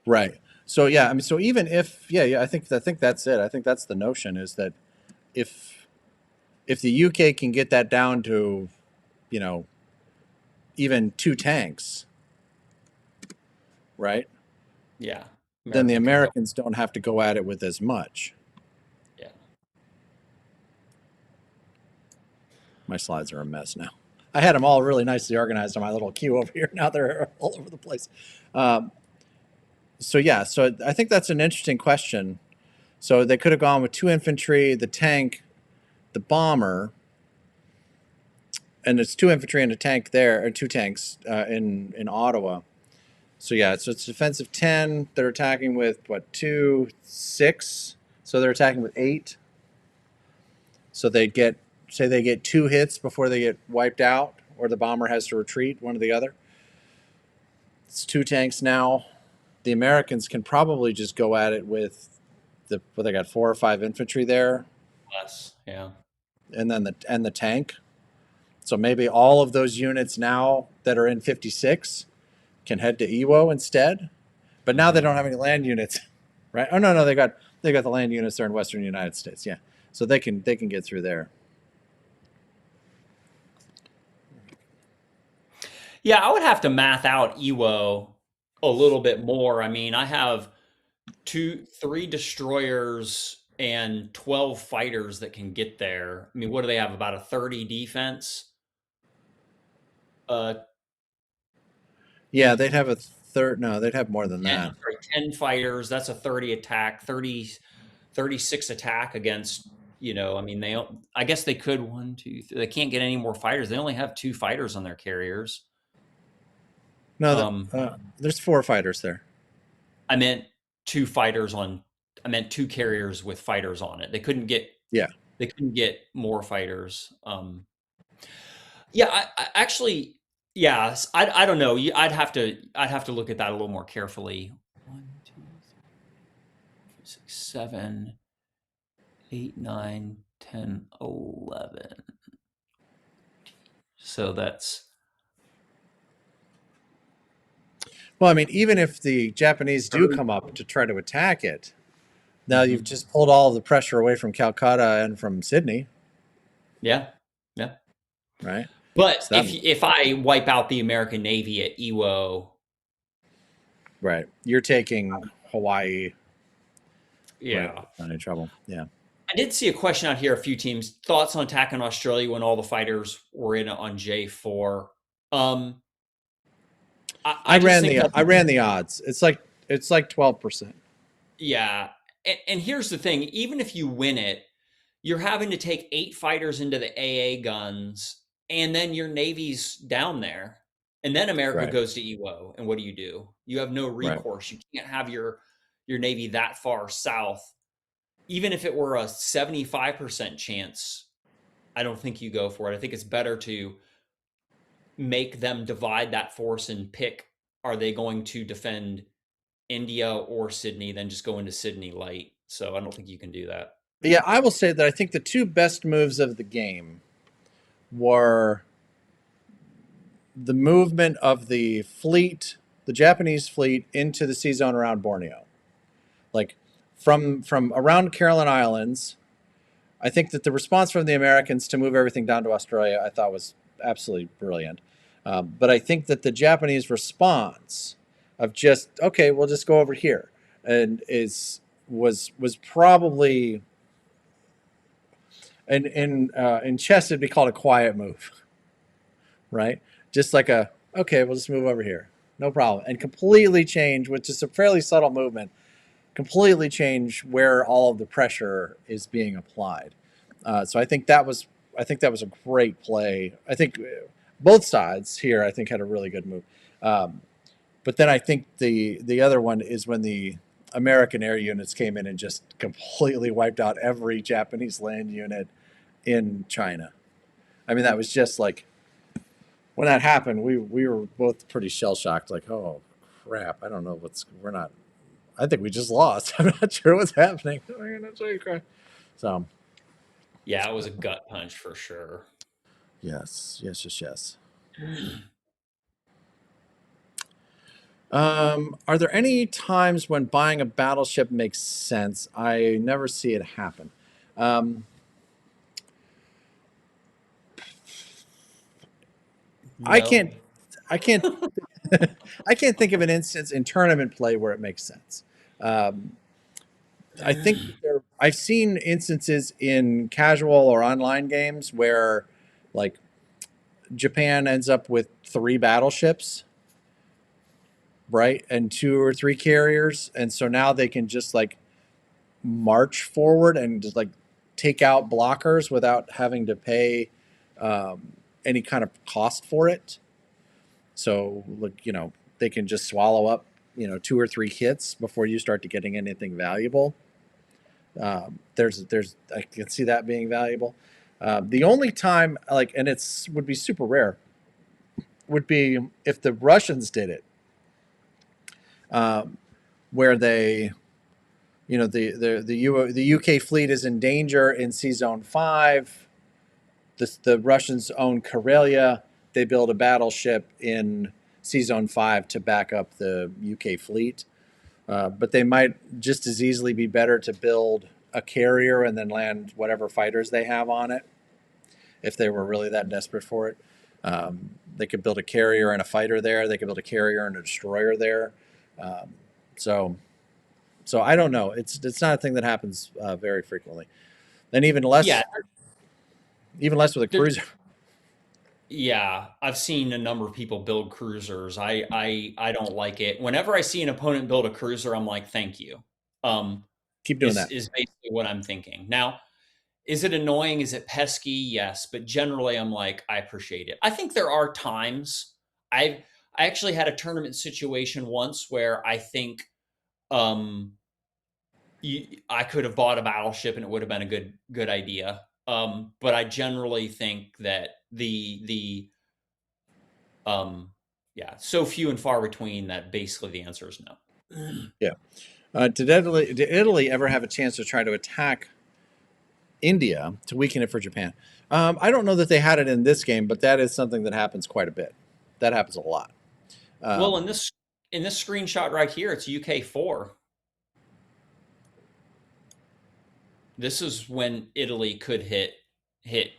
Right. So yeah, I mean, so even if I think that's it. I think that's the notion, is that if if the UK can get that down to, even 2 tanks, right? Yeah. Then the America can go. Americans don't have to go at it with as much. Yeah. My slides are a mess now. I had them all really nicely organized on my little queue over here. Now they're all over the place. So I think that's an interesting question. So they could have gone with 2 infantry, the tank, the bomber, and it's 2 infantry and a tank there, or 2 tanks in Ottawa. So it's defensive 10. They're attacking with 2, 6. So they're attacking with 8. So they get 2 hits before they get wiped out, or the bomber has to retreat, one or the other. It's 2 tanks now. The Americans can probably just go at it with they got 4 or 5 infantry there, Less. Yeah. and then the tank. So maybe all of those units now that are in 56 can head to Iwo instead. But now they don't have any land units, right? Oh no, they got the land units there in Western United States. Yeah, so they can get through there. Yeah, I would have to math out Iwo a little bit more. I mean, I have 3 destroyers and 12 fighters that can get there. I mean, what do they have? About a 30 defense? Yeah, they'd have a third. No, they'd have more than 10, that. 10 fighters. That's a 30 attack, 36 attack against, I mean, I guess they could 1, 2, 3. They can't get any more fighters. They only have 2 fighters on their carriers. No, there's 4 fighters there. I meant 2 carriers with fighters on it. They couldn't get more fighters. Yeah, I actually, yeah, I don't know. I'd have to look at that a little more carefully. 1, 2, 3, 4, 5, 6, 7, 8, 9, 10, 11. So that's. Well, I mean, even if the Japanese do come up to try to attack it, now you've just pulled all of the pressure away from Calcutta and from Sydney. Yeah. Right. But So if I wipe out the American Navy at Iwo, right, you're taking Hawaii. yeah, Right, not any trouble. Yeah. I did see a question out here. A few teams thoughts on attacking Australia when all the fighters were in on J4. I ran the odds. It's like 12%. Yeah, and here's the thing: even if you win it, you're having to take 8 fighters into the AA guns, and then your Navy's down there, and then America goes to Iwo, and what do? You have no recourse. You can't have your Navy that far south. Even if it were a 75% chance, I don't think you go for it. I think it's better to make them divide that force and pick, are they going to defend India or Sydney, then just go into Sydney light. So I don't think you can do that. Yeah, I will say that I think the 2 best moves of the game were the movement of the fleet, the Japanese fleet, into the sea zone around Borneo. Like from around Caroline Islands, I think that the response from the Americans to move everything down to Australia, I thought was absolutely brilliant. But I think that the Japanese response of just, okay, we'll just go over here, and was probably in chess it'd be called a quiet move, right? Just like okay, we'll just move over here, no problem, and completely change, which is a fairly subtle movement, completely change where all of the pressure is being applied. So I think that was a great play. I think both sides here had a really good move. But then I think the other one is when the American air units came in and just completely wiped out every Japanese land unit in China. I mean, that was just like, when that happened, we were both pretty shell shocked. Like, oh crap! I don't know I think we just lost. I'm not sure what's happening. So, yeah, it was a gut punch for sure. Yes. Are there any times when buying a battleship makes sense? I never see it happen. I No. can't I can't I can't think of an instance in tournament play where it makes sense. Um, I think that I've seen instances in casual or online games where, like, Japan ends up with 3 battleships, right, and 2 or 3 carriers, and so now they can just like march forward and just like take out blockers without having to pay any kind of cost for it. So, like, they can just swallow up 2 or 3 hits before you start to getting anything valuable. There's I can see that being valuable. The only time, like, and it's would be super rare, would be if the Russians did it, um, where they, the UK fleet is in danger in Sea Zone 5. The Russians own Karelia. They build a battleship in Sea Zone 5 to back up the UK fleet. But they might just as easily be better to build a carrier and then land whatever fighters they have on it if they were really that desperate for it. They could build a carrier and a fighter there. They could build a carrier and a destroyer there. Um, so, so I don't know. It's not a thing that happens very frequently, and Yeah, even less with a there, cruiser. yeah, I've seen a number of people build cruisers. I don't like it. Whenever I see an opponent build a cruiser, I'm like, thank you. Um, Keep doing that. is basically what I'm thinking. Now, is it annoying? Is it pesky? Yes, but generally, I'm like, I appreciate it. I think there are times I actually had a tournament situation once where I think um, I could have bought a battleship and it would have been a good idea. But I generally think that um, yeah, so few and far between that basically the answer is no. Yeah. Did Italy ever have a chance to try to attack India to weaken it for Japan? I don't know that they had it in this game, but that is something that happens quite a bit. That happens a lot. Well, Um, in this screenshot right here, it's UK 4. This is when Italy could hit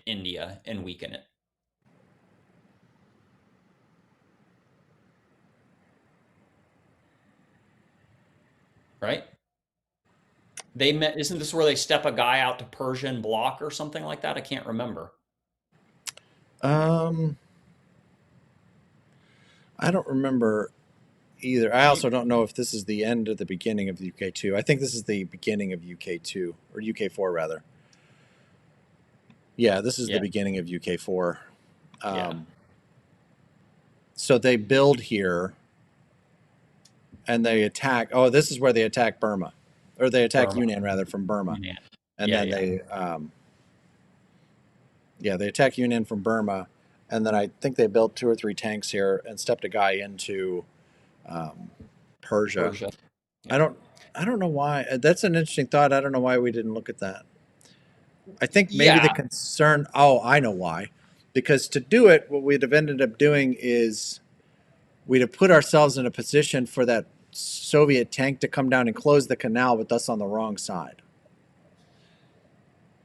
India and weaken it. Right? They met. Isn't this where they step a guy out to Persian block or something like that? I can't remember. um, I don't remember either. I also don't know if this is the end or the beginning of UK2. I think this is the beginning of UK2 or UK4 rather. Yeah, this is the Yeah, beginning of UK4. yeah. Um, so they build here and they attack. Oh, this is where they attack Burma, or they attack Burma. Yunnan rather from Burma, Yeah, and yeah, then yeah. they attack Yunnan from Burma, and then I think they built 2 or 3 tanks here and stepped a guy into um, Persia. Persia. I Yeah. don't I don't know why. That's an interesting thought. I don't know why we didn't look at that. I think maybe the Yeah. concern. Oh, I know why. Because to do it, what we'd have ended up doing is we'd have put ourselves in a position for that Soviet tank to come down and close the canal with us on the wrong side.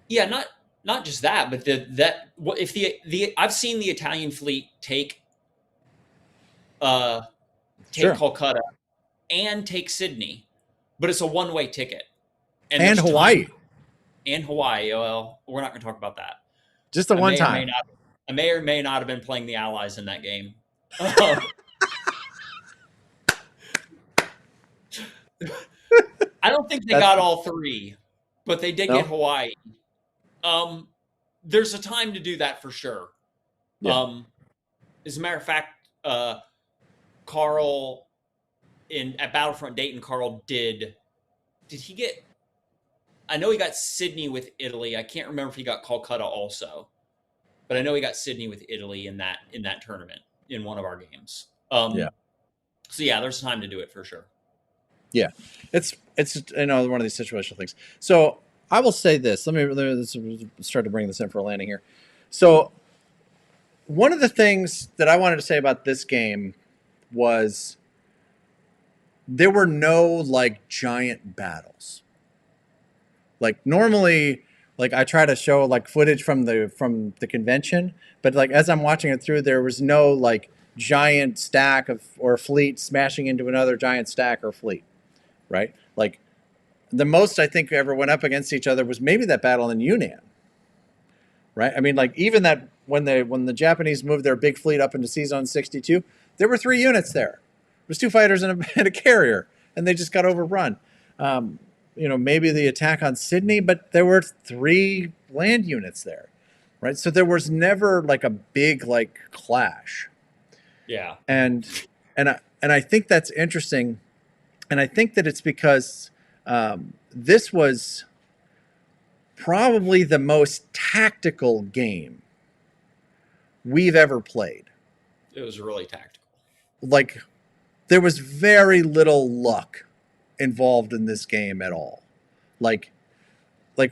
Yeah, not just that, but if the I've seen the Italian fleet uh take Sure. Calcutta and take Sydney, but it's a one-way ticket. And And there's time Hawaii, in Hawaii. Well, we're not going to talk about that. just the I one may or may time. not I may or may not have been playing the Allies in that game. I don't think they That's got all three, but they did get no. Hawaii. Um, there's a time to do that for sure. Yeah. Um, as a matter of fact, Carl in at Battlefront Dayton, Carl did he get? I know he got Sydney with Italy. I can't remember if he got Calcutta also, but I know he got Sydney with Italy in that tournament in one of our games. Yeah. So yeah, there's time to do it for sure. Yeah. It's one of these situational things. So I will say this. Let's start to bring this in for a landing here. So one of the things that I wanted to say about this game was there were no like giant battles. Like normally like I try to show like footage from the convention, but like as I'm watching it through, there was no like giant stack of or fleet smashing into another giant stack or fleet, right? Like the most I think ever went up against each other was maybe that battle in Yunnan, right? I mean, like even that when the Japanese moved their big fleet up into Sea Zone 62, there were 3 units there. It was 2 fighters and and a carrier, and they just got overrun. Maybe the attack on Sydney, but there were 3 land units there, right? So there was never like a big like clash. Yeah. And I think that's interesting, and I think that it's because this was probably the most tactical game we've ever played. It was really tactical. Like there was very little luck involved in this game at all. Like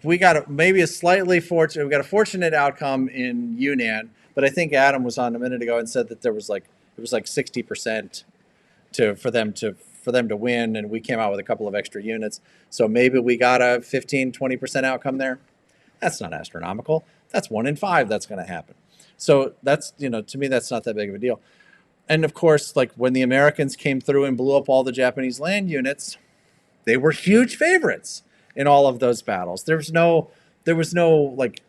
we got maybe a slightly fortunate, we got a fortunate outcome in Yunnan, but I think Adam was on a minute ago and said that there was like, it was like 60% for them to win, and we came out with a couple of extra units. So maybe we got a 15-20% outcome there. That's not astronomical. That's 1 in 5 that's going to happen. So that's, to me, that's not that big of a deal. And of course, like when the Americans came through and blew up all the Japanese land units, they were huge favorites in all of those battles. There was no like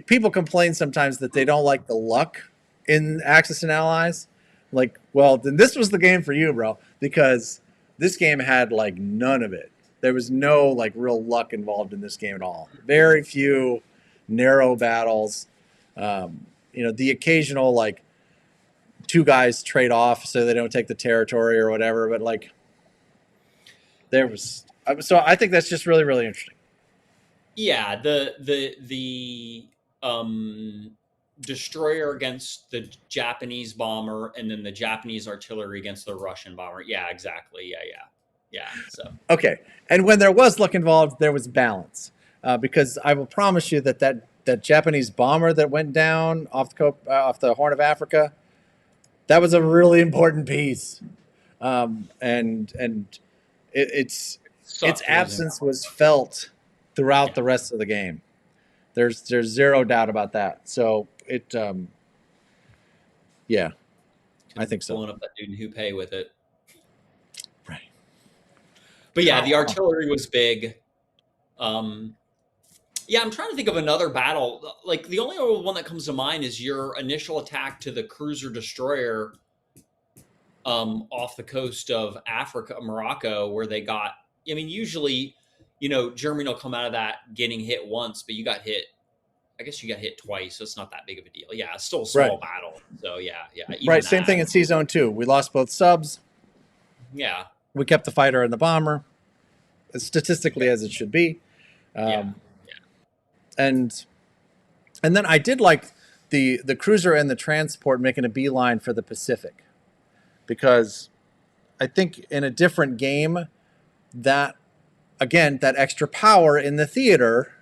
people complain sometimes that they don't like the luck in Axis and Allies. Like, well, then this was the game for you, bro, because this game had like none of it. There was no like real luck involved in this game at all. Very few narrow battles. The occasional like 2 guys trade off so they don't take the territory or whatever, but like there was. So I think that's just really, really interesting. Yeah, the destroyer against the Japanese bomber, and then the Japanese artillery against the Russian bomber. Yeah, exactly. Yeah. So okay, and when there was luck involved, there was balance, because I will promise you that Japanese bomber that went down off the Horn of Africa, that was a really important piece, and its absence was felt throughout the rest of the game. There's zero doubt about that. So it, I think so. Blowing up that dude in Hupei with it. Right. But yeah, the artillery was big. Yeah, I'm trying to think of another battle. Like the only other one that comes to mind is your initial attack to the cruiser destroyer off the coast of Africa, Morocco, where they got. I mean, usually, Germany will come out of that getting hit once, but you got hit. I guess you got hit twice, so it's not that big of a deal. Yeah, it's still a small battle. So yeah. Right, same thing in Sea Zone 2. We lost both subs. Yeah. We kept the fighter and the bomber, statistically as it should be. And then I did like the cruiser and the transport making a beeline for the Pacific, because I think in a different game, that extra power in the theater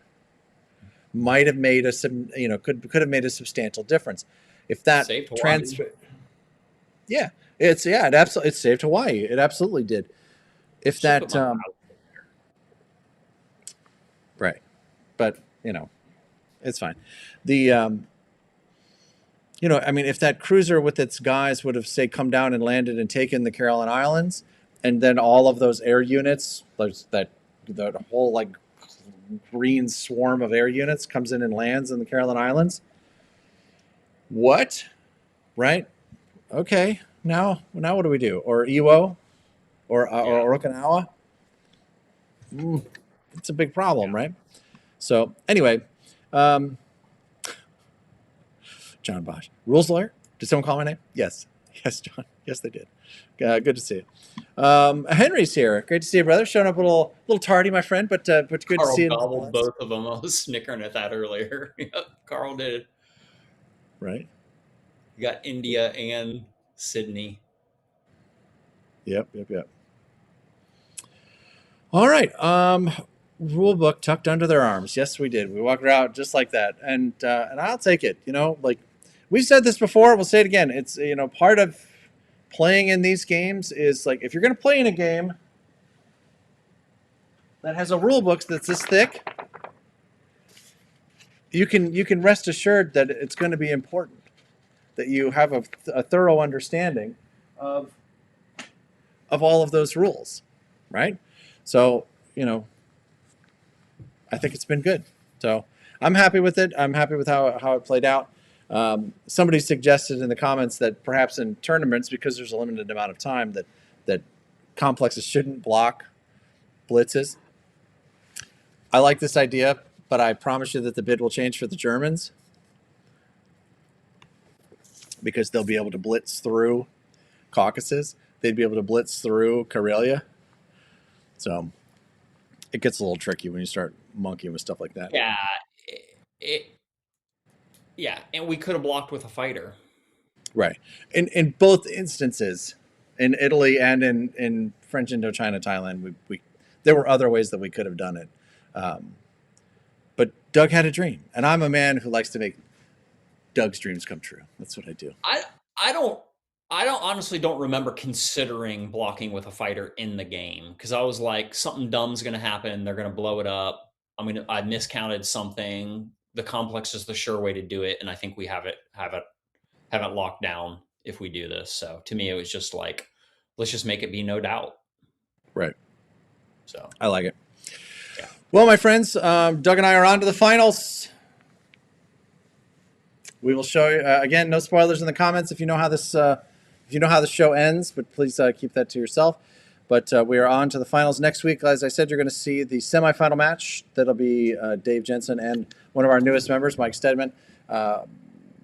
might have made could have made a substantial difference. If that transfer, it saved Hawaii. It absolutely did. If that, right, but it's fine. The if that cruiser with its guys would have come down and landed and taken the Caroline Islands, and then all of those air units, the whole like green swarm of air units comes in and lands in the Caroline Islands. What? Right? Okay. Now what do we do? Or Iwo? Or Okinawa? It's a big problem, right? So anyway, Jon Bosch, rules lawyer. Did someone call my name? Yes, John. Yes, they did. Good to see you. Henry's here. Great to see you, brother. Showing up a little tardy, my friend, but good to see you. Carl gobbled both of them. I was snickering at that earlier. Carl did. Right. You got India and Sydney. Yep. All right. Rule book tucked under their arms. Yes, we did. We walked around just like that, and I'll take it. Like we've said this before, we'll say it again. It's part of playing in these games is like if you're going to play in a game that has a rule book that's this thick, you can rest assured that it's going to be important that you have a thorough understanding of all of those rules, right? So, I think it's been good. So I'm happy with it. I'm happy with how it played out. Somebody suggested in the comments that perhaps in tournaments, because there's a limited amount of time, that complexes shouldn't block blitzes. I like this idea, but I promise you that the bid will change for the Germans because they'll be able to blitz through Caucasus. They'd be able to blitz through Karelia. So it gets a little tricky when you start monkeying with stuff like that. Yeah, yeah, and we could have blocked with a fighter. Right. In both instances, in Italy and in French Indochina, Thailand, we there were other ways that we could have done it. But Doug had a dream, and I'm a man who likes to make Doug's dreams come true. That's what I do. I don't honestly don't remember considering blocking with a fighter in the game because I was like, something dumb's going to happen. They're going to blow it up. I miscounted something. The complex is the sure way to do it, and I think we have it locked down if we do this. So to me, it was just like, let's just make it be no doubt. Right. So I like it. Yeah. Well, my friends, Doug and I are on to the finals. We will show you again. No spoilers in the comments if you know how this show ends, but please keep that to yourself. But we are on to the finals next week. As I said, you're going to see the semifinal match. That'll be Dave Jensen and one of our newest members, Mike Stedman,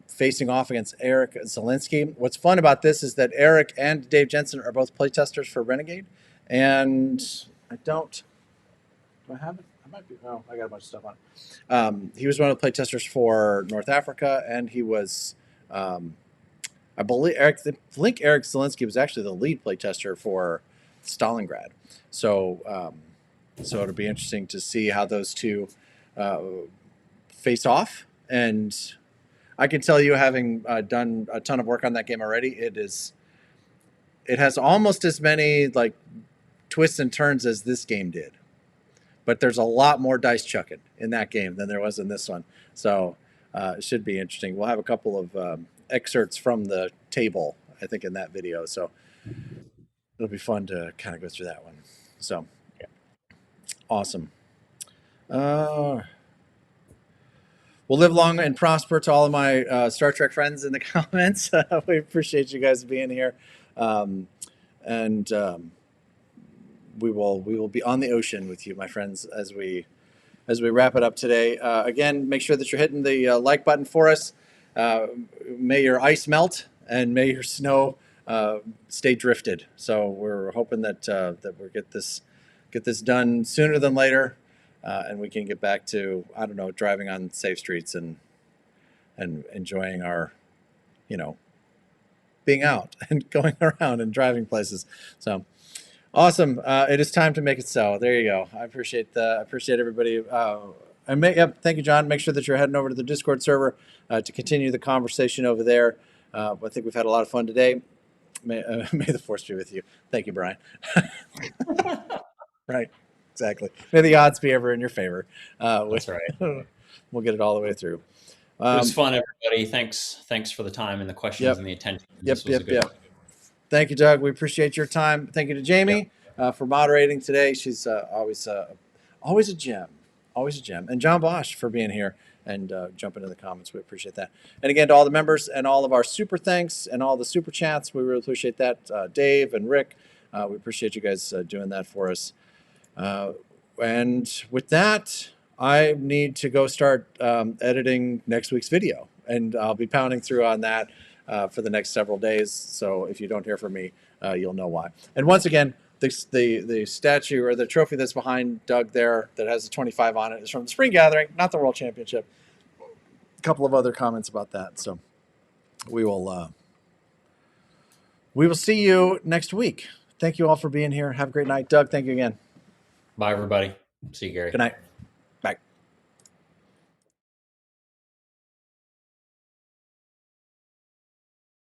facing off against Eric Zielinski. What's fun about this is that Eric and Dave Jensen are both playtesters for Renegade, and I have it? I might be. Oh, I got a bunch of stuff on it. He was one of the playtesters for North Africa, and he was, I believe, Eric Zielinski was actually the lead playtester for Stalingrad. So, so it'll be interesting to see how those two face off. And I can tell you, having done a ton of work on that game already, it has almost as many like twists and turns as this game did. But there's a lot more dice chucking in that game than there was in this one. So it should be interesting. We'll have a couple of excerpts from the table, I think, in that video. So it'll be fun to kind of go through that one. So, yeah. Awesome. We'll live long and prosper to all of my Star Trek friends in the comments. We appreciate you guys being here. We will be on the ocean with you, my friends, as we wrap it up today. Again, make sure that you're hitting the like button for us. May your ice melt and may your snow stay drifted. So we're hoping that we'll get this done sooner than later, and we can get back to, I don't know, driving on safe streets and enjoying our, being out and going around and driving places. So. Awesome. It is time to make it so. There you go. I appreciate everybody. Thank you, John. Make sure that you're heading over to the Discord server to continue the conversation over there. I think we've had a lot of fun today. May the force be with you. Thank you, Brian. Right. Exactly. May the odds be ever in your favor. That's right. We'll get it all the way through. It was fun, everybody. Thanks for the time and the questions and the attention. Yep. Thank you, Doug. We appreciate your time. Thank you to Jamie for moderating today. She's always a gem. And Jon Bosch for being here and jumping in the comments. We appreciate that. And again, to all the members and all of our super thanks and all the super chats, we really appreciate that. Dave and Rick, we appreciate you guys doing that for us. And with that, I need to go start editing next week's video. And I'll be pounding through on that for the next several days. So if you don't hear from me, you'll know why. And once again, the statue or the trophy that's behind Doug there that has a 25 on it is from the Spring Gathering, not the World Championship. A couple of other comments about that. So we will see you next week. Thank you all for being here. Have a great night. Doug, thank you again. Bye, everybody. See you, Gary. Good night.